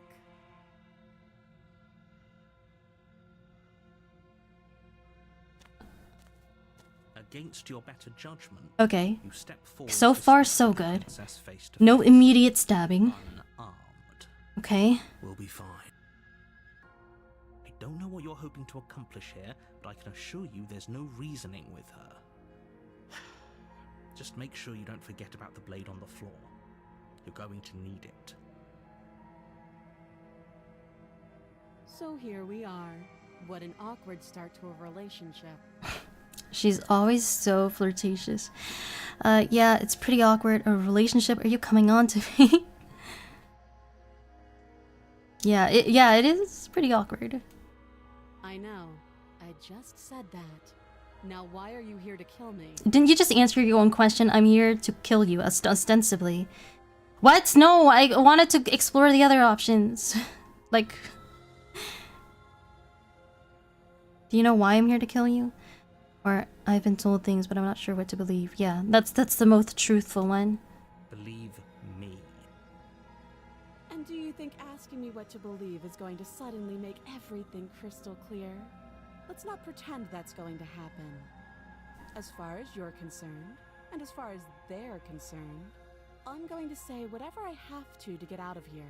Against your better judgment, Okay. you step forward. So far, so good. Face to No face, immediate stabbing. unarmed. Okay. We'll be fine. I don't know what you're hoping to accomplish here, but I can assure you there's no reasoning with her. Just make sure you don't forget about the blade on the floor. You're going to need it. So here we are. What an awkward start to a relationship. She's always so flirtatious. Yeah, it's pretty awkward. A relationship? Are you coming on to me? Yeah, it is pretty awkward. I know. I just said that. Now why are you here to kill me? Didn't you just answer your own question? I'm here to kill you, ostensibly. What? No, I wanted to explore the other options. Like... Do you know why I'm here to kill you? Or I've been told things, but I'm not sure what to believe. Yeah, that's the most truthful one. Believe me. And do you think asking me what to believe is going to suddenly make everything crystal clear? Let's not pretend that's going to happen. As far as you're concerned, and as far as they're concerned, I'm going to say whatever I have to get out of here.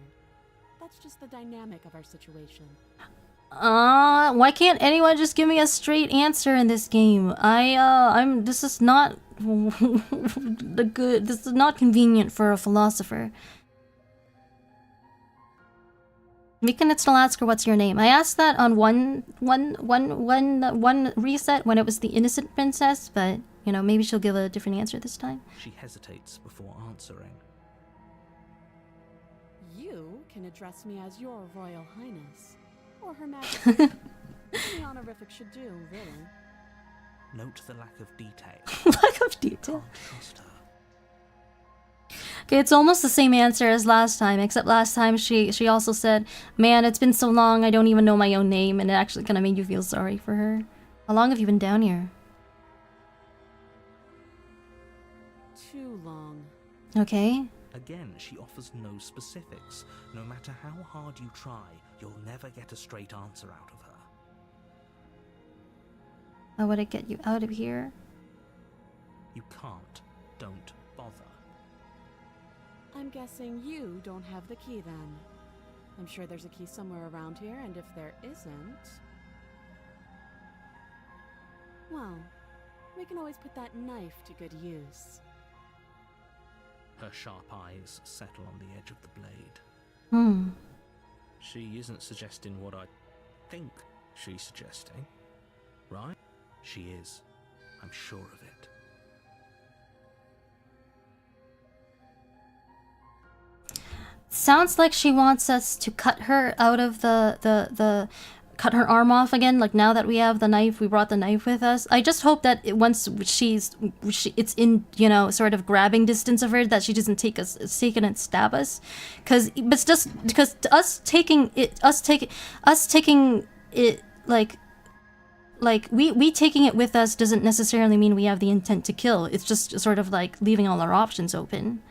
That's just the dynamic of our situation. Why can't anyone just give me a straight answer in this game? This is not this is not convenient for a philosopher. We can still ask her what's your name. I asked that on one reset when it was the innocent princess, but you know, maybe she'll give a different answer this time. She hesitates before answering. You can address me as Your Royal Highness, or Her Majesty. Any honorific should do, really. Note the lack of detail. Lack of detail. Can't trust her. Okay, it's almost the same answer as last time, except last time she also said, "Man, it's been so long, I don't even know my own name," and it actually kind of made you feel sorry for her. How long have you been down here? Too long. Okay. Again, she offers no specifics. No matter how hard you try, you'll never get a straight answer out of her. How would it get you out of here? You can't. Don't bother. I'm guessing you don't have the key then. I'm sure there's a key somewhere around here, and if there isn't... well, we can always put that knife to good use. Her sharp eyes settle on the edge of the blade. Hmm. She isn't suggesting what I think she's suggesting, right? She is. I'm sure of it. Sounds like she wants us to cut her out of cut her arm off again. Like, now that we have the knife, we brought the knife with us. I just hope that once it's in, you know, sort of grabbing distance of her, that she doesn't take it and stab us. Because us taking it, like we taking it with us doesn't necessarily mean we have the intent to kill. It's just sort of like leaving all our options open.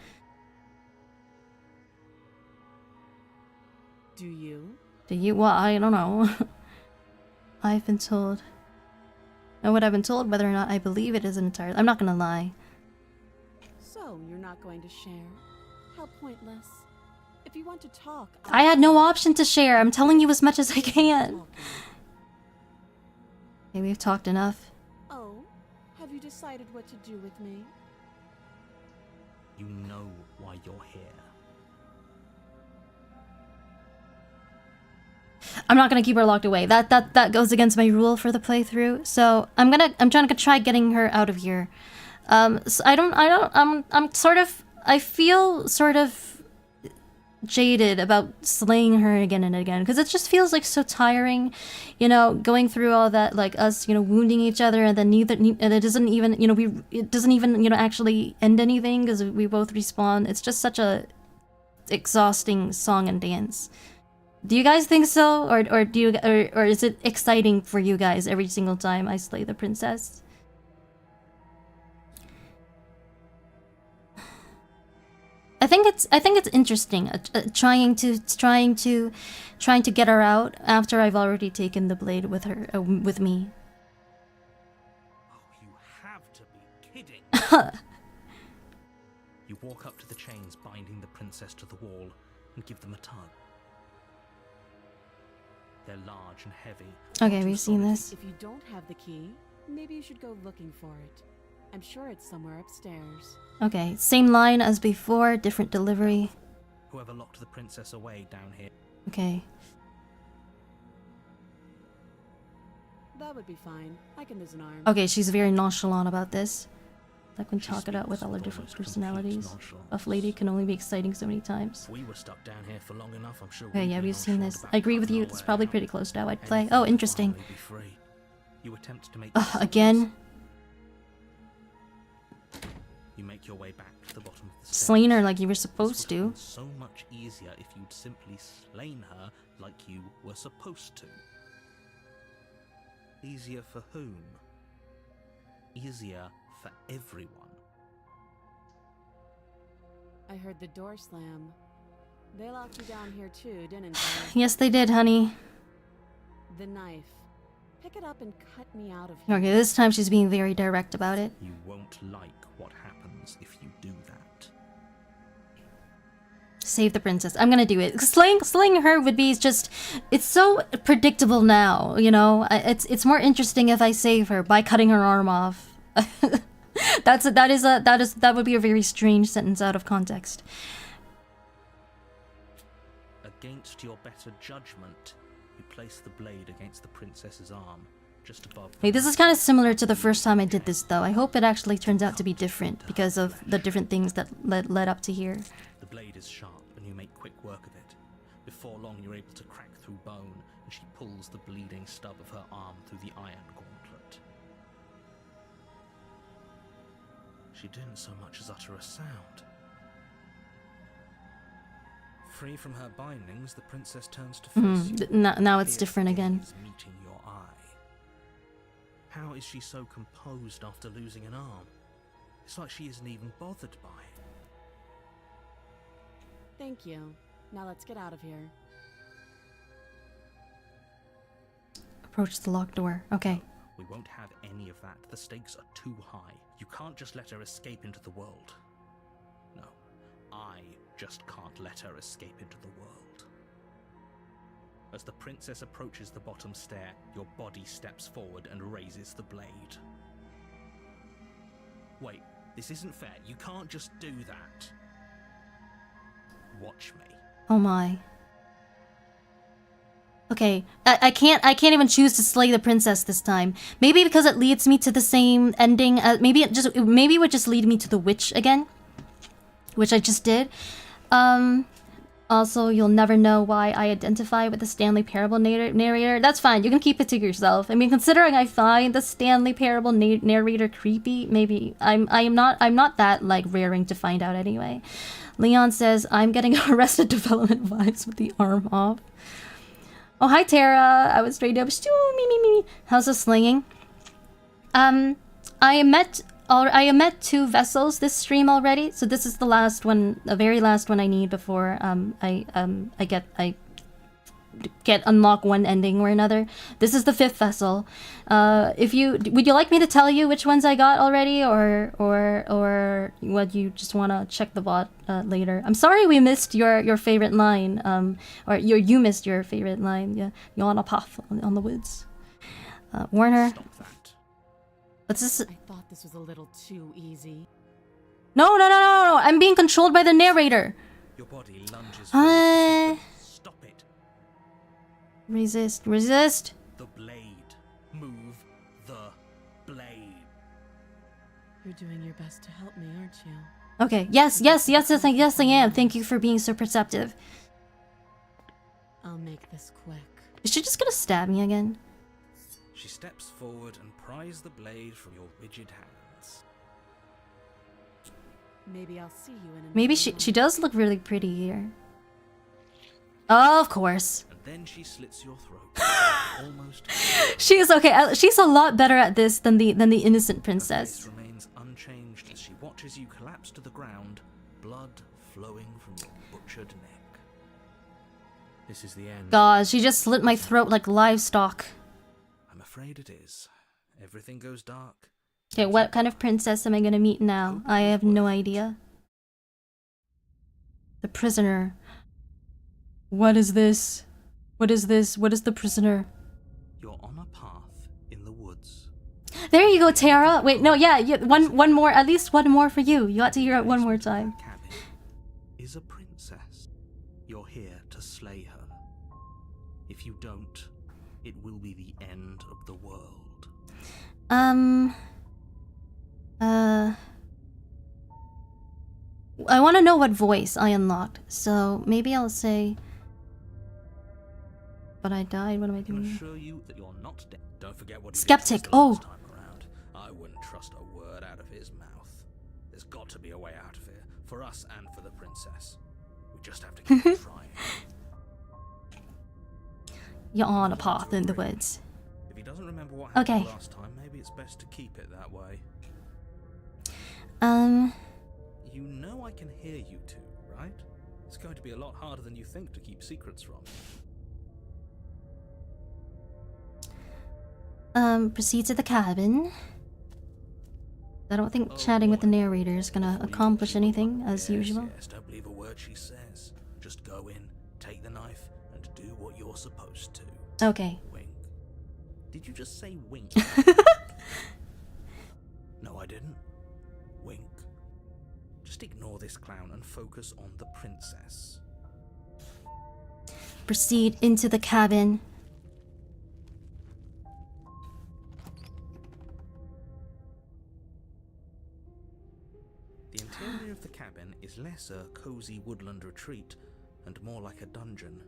Do you? Do you? Well, I don't know. I've been told. And what I've been told, whether or not I believe it isn't entirely. I'm not gonna lie. So, you're not going to share? How pointless. If you want to talk... I had no option to share. I'm telling you as much as I can. Okay, we've talked enough. Oh? Have you decided what to do with me? You know why you're here. I'm not gonna keep her locked away. That goes against my rule for the playthrough. So I'm trying to try getting her out of here. So I feel sort of jaded about slaying her again and again, because it just feels like so tiring, you know, going through all that, like us, you know, wounding each other, and then and it doesn't even, you know, it doesn't even, you know, actually end anything because we both respawn. It's just such a exhausting song and dance. Do you guys think so, or is it exciting for you guys every single time I slay the princess? I think it's interesting, trying to get her out after I've already taken the blade with her, with me. Oh, you have to be kidding. You walk up to the chains binding the princess to the wall and give them a tug. They're large and heavy. Okay, we've seen this. If you don't have the key, maybe you should go looking for it. I'm sure it's somewhere upstairs. Okay, same line as before, different delivery. Whoever locked the princess away down here. Okay. That would be fine. I can lose an arm. Okay, she's very nonchalant about this. Like when talk it out with all her different personalities. Buff lady can only be exciting so many times. If we were stuck down here for long enough, I'm sure. Okay, yeah, we've seen this. I agree with you. It's probably pretty close to how I'd play. Oh, interesting. You attempt to make Again. You make your way back to the bottom of the Slain her like you were supposed to. So much easier if you'd simply slain her like you were supposed to. Easier for whom? Easier for everyone. I heard the door slam. They locked you down here too, didn't they? Yes, they did, honey. The knife. Pick it up and cut me out of here. Okay, this time she's being very direct about it. You won't like what happens if you do that. Save the princess. I'm gonna do it. Slaying her would be just... It's so predictable now, you know? It's more interesting if I save her by cutting her arm off. That would be a very strange sentence out of context. Against your better judgment, you place the blade against the princess's arm, just above. Wait, this is kind of similar to the first time I did this, though. I hope it actually turns out to be different because of the different things that led up to here. The blade is sharp, and you make quick work of it. Before long, you're able to crack through bone, and she pulls the bleeding stub of her arm through the iron gauntlet. She didn't so much as utter a sound. Free from her bindings, the princess turns to face you. Now it's different again. Meeting your eye. How is she so composed after losing an arm? It's like she isn't even bothered by it. Thank you. Now let's get out of here. Approach the locked door. Okay. We won't have any of that. The stakes are too high. You can't just let her escape into the world. No, I just can't let her escape into the world. As the princess approaches the bottom stair, your body steps forward and raises the blade. Wait, this isn't fair. You can't just do that. Watch me. Oh my. Okay, I can't even choose to slay the princess this time. Maybe because it leads me to the same ending. Maybe it would just lead me to the witch again, which I just did. Also, you'll never know why I identify with the Stanley Parable narrator. That's fine. You can keep it to yourself. I mean, considering I find the Stanley Parable narrator creepy, maybe I'm not that like raring to find out anyway. Leon says I'm getting Arrested Development vibes with the arm off. Oh, hi Tara. I was straight up. Me. How's the slinging? I met 2 vessels this stream already, so this is the last one, the very last one I need before I get unlock one ending or another. This is the 5th vessel. Would you like me to tell you which ones I got already, or what, you just want to check the bot later? I'm sorry we missed your favorite line, or you missed your favorite line. Yeah, you're on a path on the woods. Warn her. What's this? I thought this was a little too easy. No! I'm being controlled by the narrator. Your body lunges forward. Stop it. Resist. The blade. Move the blade. You're doing your best to help me, aren't you? Okay. Yes, I am. Thank you for being so perceptive. I'll make this quick. Is she just gonna stab me again? She steps forward and pries the blade from your rigid hands. Maybe I'll see you in a Maybe she does look really pretty here. Oh, of course. And then she slits your throat. Almost. She is okay. She's a lot better at this than the innocent princess. Her face remains unchanged as she watches you collapse to the ground, blood flowing from your butchered neck. This is the end. God, she just slit my throat like livestock. I'm afraid it is. Everything goes dark. Okay, what kind of princess am I gonna meet now? I have no idea. The prisoner. What is this? What is the prisoner? You're on a path in the woods. There you go, Tara. Wait, no, yeah, one more, at least one more for you. You got to hear it one more time. Cabin is a princess. You're here to slay her. If you don't, it will be the end of the world. I want to know what voice I unlocked, so maybe I'll say... But I died, what am I I doing? can assure you that you're not dead. Don't forget what he Skeptic, did to us the last time around. I wouldn't trust a word out of his mouth. There's got to be a way out of here, for us and for the princess. We just have to keep trying. You're on a path in the woods. If he doesn't remember what happened Okay. last time, maybe it's best to keep it that way. You know I can hear you two, right? It's going to be a lot harder than you think to keep secrets from. Proceed to the cabin. I don't think chatting with the narrator is gonna accomplish anything, as usual. Yes, don't believe a word she says. Just go in, take the knife, and do what you're supposed to. Okay. Wink. Did you just say wink? No, I didn't. Wink. Just ignore this clown and focus on the princess. proceed into the cabin. The interior of the cabin is less a cozy woodland retreat and more like a dungeon.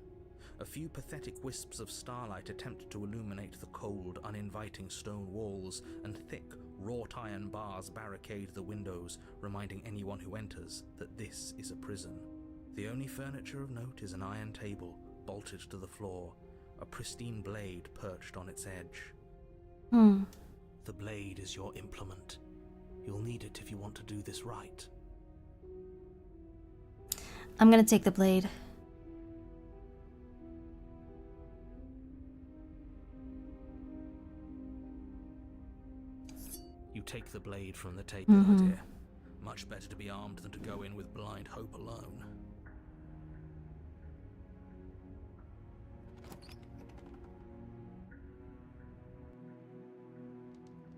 A few pathetic wisps of starlight attempt to illuminate the cold, uninviting stone walls, and thick, wrought iron bars barricade the windows, reminding anyone who enters that this is a prison. The only furniture of note is an iron table, bolted to the floor, a pristine blade perched on its edge. The blade is your implement. You'll need it if you want to do this right. I'm gonna take the blade. You take the blade from the table, my dear. Much better to be armed than to go in with blind hope alone.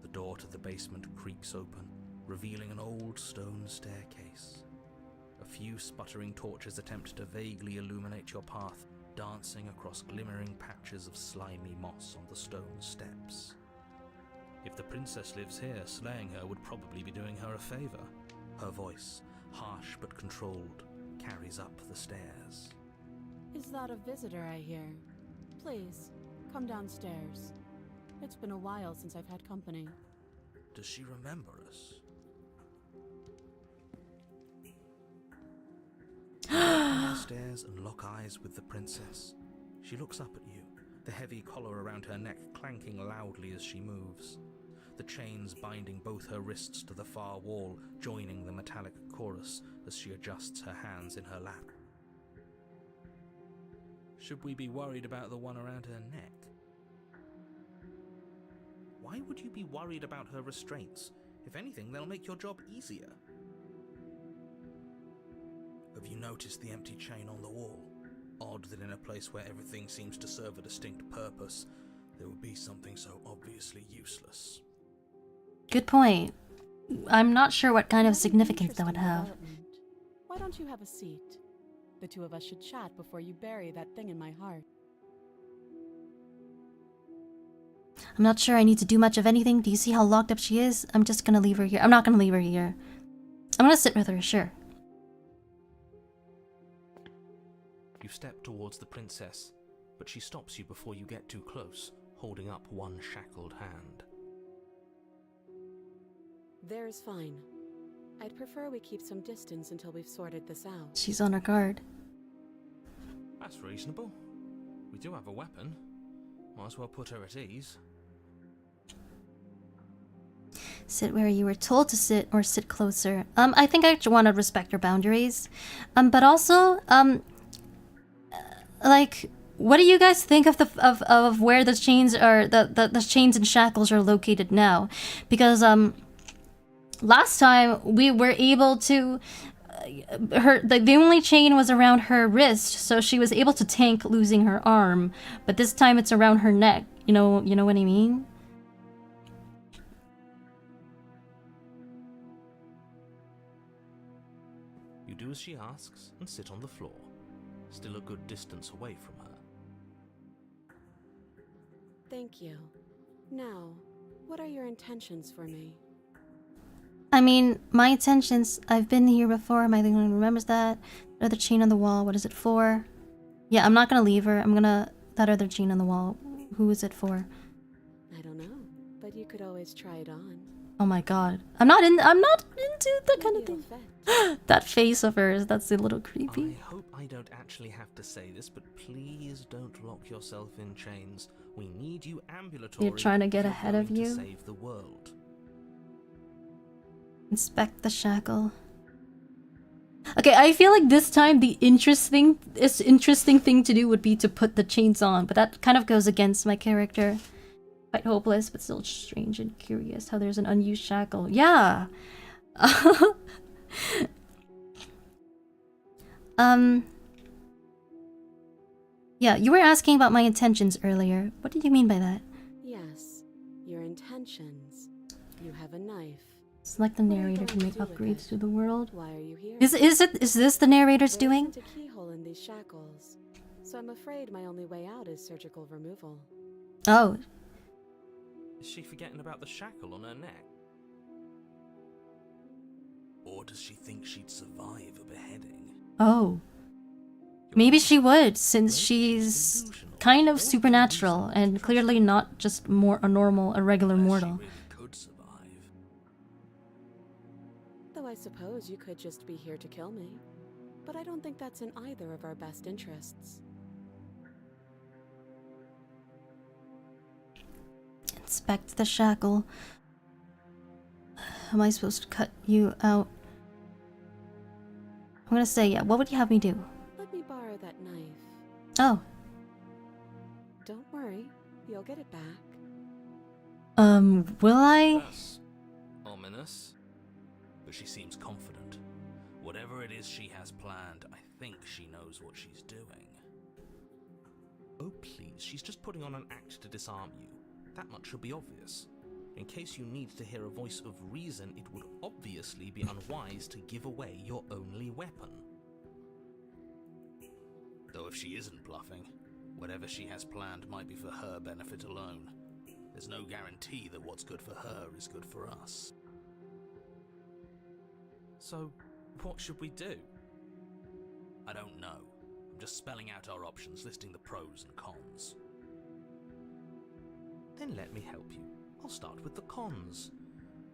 The door to the basement creaks open, revealing an old stone staircase. A few sputtering torches attempt to vaguely illuminate your path, dancing across glimmering patches of slimy moss on the stone steps. If the princess lives here, slaying her would probably be doing her a favor. Her voice, harsh but controlled, carries up the stairs. Is that a visitor I hear? Please, come downstairs. It's been a while since I've had company. Does she remember us? You walk downstairs and lock eyes with the princess. She looks up at you, the heavy collar around her neck clanking loudly as she moves. The chains binding both her wrists to the far wall, joining the metallic chorus as she adjusts her hands in her lap. Should we be worried about the one around her neck? Why would you be worried about her restraints? If anything, they'll make your job easier. Have you noticed the empty chain on the wall? Odd that in a place where everything seems to serve a distinct purpose, there would be something so obviously useless. Good point. I'm not sure what kind of What an significance that would interesting have. development. Why don't you have a seat? The two of us should chat before you bury that thing in my heart. I'm not sure I need to do much of anything. Do you see how locked up she is? I'm just gonna leave her here. I'm not gonna leave her here. I'm gonna sit with her, sure. You step towards the princess, but she stops you before you get too close, holding up one shackled hand. There's fine. I'd prefer we keep some distance until we've sorted this out. She's on her guard. That's reasonable. We do have a weapon. Might as well put her at ease. Sit where you were told to sit, or sit closer. I think I want to respect her boundaries. But also, like, what do you guys think of of where the chains are, the chains and shackles are located now? Because last time we were able to, the only chain was around her wrist, so she was able to tank losing her arm. But this time it's around her neck. You know what I mean? You do as she asks and sit on the floor, still a good distance away from her. Thank you. Now, what are your intentions for me? I mean, my intentions, I've been here before. Am I the only one who remembers that? Other chain on the wall, what is it for? Yeah, I'm not gonna leave her. I'm gonna... That other chain on the wall, who is it for? I don't know, but you could always try it on. Oh my god. I'm not into that kind of Maybe thing. it'll fit. That face of hers, that's a little creepy. I hope I don't actually have to say this, but please don't lock yourself in chains. We need you ambulatory. You're trying to get if you're ahead of going to you? save the world. Inspect the shackle. Okay, I feel like this time the interesting thing to do would be to put the chains on, but that kind of goes against my character. Quite hopeless, but still strange and curious how there's an unused shackle. Yeah! Yeah, you were asking about my intentions earlier. What did you mean by that? Yes, your intentions. You have a knife. Select the What are you narrator to going make to do with upgrades it? to the world. Why are you here? Is this the narrator's There doing? isn't a keyhole in these shackles, So I'm afraid my only way out is surgical removal. Oh. Is she forgetting about the shackle on her neck? Or does she think she'd survive a beheading? Oh. Maybe she would, since she's kind of supernatural and clearly not just a regular mortal. She really could survive. Though I suppose you could just be here to kill me. But I don't think that's in either of our best interests. Inspect the shackle. Am I supposed to cut you out? I'm gonna say, yeah. What would you have me do? Let me borrow that knife. Oh. Don't worry, you'll get it back. Will I? That's ominous. But she seems confident. Whatever it is she has planned, I think she knows what she's doing. Oh please, she's just putting on an act to disarm you. That much should be obvious. In case you need to hear a voice of reason, it would obviously be unwise to give away your only weapon. Though if she isn't bluffing, whatever she has planned might be for her benefit alone. There's no guarantee that what's good for her is good for us. So, what should we do? I don't know. I'm just spelling out our options, listing the pros and cons. Then let me help you. I'll start with the cons.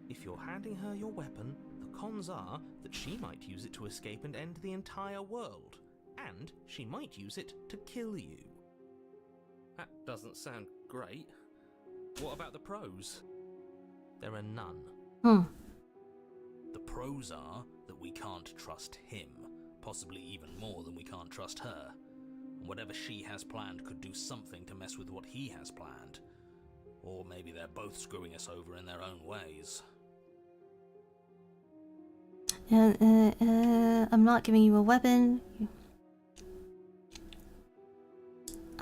If you're handing her your weapon, the cons are that she might use it to escape and end the entire world. And she might use it to kill you. That doesn't sound great. What about the pros? There are none. The pros are that we can't trust him, possibly even more than we can't trust her. And whatever she has planned could do something to mess with what he has planned. Or maybe they're both screwing us over in their own ways. I'm not giving you a weapon.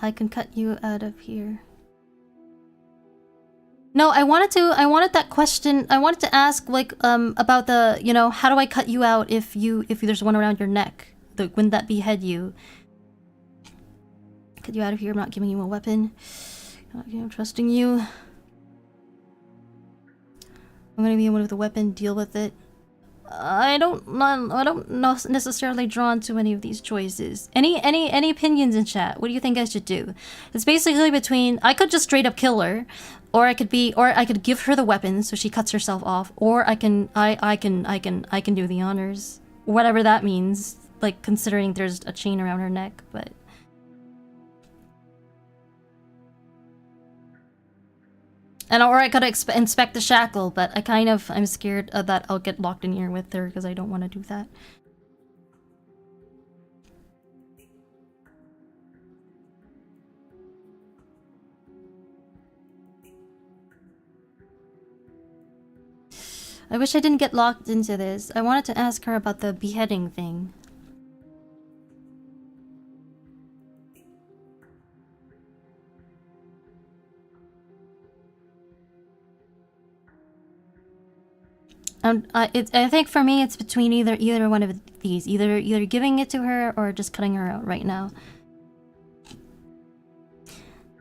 I can cut you out of here. No, I wanted that question. I wanted to ask, like, about the, you know, how do I cut you out if there's one around your neck? Wouldn't that behead you? Cut you out of here. I'm not giving you a weapon. I'm trusting you. I'm gonna be one with a weapon. Deal with it. I don't necessarily drawn to any of these choices. Any opinions in chat? What do you think I should do? It's basically between I could just straight up kill her, or I could give her the weapon so she cuts herself off, or I can do the honors, whatever that means. Like considering there's a chain around her neck, but. Or I could inspect the shackle, but I'm scared that I'll get locked in here with her because I don't want to do that. I wish I didn't get locked into this. I wanted to ask her about the beheading thing. I think for me it's between either one of these, either giving it to her or just cutting her out right now.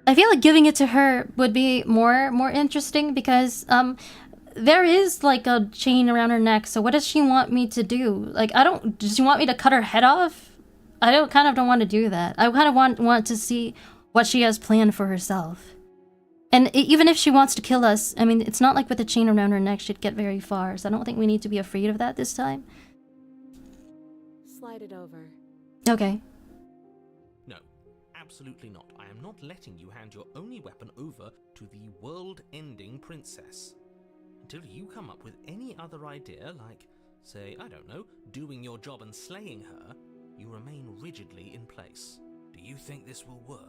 I feel like giving it to her would be more interesting because there is like a chain around her neck. So what does she want me to do? Like does she want me to cut her head off? I don't want to do that. I kind of want to see what she has planned for herself. And even if she wants to kill us, I mean, it's not like with a chain around her neck she'd get very far, so I don't think we need to be afraid of that this time. Slide it over. Okay. No, absolutely not. I am not letting you hand your only weapon over to the world-ending princess. Until you come up with any other idea, like, say, I don't know, doing your job and slaying her, you remain rigidly in place. Do you think this will work?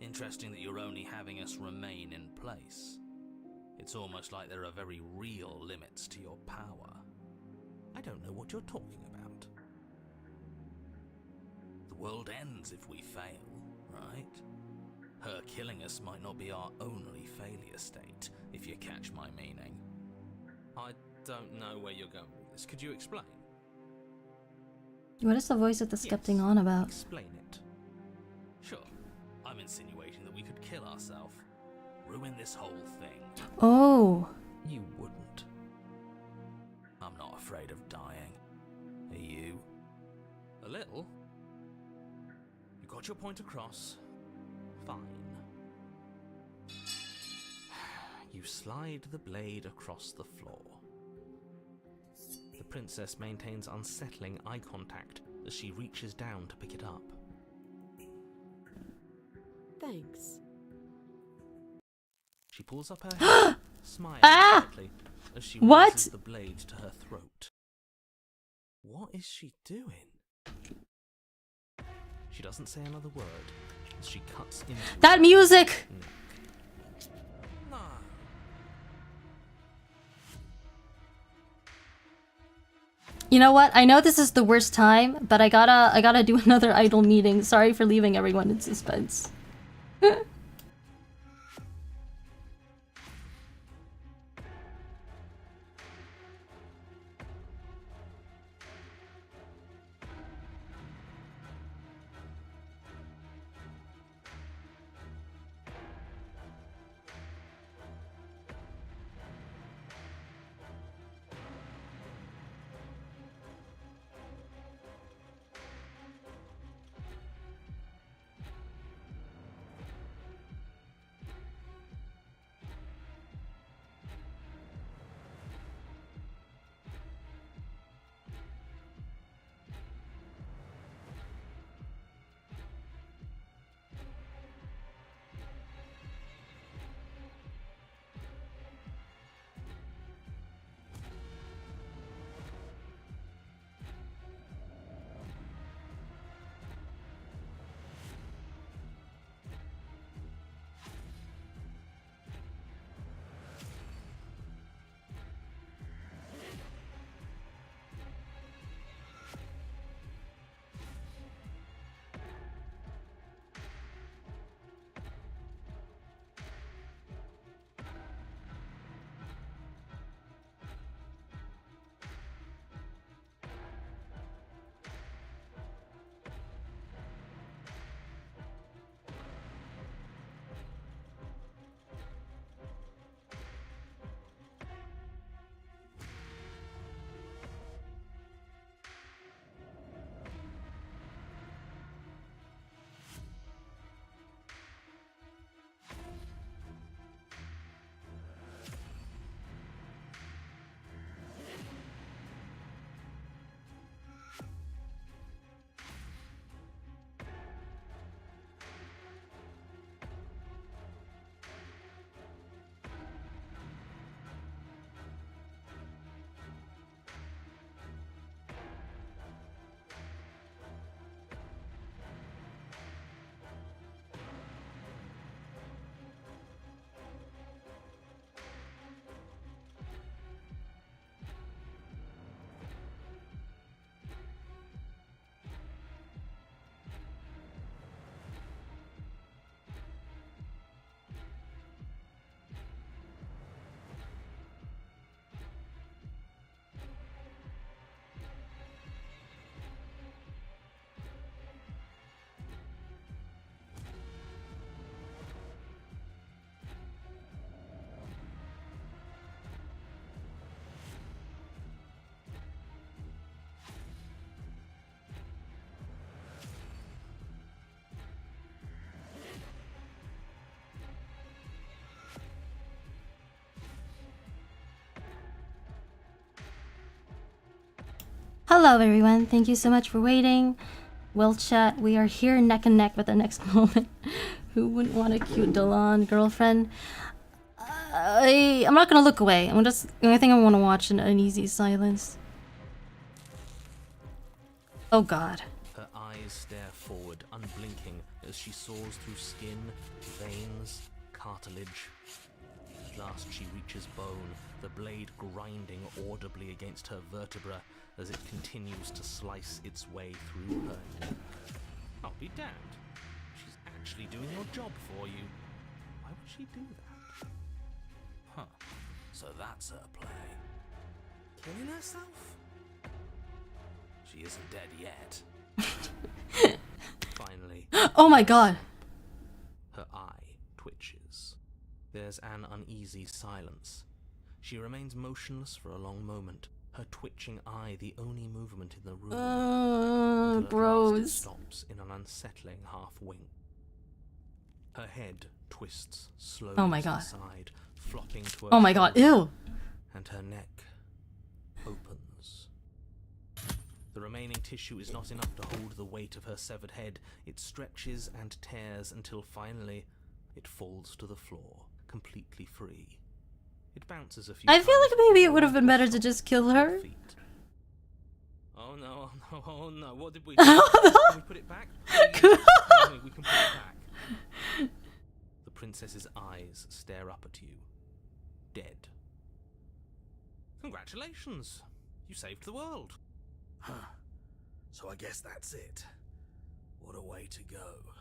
Interesting that you're only having us remain in place. It's almost like there are very real limits to your power. I don't know what you're talking about. The world ends if we fail, right? Her killing us might not be our only failure state, if you catch my meaning. I don't know where you're going with this. Could you explain? What is the voice of the skeptic on about? Explain it. Sure, I'm insinuating that we could kill ourselves. Ruin this whole thing. Oh. You wouldn't. I'm not afraid of dying. Are you? A little? You got your point across. Fine. You slide the blade across the floor. The princess maintains unsettling eye contact as she reaches down to pick it up. Thanks. She pulls up her head, smiling slightly as she raises the blade to her throat. What is she doing? She doesn't say another word as she cuts into That music! No. You know what? I know this is the worst time, but I gotta do another idol meeting. Sorry for leaving everyone in suspense. Hello everyone, thank you so much for waiting. We'll chat. We are here neck and neck with the next moment. Who wouldn't want a cute Delon girlfriend? I'm not gonna look away. I think I want to watch in uneasy silence. Oh god. Her eyes stare forward, unblinking, as she soars through skin, veins, cartilage. At last she reaches bone, the blade grinding audibly against her vertebra as it continues to slice its way through her. I'll be damned. She's actually doing your job for you. Why would she do that? Huh. So that's her play. Killing herself? She isn't dead yet. Finally, Oh my god. her eye twitches. There's an uneasy silence. She remains motionless for a long moment, her twitching eye the only movement in the room. Until at last it Gross. stops in an unsettling half-wink. Her head twists slowly Oh my to the god. side, flopping to her Oh my god. shoulder, Ew. and her neck opens. The remaining tissue is not enough to hold the weight of her severed head. It stretches and tears until finally it falls to the floor, completely free. It bounces a few I feel times like maybe it before would have been better to stops just kill to her her. feet. Oh no, oh no, oh no, what did we do? Can we put it back? Please, tell me we can put it back. The princess's eyes stare up at you, dead. Congratulations! You saved the world. Huh. So I guess that's it. What a way to go.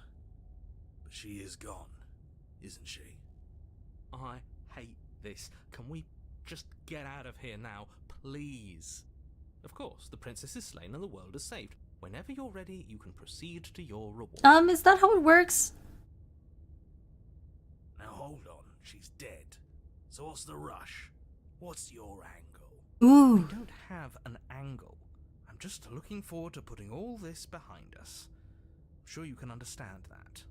But she is gone, isn't she? I hate this. Can we just get out of here now, please? Of course, the princess is slain and the world is saved. Whenever you're ready, you can proceed to your reward. Is that how it works? Now hold on, she's dead. So what's the rush? What's your angle? Ooh. I don't have an angle. I'm just looking forward to putting all this behind us. I'm sure you can understand that.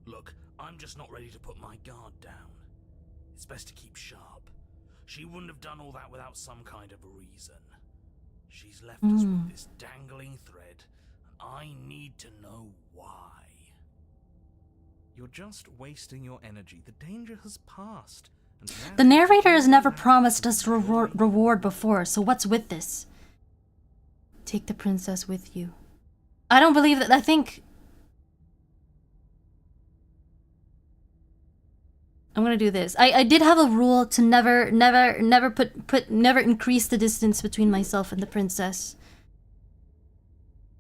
Look, I'm just not ready to put my guard down. It's best to keep sharp. She wouldn't have done all that without some kind of reason. She's left us with this dangling thread, and I need to know why. You're just wasting your energy. The danger has passed. And now The narrator has never you promised us reward before, so what's with this? Take the princess with you. I don't believe that. I think I'm gonna do this. I did have a rule to never increase the distance between myself and the princess.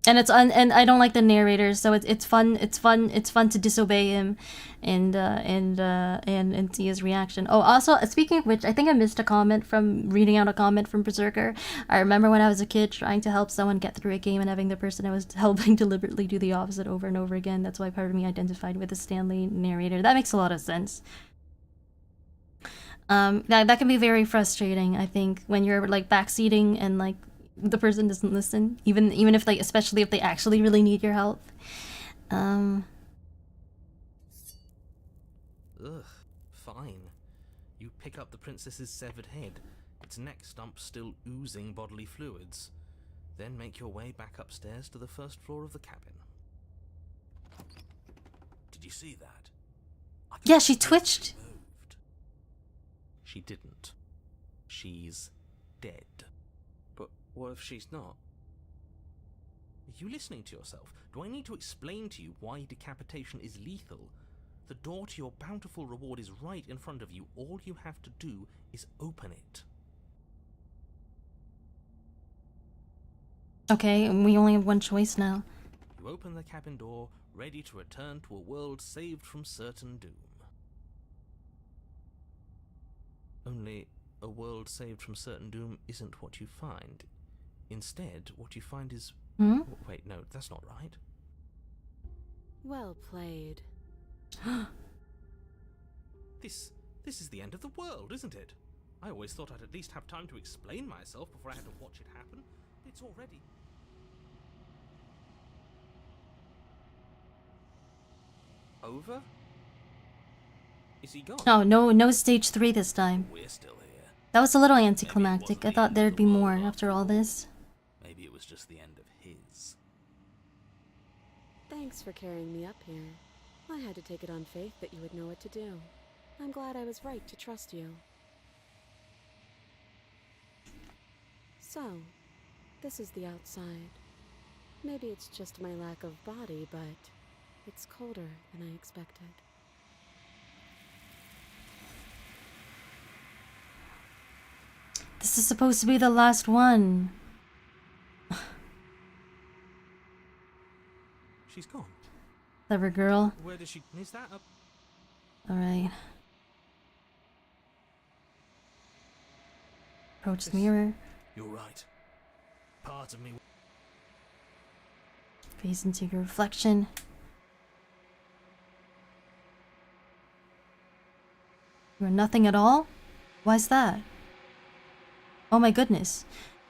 And and I don't like the narrator, so it's fun to disobey him, and see his reaction. Oh, also speaking of which, I think I missed a comment from reading out a comment from Berserker. I remember when I was a kid trying to help someone get through a game and having the person I was helping deliberately do the opposite over and over again. That's why part of me identified with the Stanley narrator. That makes a lot of sense. That can be very frustrating, I think, when you're like backseating and like the person doesn't listen, even if they, especially if they actually really need your help. Ugh, fine. You pick up the princess's severed head, its neck stump still oozing bodily fluids. Then make your way back upstairs to the first floor of the cabin. Did you see that? Yeah, she twitched. Moved. She didn't. She's dead. But what if she's not? Are you listening to yourself? Do I need to explain to you why decapitation is lethal? The door to your bountiful reward is right in front of you. All you have to do is open it. Okay, and we only have one choice now. You open the cabin door, ready to return to a world saved from certain doom. Only a world saved from certain doom isn't what you find. Instead, what you find is... Wait, no, that's not right. Well played. This is the end of the world, isn't it? I always thought I'd at least have time to explain myself before I had to watch it happen. It's already... over? Is he gone? Oh, no stage 3 this time. We're still here. That was a little anticlimactic. I thought there'd be more after all this. Maybe it was just the end of his. Thanks for carrying me up here. I had to take it on faith that you would know what to do. I'm glad I was right to trust you. So, this is the outside. Maybe it's just my lack of body, but it's colder than I expected. This is supposed to be the last one. She's gone. Clever girl. Where does she... Is that a... Alright. Approach the mirror. You're right. Part of me... Gaze into your reflection. You are nothing at all? Why's that? Oh my goodness.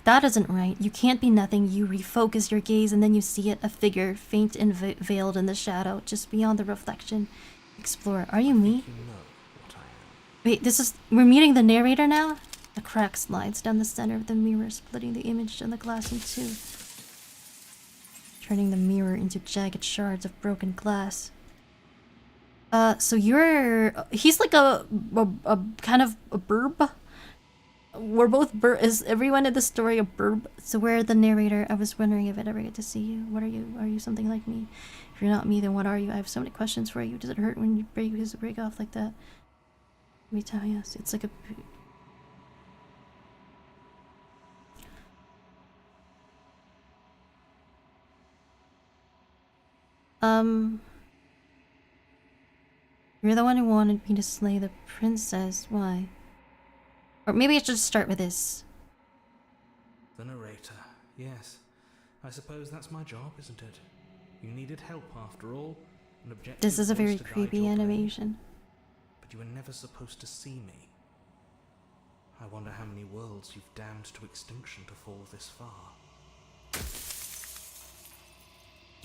That isn't right. You can't be nothing. You refocus your gaze and then you see it, a figure, faint and veiled in the shadow, just beyond the reflection. Explore. Are you me? You know what I am. Wait, this is... We're meeting the narrator now? A crack slides down the center of the mirror, splitting the image and the glass in two, turning the mirror into jagged shards of broken glass. So you're... He's like a kind of a burb? We're both is everyone in the story a burb? So we're the narrator. I was wondering if I'd ever get to see you. What are you? Are you something like me? If you're not me, then what are you? I have so many questions for you. Does it hurt when you break off like that? Let me tell you, it's like a... You're the one who wanted me to slay the princess. Why? Or maybe I should start with this. The narrator. Yes. I suppose that's my job, isn't it? You needed help after all. An objective This is a voice very to guide creepy your brain. animation. But you were never supposed to see me. I wonder how many worlds you've damned to extinction to fall this far.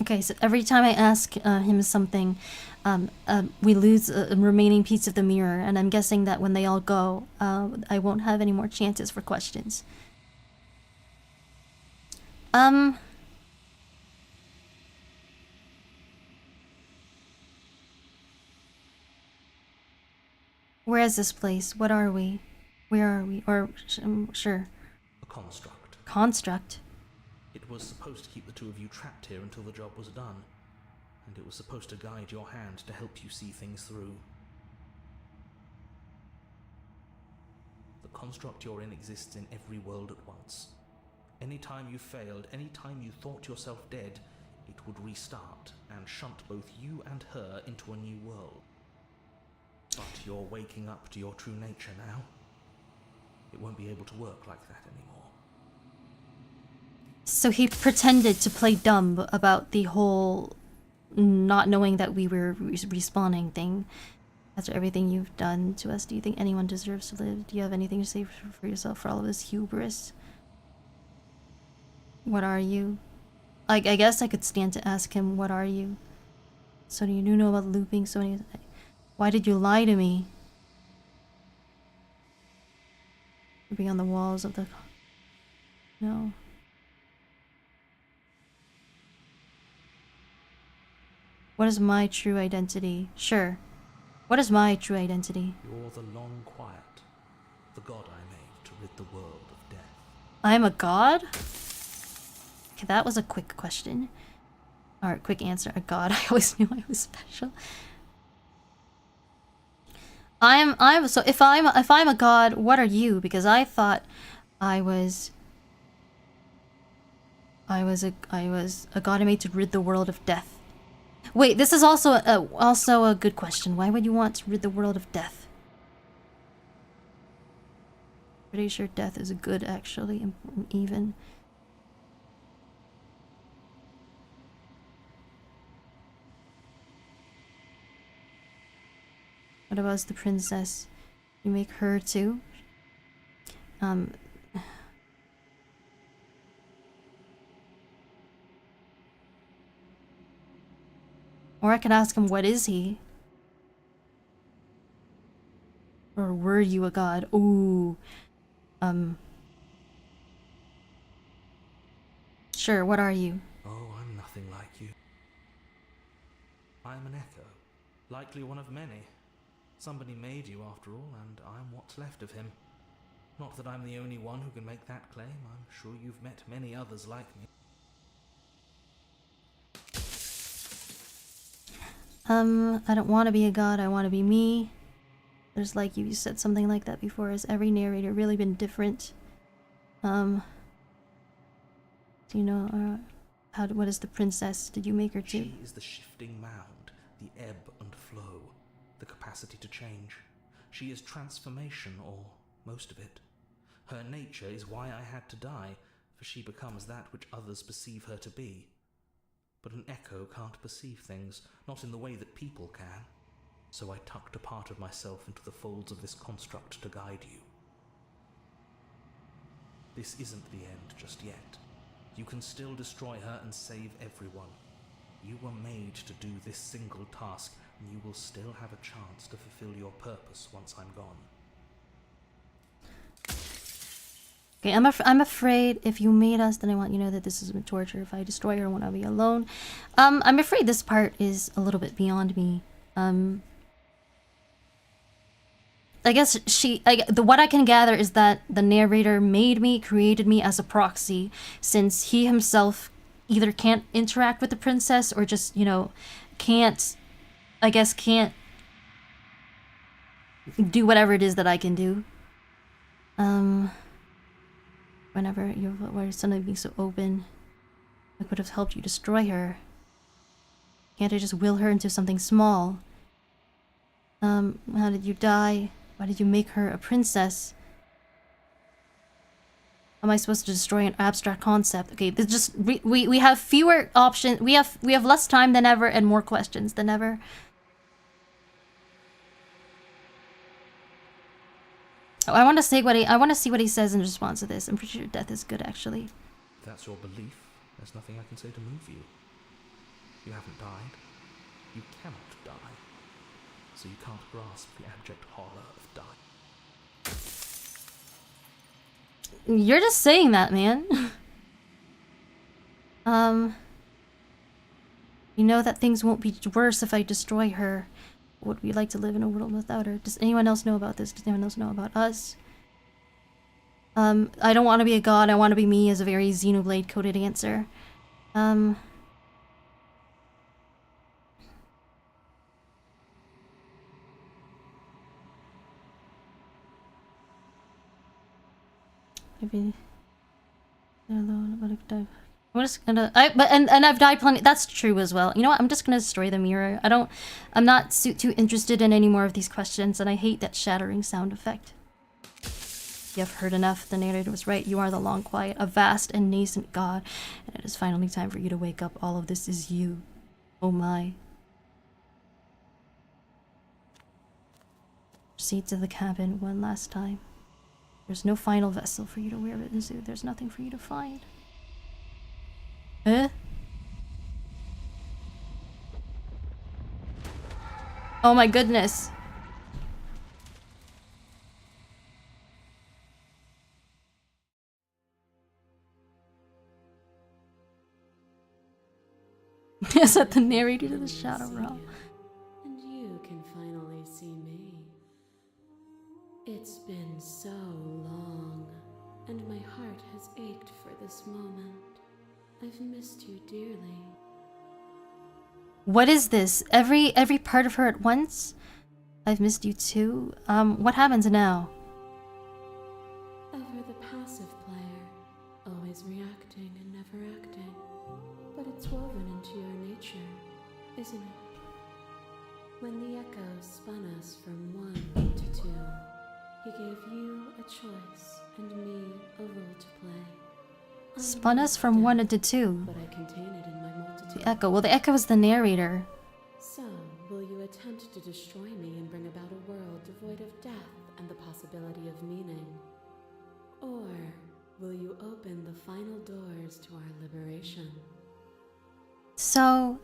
Okay, so every time I ask him something, we lose a remaining piece of the mirror, and I'm guessing that when they all go, I won't have any more chances for questions. Where is this place? What are we? Where are we? Or, sure. A construct. Construct? It was supposed to keep the two of you trapped here until the job was done. And it was supposed to guide your hand to help you see things through. The construct you're in exists in every world at once. Any time you failed, any time you thought yourself dead, it would restart and shunt both you and her into a new world. But you're waking up to your true nature now. It won't be able to work like that anymore. So he pretended to play dumb about the whole not knowing that we were respawning thing. After everything you've done to us, do you think anyone deserves to live? Do you have anything to say for yourself for all of this hubris? What are you? I guess I could stand to ask him, what are you? So do you know about looping so many... Why did you lie to me? Be on the walls of the... No. What is my true identity? Sure. What is my true identity? You're the long quiet, the god I made to rid the world of death. I am a god? Okay, that was a quick question. Or quick answer. A god. I always knew I was special. So if I'm a god, what are you? Because I thought I was a god made to rid the world of death. Wait, this is also a good question. Why would you want to rid the world of death? Pretty sure death is good, actually, and even. What about the princess? You make her too? Or I could ask him, what is he? Or were you a god? Ooh. Sure, what are you? Oh, I'm nothing like you. I'm an echo, likely one of many. Somebody made you after all, and I'm what's left of him. Not that I'm the only one who can make that claim. I'm sure you've met many others like me. I don't want to be a god, I want to be me. There's like you said something like that before. Has every narrator really been different? Do you know, what is the princess? Did you make her too? She is the shifting mound, the ebb and flow, the capacity to change. She is transformation, or most of it. Her nature is why I had to die, for she becomes that which others perceive her to be. But an echo can't perceive things, not in the way that people can. So I tucked a part of myself into the folds of this construct to guide you. This isn't the end just yet. You can still destroy her and save everyone. You were made to do this single task, and you will still have a chance to fulfill your purpose once I'm gone. Okay, I'm afraid if you made us, then I want you to know that this is a torture. If I destroy her, I want to be alone. I'm afraid this part is a little bit beyond me. I guess what I can gather is that the narrator made me, created me as a proxy, since he himself either can't interact with the princess or just, you know, can't do whatever it is that I can do. Whenever why is suddenly being so open? I could have helped you destroy her. Can't I just will her into something small? How did you die? Why did you make her a princess? How am I supposed to destroy an abstract concept? Okay, this just we have fewer options. We have less time than ever and more questions than ever. Oh, I want to see what he says in response to this. I'm pretty sure death is good, actually. If that's your belief, there's nothing I can say to move you. You haven't died. You cannot die. So you can't grasp the abject horror of dying. You're just saying that, man. You know that things won't be worse if I destroy her. Would we like to live in a world without her? Does anyone else know about this? Does anyone else know about us? I don't want to be a god. I want to be me, is a very Xenoblade coded answer. Maybe alone, but if dive. I'm just gonna and I've died plenty. That's true as well. You know what? I'm just gonna destroy the mirror. I'm not too interested in any more of these questions, and I hate that shattering sound effect. You have heard enough. The narrator was right. You are the long quiet, a vast and nascent god, and it is finally time for you to wake up. All of this is you. Oh my. Proceed to the cabin one last time. There's no final vessel for you to wear it into. There's nothing for you to find. Oh my goodness. Is that the narrator to the Shadow Realm? And you can finally see me. It's been so long, and my heart has ached for this moment. I've missed you dearly. What is this? Every part of her at once? I've missed you too. What happens now? Ever the passive player, always reacting and never acting. But it's woven into your nature, isn't it? When the echo spun us from 1 to 2, he gave you a choice and me a role to play. Spun us from 1 to 2. But I contain it in my multitude. The echo. Well, the echo is the narrator. So, will you attempt to destroy me and bring about a world devoid of death and the possibility of meaning? Or will you open the final doors to our liberation? So,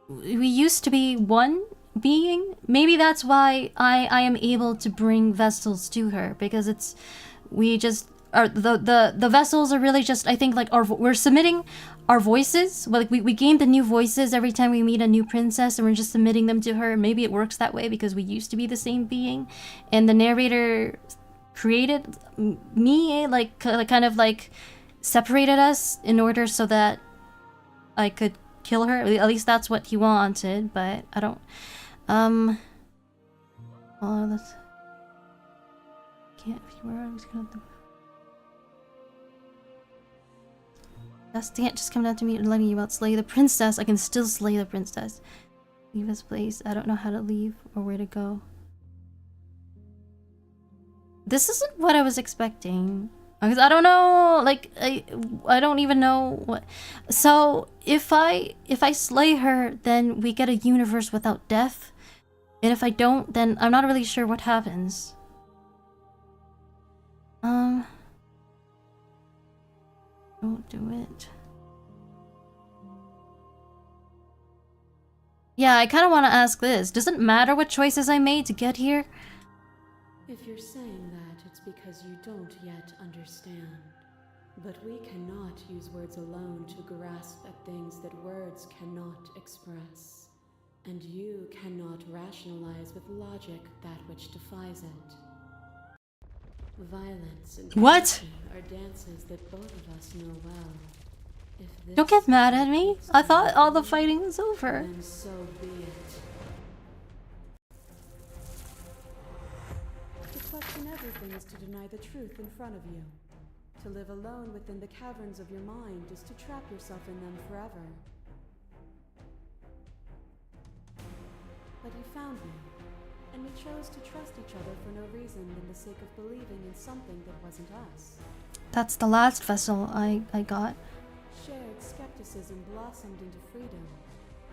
we used to be one being? Maybe that's why I am able to bring vessels to her, because it's... We just... The vessels are really just, I think, like, we're submitting our voices. Well, like, we gain the new voices every time we meet a new princess, and we're just submitting them to her. Maybe it works that way because we used to be the same being, and the narrator created me, like, kind of like separated us in order so that I could kill her. At least that's what he wanted, but I don't. Oh, that's. Can't. If you were, I was gonna. That's can't just come down to me and letting you out slay the princess. I can still slay the princess. Leave this place. I don't know how to leave or where to go. This isn't what I was expecting. Because I don't know, like I don't even know what. So if I slay her, then we get a universe without death, and if I don't, then I'm not really sure what happens. Don't do it. Yeah, I kind of want to ask this. Does it matter what choices I made to get here? If you're saying that, it's because you don't yet understand. But we cannot use words alone to grasp at things that words cannot express. And you cannot rationalize with logic that which defies it. Violence and passion are dances that both of us know well. If this Don't get mad at me. I thought all the fighting was over. then so be it. To question everything is to deny the truth in front of you. To live alone within the caverns of your mind is to trap yourself in them forever. But you found me, and we chose to trust each other for no reason than the sake of believing in something that wasn't us. That's the last vessel I got. Shared skepticism blossomed into freedom,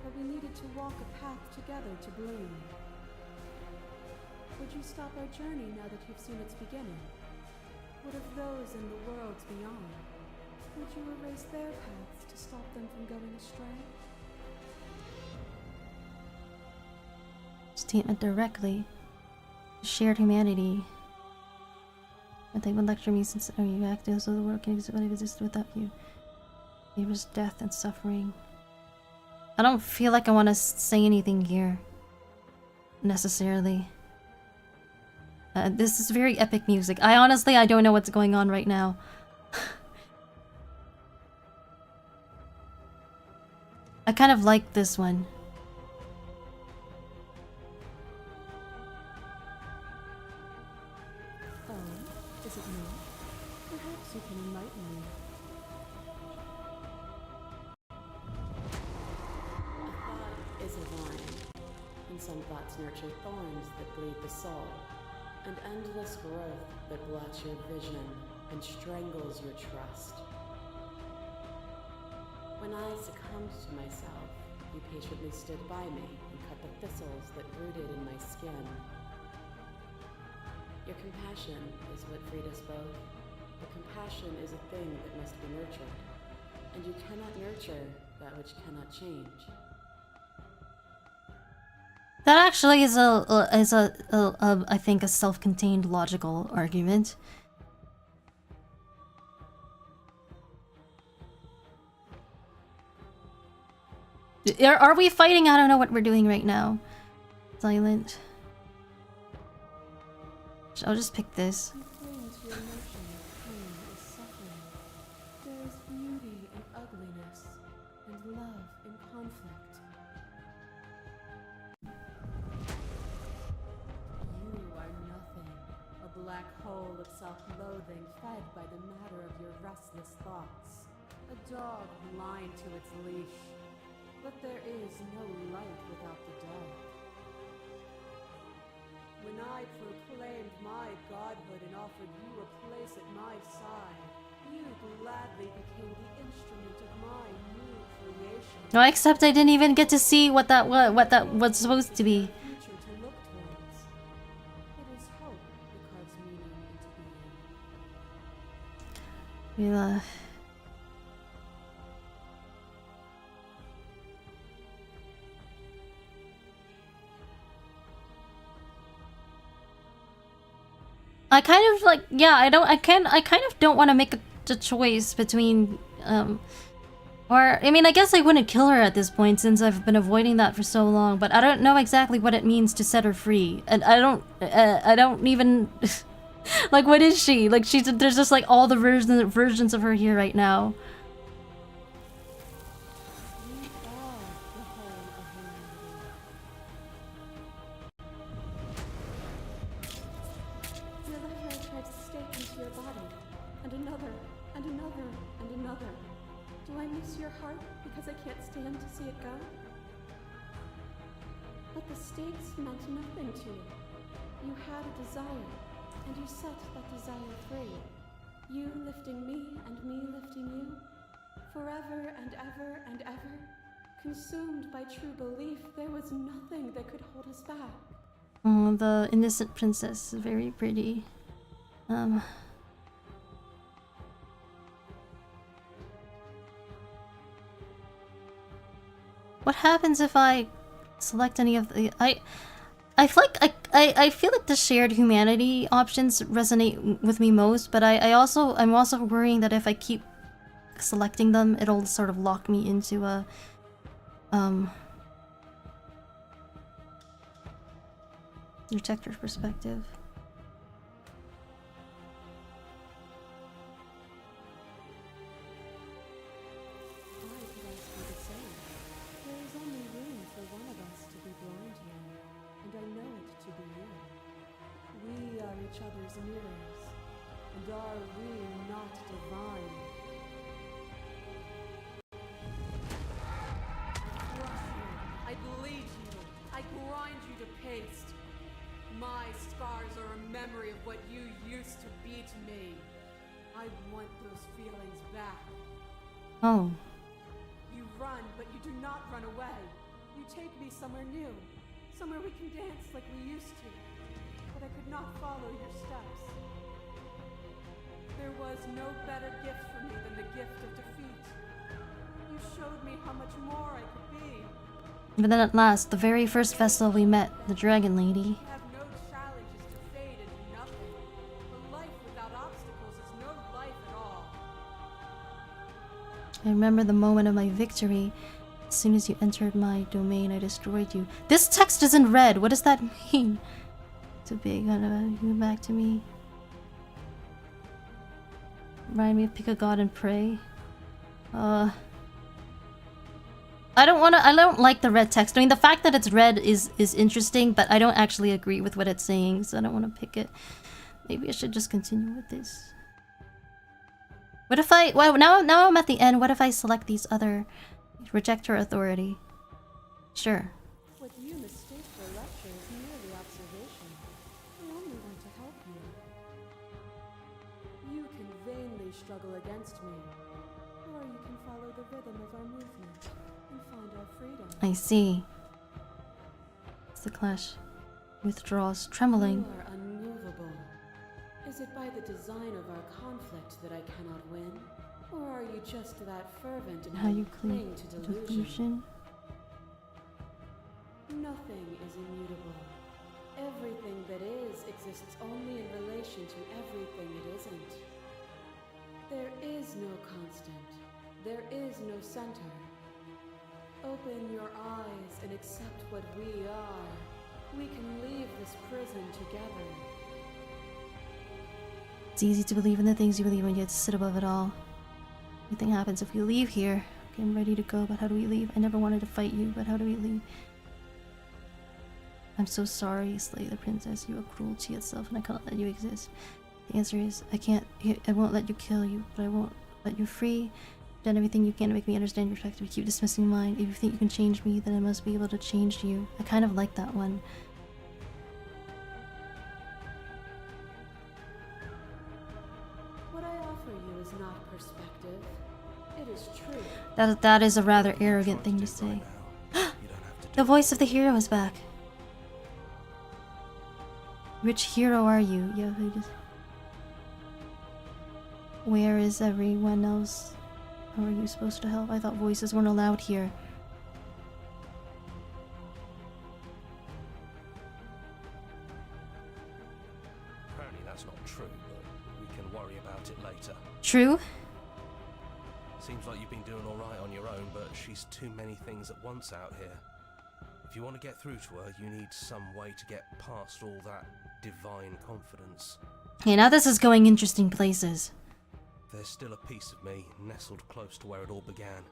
but we needed to walk a path together to bloom. Would you stop our journey now that you've seen its beginning? What of those in the worlds beyond? Would you erase their paths to stop them from going astray? Statement directly. Shared humanity. But they would lecture me since you act as though the world can exist without you. There was death and suffering. I don't feel like I want to say anything here. Necessarily. This is very epic music. I honestly don't know what's going on right now. I kind of like this one. Oh, is it not? Perhaps you can enlighten me. A thought is a vine, and some thoughts nurture thorns that bleed the soul. An endless growth that blots your vision and strangles your trust. When I succumbed to myself, you patiently stood by me and cut the thistles that rooted in my skin. Your compassion is what freed us both. But compassion is a thing that must be nurtured, and you cannot nurture that which cannot change. That actually is I think a self-contained logical argument. Are we fighting? I don't know what we're doing right now. Silent. I'll just pick this. You cling to your notion of pain is suffering. There is beauty in ugliness, and love in conflict. You are nothing, a black hole of self-loathing fed by the matter of your restless thoughts. A dog blind to its leash. But there is no light without the dark. When I proclaimed my godhood and offered you a place at my side, you gladly became the instrument of my new creation. No, except I didn't even get to see what that was supposed to be. Future to look towards. It is hope that carves meaning into being. I kind of like, yeah, I kind of don't want to make a choice between or I mean, I guess I wouldn't kill her at this point since I've been avoiding that for so long, but I don't know exactly what it means to set her free. And I don't even like, what is she? Like, there's just like all the versions of her here right now. But the stakes meant nothing to you. You had a desire, and you set that desire free. You lifting me and me lifting you. Forever and ever and ever. Consumed by true belief, there was nothing that could hold us back. Oh, the innocent princess is very pretty. What happens if I select any of the... I feel like I feel like the shared humanity options resonate with me most, but I'm also worrying that if I keep selecting them, it'll sort of lock me into a detector's perspective. Each other's mirrors, and are we not divine? I crush you, I bleed you, I grind you to paste. My scars are a memory of what you used to be to me. I want those feelings back. Oh. You run, but you do not run away. You take me somewhere new, somewhere we can dance like we used to. But I could not follow your steps. There was no better gift for me than the gift of defeat. You showed me how much more I could be. But then at last, the very first vessel we met, the Dragon Lady. We have no challenges to fade into nothing. A life without obstacles is no life at all. I remember the moment of my victory. As soon as you entered my domain, I destroyed you. This text is in red. What does that mean? Too big, you back to me. Remind me of pick a god and pray. I don't like the red text. I mean, the fact that it's red is interesting, but I don't actually agree with what it's saying, so I don't want to pick it. Maybe I should just continue with this. What if well, now I'm at the end. What if I select these other... Reject her authority. Sure. What you mistake for lecture is merely observation. I only want to help you. You can vainly struggle against me, or you can follow the rhythm of our movement and find our freedom. I see. It's the clash. Withdraws, trembling. You are unmovable. Is it by the design of our conflict that I cannot win? Or are you just that fervent in How you cling cling to to delusion? delusion? Nothing is immutable. Everything that is exists only in relation to everything it isn't. There is no constant. There is no center. Open your eyes and accept what we are. We can leave this prison together. It's easy to believe in the things you believe when you have to sit above it all. Anything happens if we leave here. Okay, I'm ready to go, but how do we leave? I never wanted to fight you, but how do we leave? I'm so sorry, Slay the Princess. You are cruelty itself, and I can't let you exist. The answer is, I won't let you kill you, but I won't let you free. You've done everything you can to make me understand your perspective. You keep dismissing mine. If you think you can change me, then I must be able to change you. I kind of like that one. What I offer you is not perspective. It is true. That is a rather arrogant thing to say. The voice of the hero is back. Which hero are you? Where is everyone else? How are you supposed to help? I thought voices weren't allowed here. Apparently that's not true, but we can worry about it later. True? Seems like you've been doing alright on your own, but she's too many things at once out here. If you want to get through to her, you need some way to get past all that divine confidence. Okay, now this is going interesting places. There's still a piece of me nestled close to where it all began.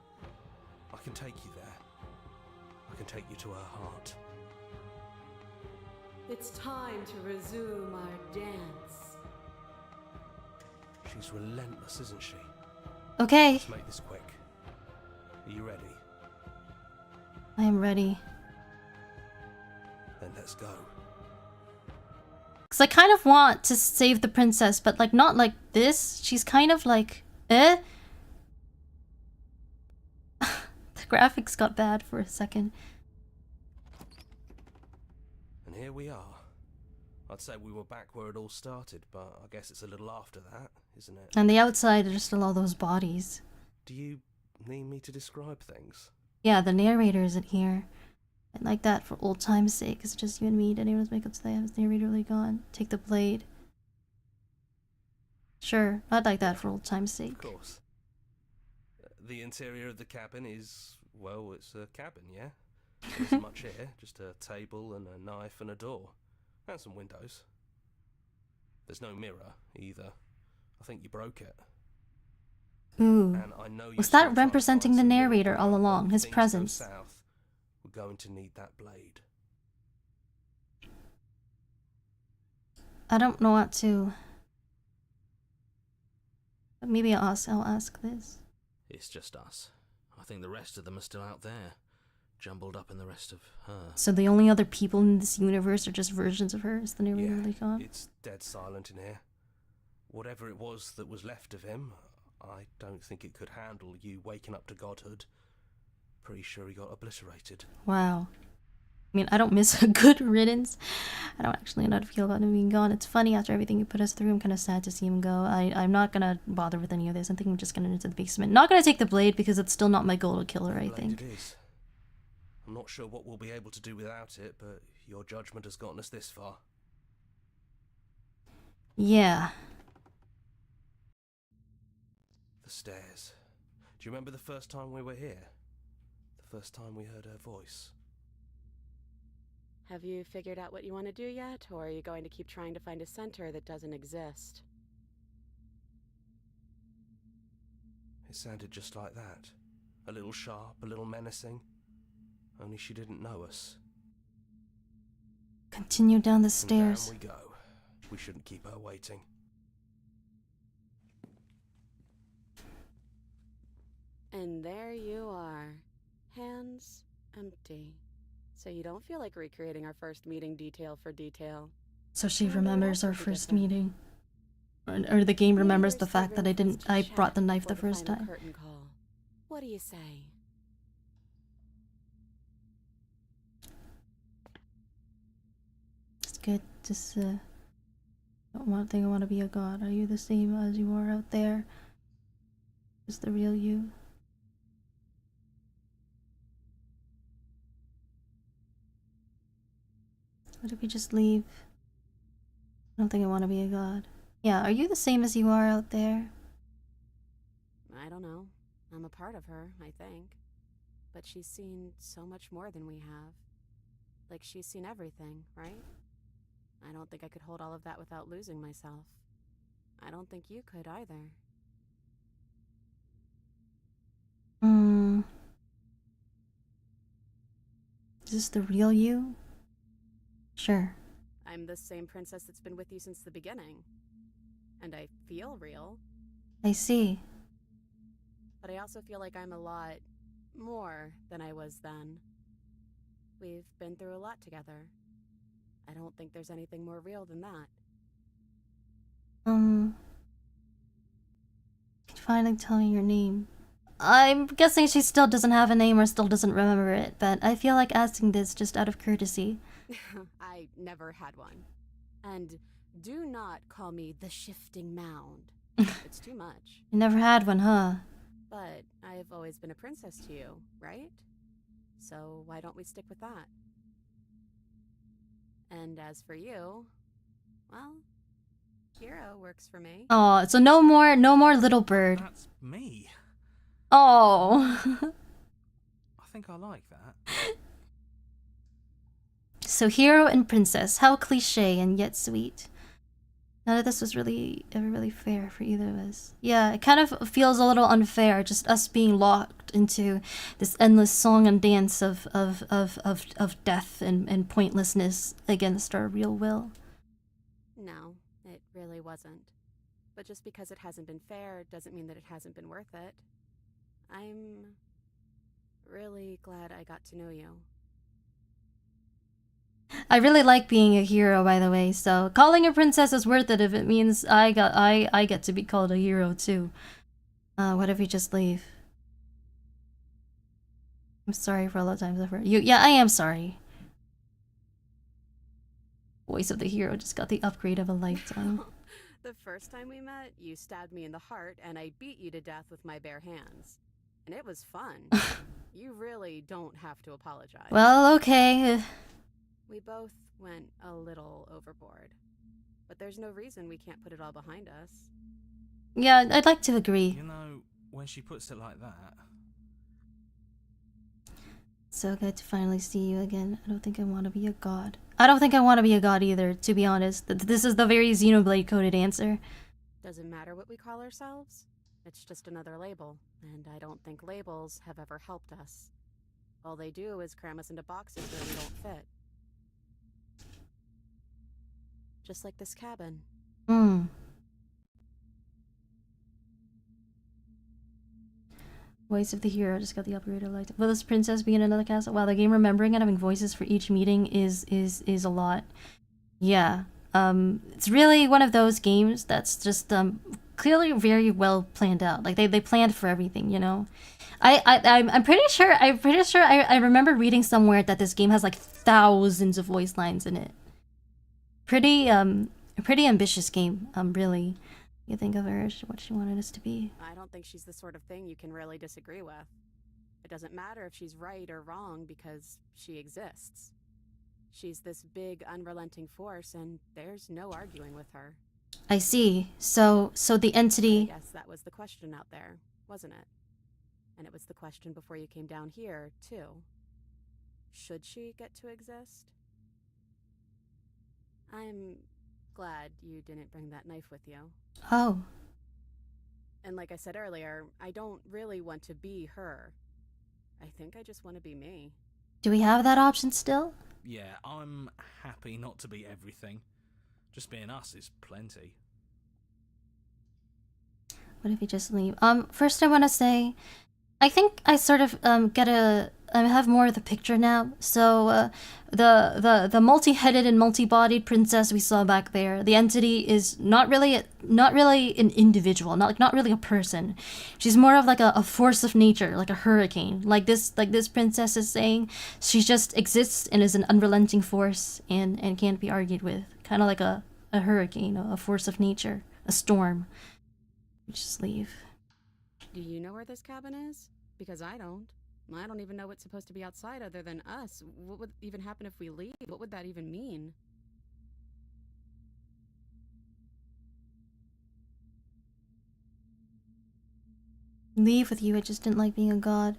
I can take you there. I can take you to her heart. It's time to resume our dance. She's relentless, isn't she? Okay. Let's make this quick. Are you ready? I am ready. Then let's go. Because I kind of want to save the princess, but like not like this. She's kind of like, eh? The graphics got bad for a second. And here we are. I'd say we were back where it all started, but I guess it's a little after that, isn't it? On the outside, there's still all those bodies. Do you need me to describe things? Yeah, the narrator isn't here. I'd like that for old time's sake. It's just you and me. Did anyone's makeup today? Has the narrator really gone? Take the blade. Sure, I'd like that for old time's sake. Of course. The interior of the cabin is, well, it's a cabin, yeah? There isn't much here, just a table and a knife and a door. And some windows. There's no mirror, either. I think you broke it. Ooh. And I know Was that representing the narrator all along, his presence? South, we're going to need that blade. I don't know what to... Maybe I'll ask this. It's just us. I think the rest of them are still out there, jumbled up in the rest of her. So the only other people in this universe are just versions of her? Is the narrator really gone? It's dead silent in here. Whatever it was that was left of him, I don't think it could handle you waking up to godhood. Pretty sure he got obliterated. Wow. I mean, I don't miss a good riddance. I don't actually know how to feel about him being gone. It's funny, after everything he put us through, I'm kind of sad to see him go. I'm not gonna bother with any of this. I think I'm just gonna into the basement. Not gonna take the blade because it's still not my goal to kill her, I think. It is. I'm not sure what we'll be able to do without it, but your judgment has gotten us this far. Yeah. The stairs. Do you remember the first time we were here? The first time we heard her voice? Have you figured out what you want to do yet, or are you going to keep trying to find a center that doesn't exist? It sounded just like that. A little sharp, a little menacing. Only she didn't know us. Continue down the And stairs. down we go. We shouldn't keep her waiting. And there you are. Hands empty. So you don't feel like recreating our first meeting detail for detail. So she remembers our first meeting. Or the game remembers the fact that I brought the knife the first time. Curtain call. What do you say? It's good. Just one thing, I want to be a god. Are you the same as you are out there? Is the real you? What if we just leave? I don't think I want to be a god. Yeah, are you the same as you are out there? I don't know. I'm a part of her, I think. But she's seen so much more than we have. Like, she's seen everything, right? I don't think I could hold all of that without losing myself. I don't think you could either. Is this the real you? Sure. I'm the same princess that's been with you since the beginning. And I feel real. I see. But I also feel like I'm a lot more than I was then. We've been through a lot together. I don't think there's anything more real than that. Finally tell me your name. I'm guessing she still doesn't have a name or still doesn't remember it, but I feel like asking this just out of courtesy. I never had one. And do not call me the shifting mound. It's too much. You never had one, huh? But I've always been a princess to you, right? So why don't we stick with that? And as for you, well, hero works for me. Oh, so no more little bird. That's me. Oh. I think I like that. So hero and princess, how cliche and yet sweet. None of this was really fair for either of us. Yeah, it kind of feels a little unfair, just us being locked into this endless song and dance of death and pointlessness against our real will. No, it really wasn't. But just because it hasn't been fair doesn't mean that it hasn't been worth it. I'm really glad I got to know you. I really like being a hero, by the way. So calling a princess is worth it if it means I get to be called a hero too. What if we just leave? I'm sorry for all the times I've hurt you. Yeah, I am sorry. Voice of the hero just got the upgrade of a lifetime. The first time we met, you stabbed me in the heart and I beat you to death with my bare hands. And it was fun. You really don't have to apologize. Well, okay. We both went a little overboard. But there's no reason we can't put it all behind us. Yeah, I'd like to agree. You know, when she puts it like that... So good to finally see you again. I don't think I want to be a god. I don't think I want to be a god either, to be honest. This is the very Xenoblade coded answer. Doesn't matter what we call ourselves. It's just another label, and I don't think labels have ever helped us. All they do is cram us into boxes where we don't fit. Just like this cabin. Hmm. Voice of the hero just got the upgraded light. Will this princess be in another castle? Wow, the game remembering and having voices for each meeting is a lot. Yeah. It's really one of those games that's just clearly very well planned out. Like they planned for everything, you know. I'm pretty sure I remember reading somewhere that this game has like thousands of voice lines in it. Pretty ambitious game, really. You think of her as what she wanted us to be. I don't think she's the sort of thing you can really disagree with. It doesn't matter if she's right or wrong because she exists. She's this big, unrelenting force, and there's no arguing with her. I see. So the entity... I guess that was the question out there, wasn't it? And it was the question before you came down here, too. Should she get to exist? I'm glad you didn't bring that knife with you. Oh. And like I said earlier, I don't really want to be her. I think I just want to be me. Do we have that option still? Yeah, I'm happy not to be everything. Just being us is plenty. What if we just leave? First I want to say, I think I sort of I have more of the picture now. So the multi-headed and multi-bodied princess we saw back there, the entity is not really an individual, not really a person. She's more of like a force of nature, like a hurricane. Like this princess is saying, she just exists and is an unrelenting force and can't be argued with. Kind of like a hurricane, a force of nature, a storm. We just leave. Do you know where this cabin is? Because I don't. I don't even know what's supposed to be outside other than us. What would even happen if we leave? What would that even mean? Leave with you. I just didn't like being a god.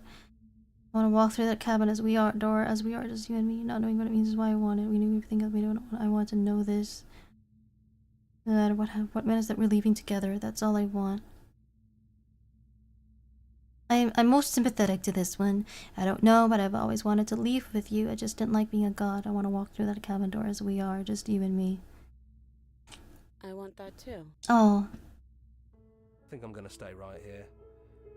I want to walk through that cabin as we are, just you and me. Not knowing what it means is why I want it. We knew everything that we don't want. I want to know this. No matter what matters that we're leaving together. That's all I want. I'm most sympathetic to this one. I don't know, but I've always wanted to leave with you. I just didn't like being a god. I want to walk through that cabin door as we are, just you and me. I want that too. Oh. I think I'm gonna stay right here.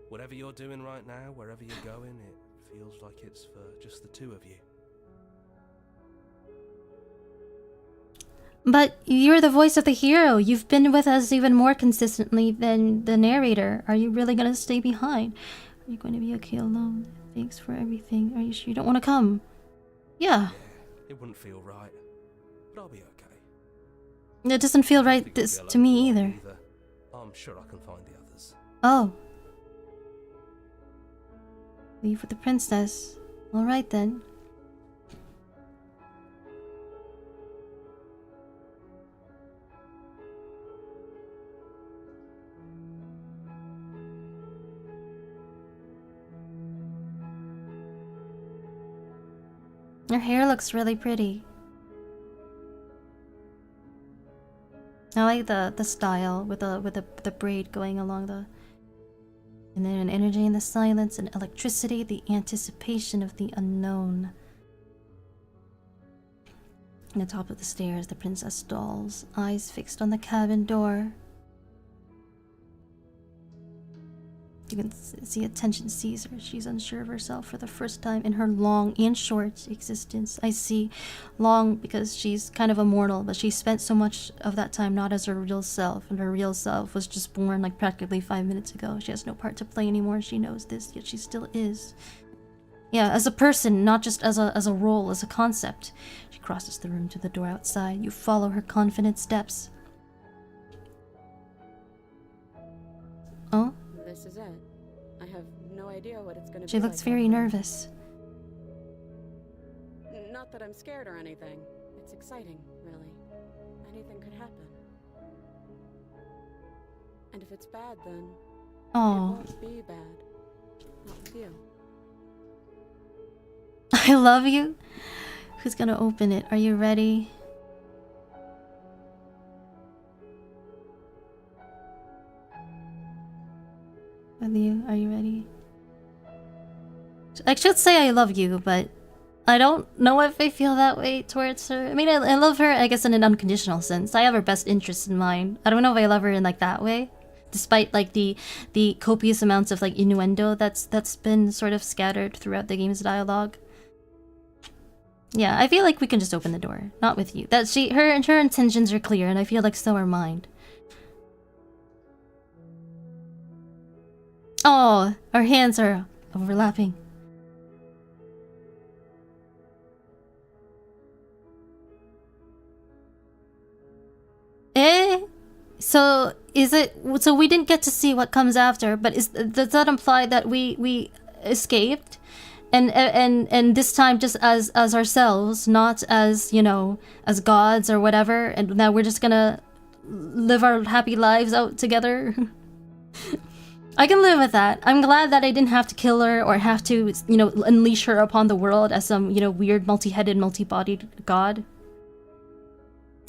Whatever you're doing right now, wherever you're going, it feels like it's for just the two of you. But you're the voice of the hero. You've been with us even more consistently than the narrator. Are you really gonna stay behind? Are you going to be okay alone? Thanks for everything. Are you sure you don't want to come? Yeah. It wouldn't feel right, but I'll be okay. It doesn't feel right to me either. I'm sure I can find the others. Oh. Leave with the princess. Alright then. Her hair looks really pretty. I like the style with the braid going along the... And then an energy in the silence, and electricity, the anticipation of the unknown. On the top of the stairs, the princess stalls, eyes fixed on the cabin door. you can see attention sees her. She's unsure of herself for the first time in her long and short existence. I see long because she's kind of immortal, but she spent so much of that time not as her real self, and her real self was just born like practically 5 minutes ago. She has no part to play anymore. She knows this, yet she still is. Yeah, as a person, not just as a role, as a concept. She crosses the room to the door outside. You follow her confident steps. Oh? This is it. I have no idea what it's gonna be. She looks like very out there. nervous. Not that I'm scared or anything. It's exciting, really. Anything could happen. And if it's bad, then Oh. it won't be bad. Not with you. I love you. Who's gonna open it? Are you ready? With you, are you ready? I should say I love you, but I don't know if I feel that way towards her. I mean, I love her, I guess, in an unconditional sense. I have her best interests in mind. I don't know if I love her in like that way, despite like the copious amounts of like innuendo that's been sort of scattered throughout the game's dialogue. Yeah, I feel like we can just open the door, not with you. That her intentions are clear, and I feel like so are mine. Oh, our hands are overlapping. Eh? So is it? So we didn't get to see what comes after, but does that imply that we escaped, and this time just as ourselves, not as, you know, as gods or whatever, and now we're just gonna live our happy lives out together? I can live with that. I'm glad that I didn't have to kill her or have to, you know, unleash her upon the world as some, you know, weird multi-headed, multi-bodied god.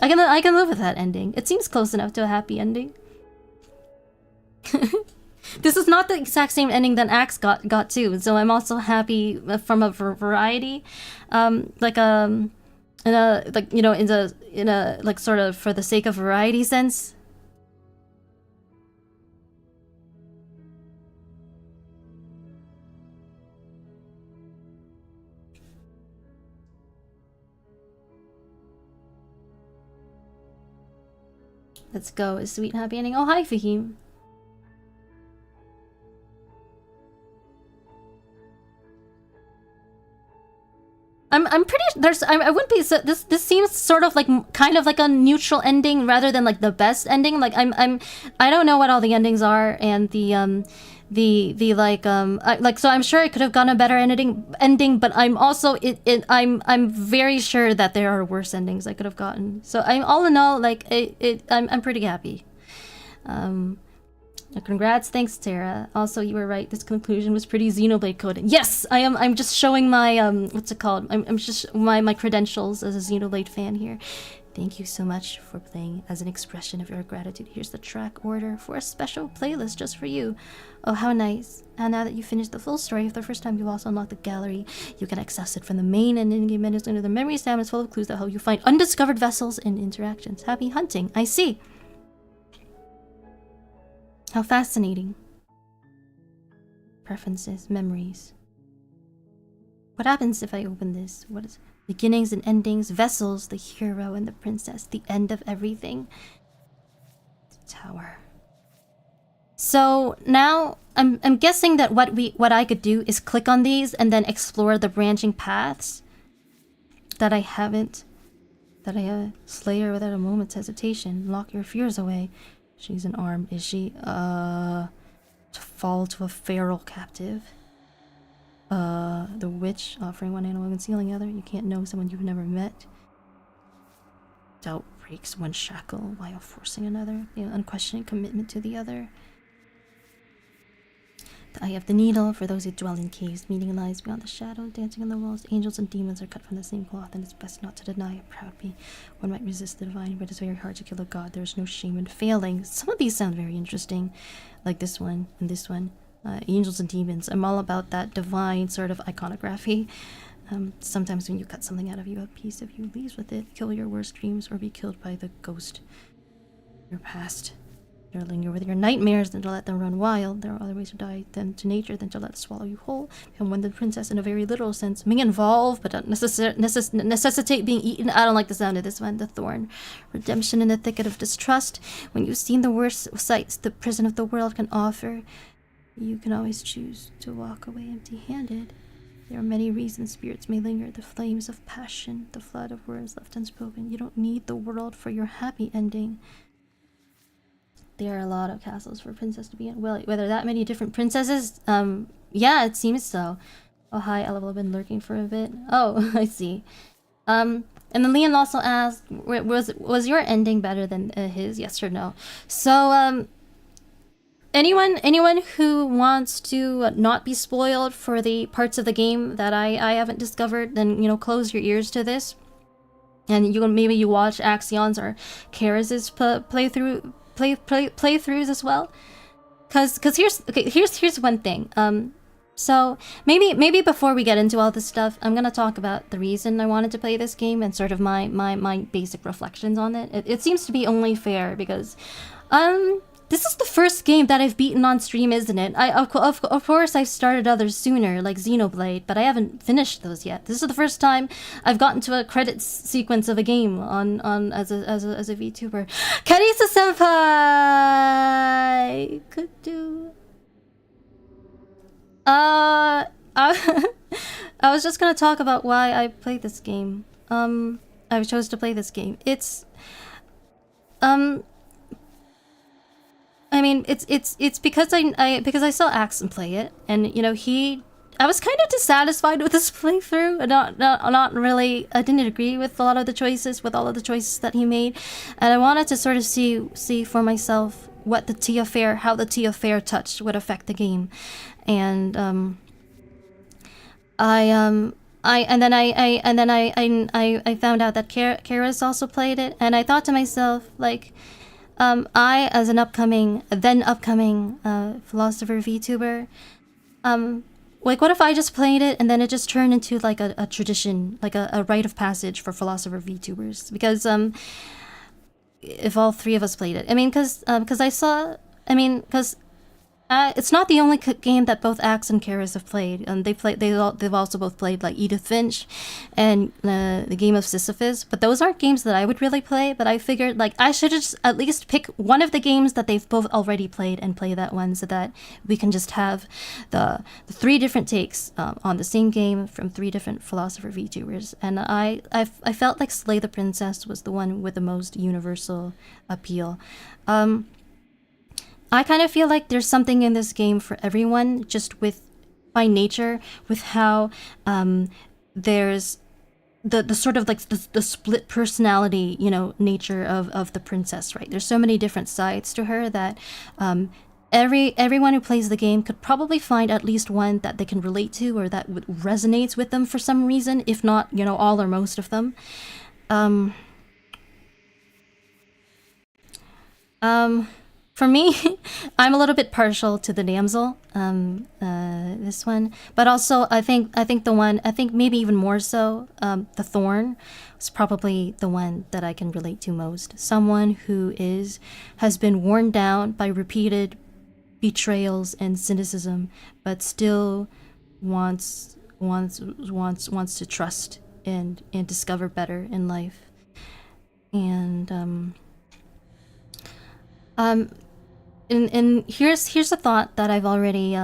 I can live with that ending. It seems close enough to a happy ending. This is not the exact same ending that Axe got too, so I'm also happy from a variety, in a like, you know, in a like sort of for the sake of variety sense. Let's go. A sweet happy ending. Oh, hi, Fahim. I'm pretty. I wouldn't be. So, this seems sort of like kind of like a neutral ending rather than like the best ending. Like I don't know what all the endings are, and so I'm sure it could have gotten a better ending, but I'm also I'm very sure that there are worse endings I could have gotten. So I'm all in all like I'm pretty happy. Congrats, thanks Tara. Also, you were right. This conclusion was pretty Xenoblade coded. Yes, I am. I'm just showing my what's it called? I'm just my credentials as a Xenoblade fan here. Thank you so much for playing. As an expression of your gratitude, here's the track order for a special playlist just for you. Oh, how nice. And now that you finished the full story, for the first time you also unlocked the gallery. You can access it from the main and in-game menus under the memory stamp. It's full of clues that help you find undiscovered vessels and interactions. Happy hunting. I see. How fascinating. Preferences, memories. What happens if I open this? What is beginnings and endings, vessels, the hero and the princess, the end of everything. The tower. So now I'm guessing that what I could do is click on these and then explore the branching paths that I haven't. That I slay her without a moment's hesitation. Lock your fears away. She's an arm, is she? To fall to a feral captive. The witch offering one animal and concealing the other. You can't know someone you've never met. Doubt breaks one shackle while forcing another. The unquestioning commitment to the other. The eye of the needle for those who dwell in caves. Meaning lies beyond the shadow, dancing on the walls. Angels and demons are cut from the same cloth, and it's best not to deny a proud me. One might resist the divine, but it's very hard to kill a god. There is no shame in failing. Some of these sound very interesting, like this one and this one. Angels and demons. I'm all about that divine sort of iconography. Sometimes when you cut something out of you, a piece of you leaves with it. Kill your worst dreams or be killed by the ghost. Your past. to linger with your nightmares than to let them run wild. There are other ways to die than to nature than to let it swallow you whole. And when the princess, in a very literal sense, may involve but don't necessitate being eaten. I don't like the sound of this one. The thorn. Redemption in the thicket of distrust. When you've seen the worst sights the prison of the world can offer, you can always choose to walk away empty-handed. There are many reasons spirits may linger, the flames of passion, the flood of words left unspoken. You don't need the world for your happy ending. There are a lot of castles for a princess to be in. Well, whether that many different princesses? Yeah, it seems so. Oh, hi, I've been lurking for a bit. Oh, I see. And then Leon also asked, was your ending better than his? Yes or no? So, anyone who wants to not be spoiled for the parts of the game that I haven't discovered, then, you know, close your ears to this. And maybe you watch Axion's or Karaz's playthroughs as well. Cause here's one thing. So maybe before we get into all this stuff, I'm gonna talk about the reason I wanted to play this game and sort of my basic reflections on it. It seems to be only fair because this is the first game that I've beaten on stream, isn't it? Of course I've started others sooner, like Xenoblade, but I haven't finished those yet. This is the first time I've gotten to a credits sequence of a game on as a VTuber. Karisa senpai could do. I was just gonna talk about why I played this game. I chose to play this game. It's I mean, it's because I saw Axon play it, and you know I was kind of dissatisfied with his playthrough. Not really. I didn't agree with all of the choices that he made, and I wanted to sort of see for myself what how the Faire touch would affect the game, and I found out that Kara's also played it, and I thought to myself, like, I, as an upcoming philosopher VTuber, like, what if I just played it and then it just turned into like a tradition, like a rite of passage for philosopher VTubers? Because if all three of us played it, I mean, because it's not the only game that both Axe and Karas have played. They've also both played like Edith Finch and the game of Sisyphus. But those aren't games that I would really play. But I figured like I should just at least pick one of the games that they've both already played and play that one, so that we can just have the three different takes on the same game from three different philosopher VTubers. And I felt like Slay the Princess was the one with the most universal appeal. I kind of feel like there's something in this game for everyone, just by nature, with how there's the sort of like the split personality, you know, nature of the princess, right? There's so many different sides to her that everyone who plays the game could probably find at least one that they can relate to or that resonates with them for some reason, if not, you know, all or most of them. For me, I'm a little bit partial to the damsel, this one, but also I think maybe even more so, the thorn is probably the one that I can relate to most. Someone who has been worn down by repeated betrayals and cynicism, but still wants to trust and discover better in life. And and here's a thought that I've already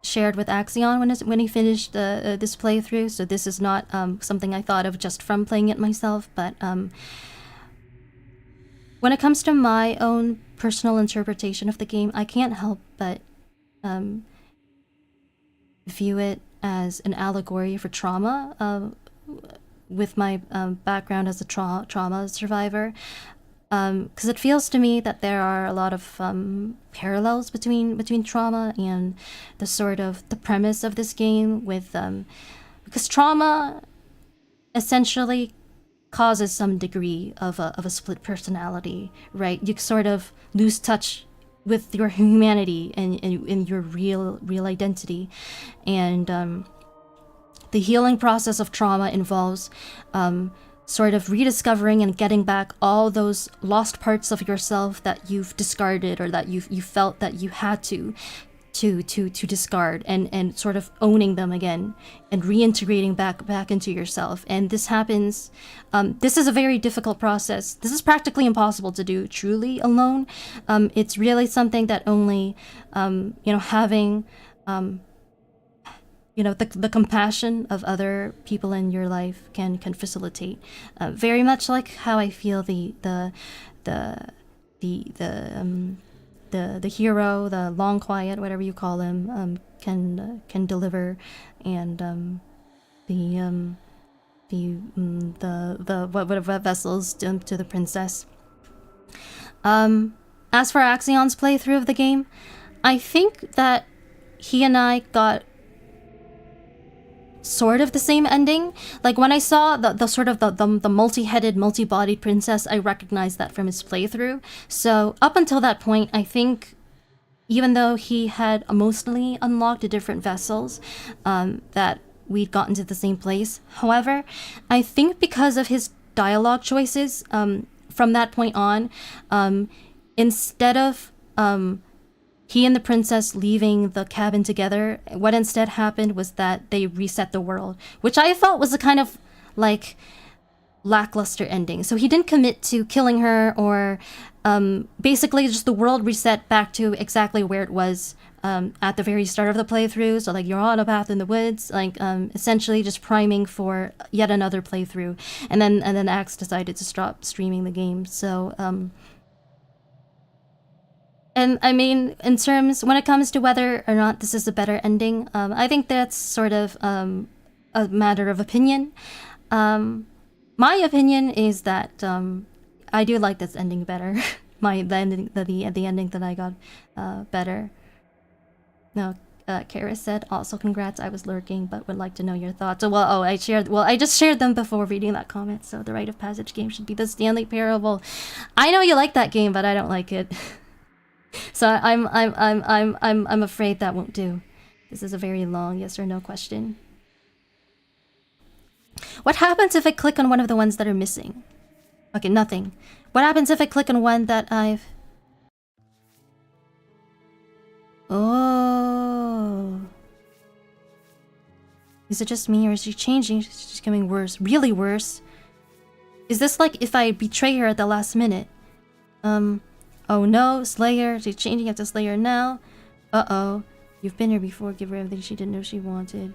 shared with Axion when he finished this playthrough. So this is not something I thought of just from playing it myself, but when it comes to my own personal interpretation of the game, I can't help but view it as an allegory for trauma. With my background as a trauma survivor. Because it feels to me that there are a lot of parallels between trauma and the premise of this game, with because trauma essentially causes some degree of a split personality, right? You sort of lose touch with your humanity and your real identity, and the healing process of trauma involves sort of rediscovering and getting back all those lost parts of yourself that you've discarded or that you felt that you had to discard, and sort of owning them again and reintegrating back into yourself. And this happens, this is a very difficult process. This is practically impossible to do truly alone. It's really something that only having the compassion of other people in your life can facilitate. Very much like how I feel the hero, the long quiet, whatever you call him, can deliver, and what vessels to the princess. As for Axion's playthrough of the game, I think that he and I got sort of the same ending. Like when I saw the sort of the multi-headed, multi-bodied princess, I recognized that from his playthrough. So up until that point, I think even though he had emotionally unlocked the different vessels, that we'd gotten to the same place. However, I think because of his dialogue choices, from that point on, instead of he and the princess leaving the cabin together, what instead happened was that they reset the world, which I felt was a kind of like lackluster ending. So he didn't commit to killing her, or basically just the world reset back to exactly where it was at the very start of the playthrough. So like you're on a path in the woods, like essentially just priming for yet another playthrough. And then Axe decided to stop streaming the game. So and I mean, in terms, when it comes to whether or not this is a better ending, I think that's sort of a matter of opinion. My opinion is that I do like this ending better. the ending that I got better. No, Kara said, also congrats, I was lurking, but would like to know your thoughts. I just shared them before reading that comment. So the rite of passage game should be the Stanley Parable. I know you like that game, but I don't like it. So I'm afraid that won't do. This is a very long yes or no question. What happens if I click on one of the ones that are missing? Okay, nothing. What happens if I click on one that I've... Oh. Is it just me, or is she changing? She's becoming worse. Really worse. Is this like if I betray her at the last minute? Oh no, Slayer. She's changing up to Slayer now. Uh-oh. You've been here before. Give her everything she didn't know she wanted.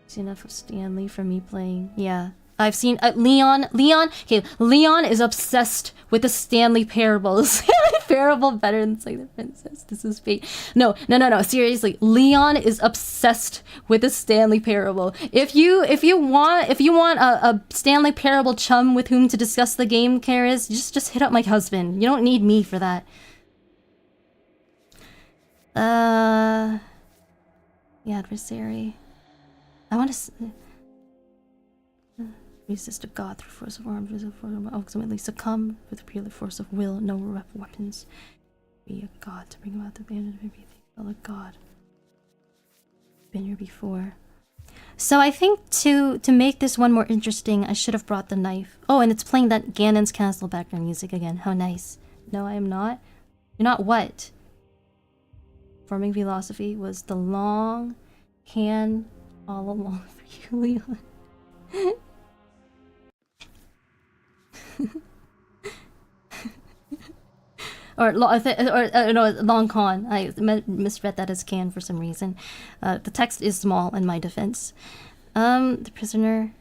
See enough of Stanley for me playing. Yeah. I've seen Leon. Okay, Leon is obsessed with the Stanley Parable. Stanley Parable better than Sailor Princess. This is fate. No. Seriously, Leon is obsessed with the Stanley Parable. If you want a Stanley Parable chum with whom to discuss the game, Karis, just hit up my husband. You don't need me for that. The adversary. I want to. Resist a god through force of arms, ultimately succumb with the pure force of will, no weapons. Be a god to bring about the band of everything. Oh, a god. Been here before. So I think to make this one more interesting, I should have brought the knife. Oh, and it's playing that Ganon's Castle background music again. How nice. No, I am not. You're not what? Forming philosophy was the long can all along for you, Leon. long con. I misread that as can for some reason. The text is small in my defense. The prisoner.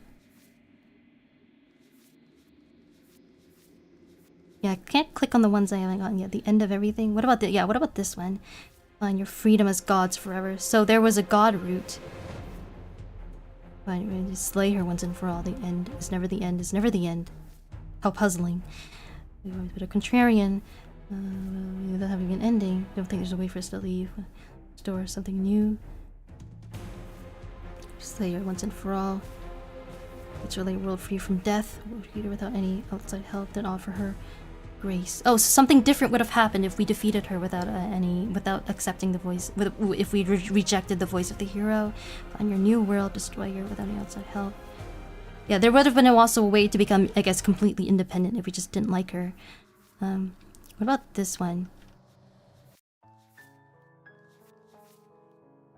Yeah, I can't click on the ones I haven't gotten yet. The end of everything. What about what about this one? Find your freedom as gods forever. So there was a god route. Fine, slay her once and for all. The end is never the end. Is never the end. How puzzling. We've always been a contrarian. Without having an ending. Don't think there's a way for us to leave. Store something new. Slay her once and for all. It's really a world free from death. Defeat her without any outside help. Then offer her grace. Oh, so something different would have happened if we defeated her without without accepting the voice. If we rejected the voice of the hero. Find your new world. Destroy her without any outside help. Yeah, there would have been also a way to become, I guess, completely independent if we just didn't like her. What about this one?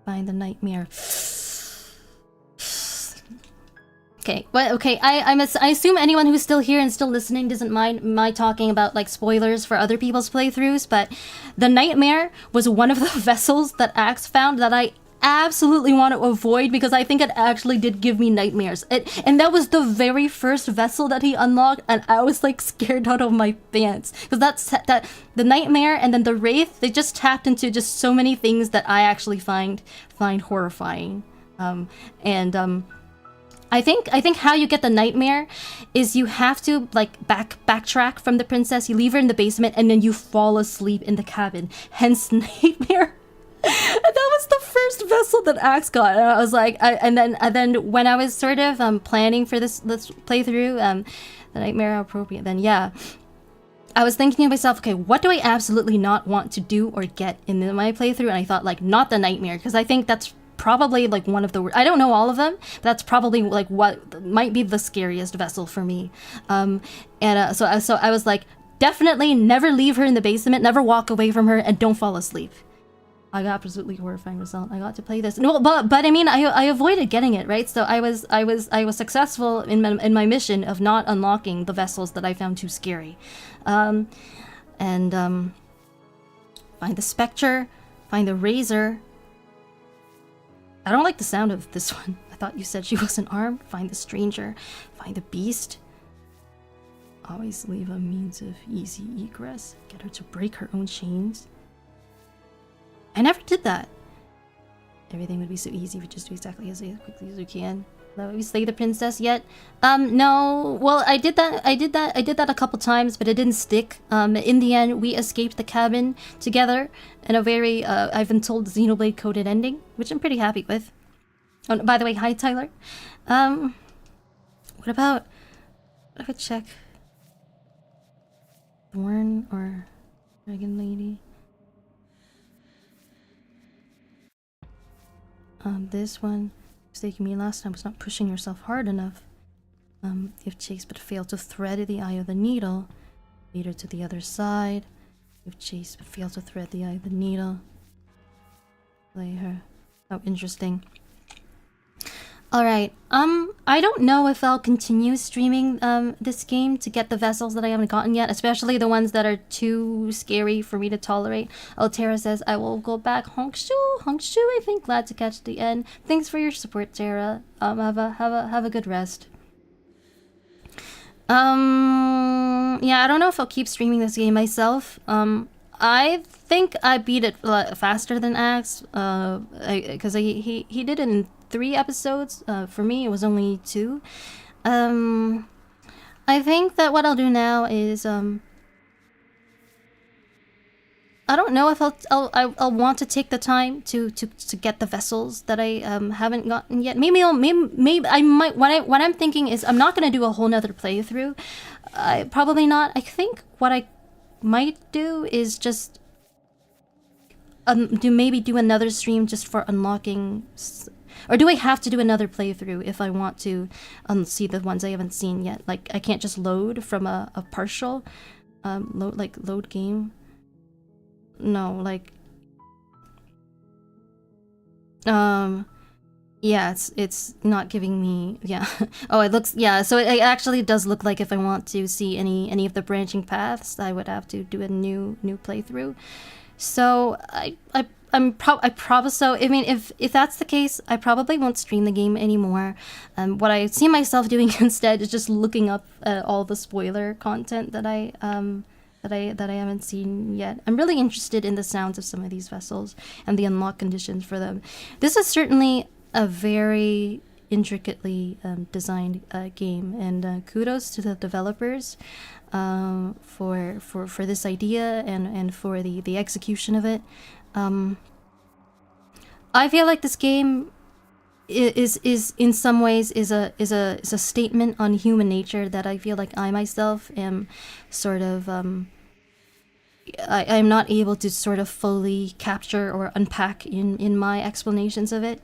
Find the nightmare. Okay, well, okay. I assume anyone who's still here and still listening doesn't mind my talking about like spoilers for other people's playthroughs, but the nightmare was one of the vessels that Axe found that I absolutely want to avoid because I think it actually did give me nightmares. And that was the very first vessel that he unlocked, and I was like scared out of my pants because that the nightmare and then the wraith, they just tapped into just so many things that I actually find horrifying. I think how you get the nightmare is you have to like backtrack from the princess. You leave her in the basement and then you fall asleep in the cabin. Hence nightmare. And that was the first vessel that Axe got. And I was like, and then when I was sort of planning for this playthrough, the nightmare appropriate. Then yeah, I was thinking to myself, okay, what do I absolutely not want to do or get in my playthrough? And I thought like not the nightmare because I think that's probably like one of the I don't know all of them, but that's probably like what might be the scariest vessel for me. So I was like, definitely never leave her in the basement, never walk away from her, and don't fall asleep. I got absolutely horrifying result. I got to play this. No, but I mean, I avoided getting it, right? So I was successful in my mission of not unlocking the vessels that I found too scary. Find the spectre, find the razor. I don't like the sound of this one. I thought you said she wasn't armed. Find the stranger, find the beast. Always leave a means of easy egress. Get her to break her own chains. I never did that. Everything would be so easy if you just do exactly as quickly as you can. Have you slay the princess yet? No. Well, I did that a couple times, but it didn't stick. In the end, we escaped the cabin together in a very, I've been told, Xenoblade coded ending, which I'm pretty happy with. Oh, by the way, hi Tyler. What about I would check Thorn or Dragon Lady? This one mistaking me last time was not pushing yourself hard enough. If chased but failed to thread the eye of the needle, lead her to the other side. If chased but failed to thread the eye of the needle, play her. Oh, interesting. Alright, I don't know if I'll continue streaming this game to get the vessels that I haven't gotten yet, especially the ones that are too scary for me to tolerate. Oh, Tara says, I will go back. Honkshu, I think. Glad to catch the end. Thanks for your support, Tara. Have a good rest. Yeah, I don't know if I'll keep streaming this game myself. I think I beat it faster than Axe, because he did it in 3 episodes. For me, it was only 2. I think that what I'll do now is, I don't know if I'll want to take the time to get the vessels that I haven't gotten yet. Maybe I might. What I'm thinking is I'm not gonna do a whole nother playthrough. Probably not. I think what I might do is just do another stream just for unlocking. Or do I have to do another playthrough if I want to see the ones I haven't seen yet? Like, I can't just load from a partial load game. No, like yeah, it's not giving me, yeah. Oh, it looks, yeah, so it actually does look like if I want to see any of the branching paths, I would have to do a new playthrough. So I mean, if that's the case, I probably won't stream the game anymore. What I see myself doing instead is just looking up all the spoiler content that I haven't seen yet. I'm really interested in the sounds of some of these vessels and the unlock conditions for them. This is certainly a very intricately designed game, and kudos to the developers for this idea and for the execution of it. I feel like this game is in some ways is a statement on human nature that I feel like I myself am sort of I'm not able to sort of fully capture or unpack in my explanations of it.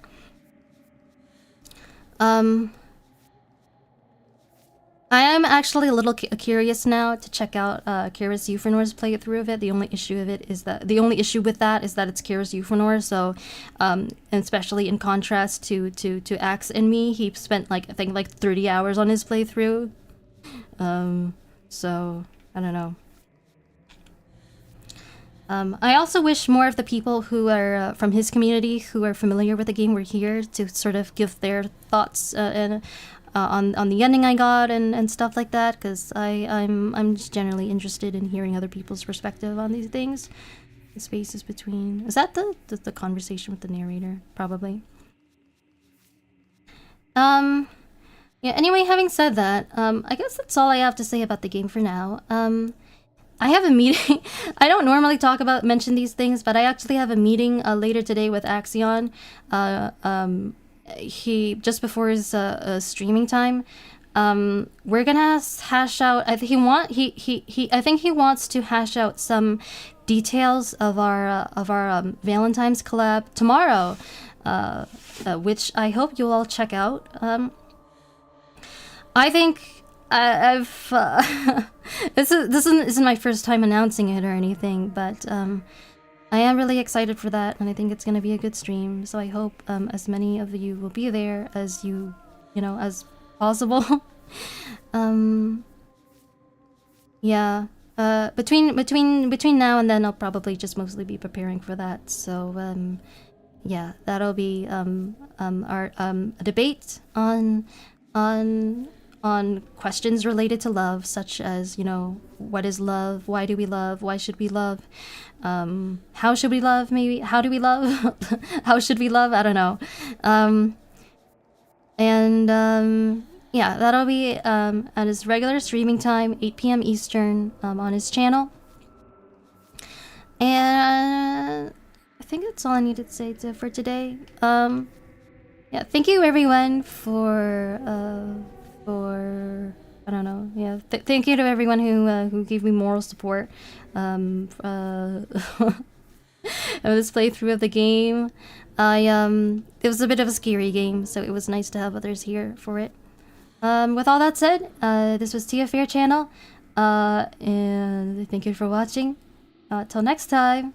I am actually a little curious now to check out Kira's Euphranor's playthrough of it. The only issue with that is that it's Kira's Euphranor. So, and especially in contrast to Axe and me, he spent I think 30 hours on his playthrough. So I don't know. I also wish more of the people who are from his community who are familiar with the game were here to sort of give their thoughts and. On the ending I got and stuff like that, because I'm just generally interested in hearing other people's perspective on these things. The spaces between, is that the conversation with the narrator? Probably. Yeah. Anyway, having said that, I guess that's all I have to say about the game for now. I have a meeting. I don't normally mention these things, but I actually have a meeting later today with Axion. He just before his streaming time, we're gonna hash out. I think he wants to hash out some details of our Valentine's collab tomorrow, which I hope you'll all check out. I think I've this isn't my first time announcing it or anything, but I am really excited for that, and I think it's going to be a good stream. So I hope as many of you will be there as as possible. Yeah. Between now and then, I'll probably just mostly be preparing for that. So yeah, that'll be our a debate on questions related to love, such as what is love, why do we love, why should we love, how should we love, maybe how do we love, how should we love, I don't know. Yeah, that'll be at his regular streaming time, 8 p.m. Eastern, on his channel. And I think that's all I needed to say for today. Yeah, thank you everyone for I don't know. Yeah, thank you to everyone who gave me moral support of this playthrough of the game. It was a bit of a scary game, so it was nice to have others here for it. With all that said, this was Tia Faire channel, and thank you for watching. Till next time.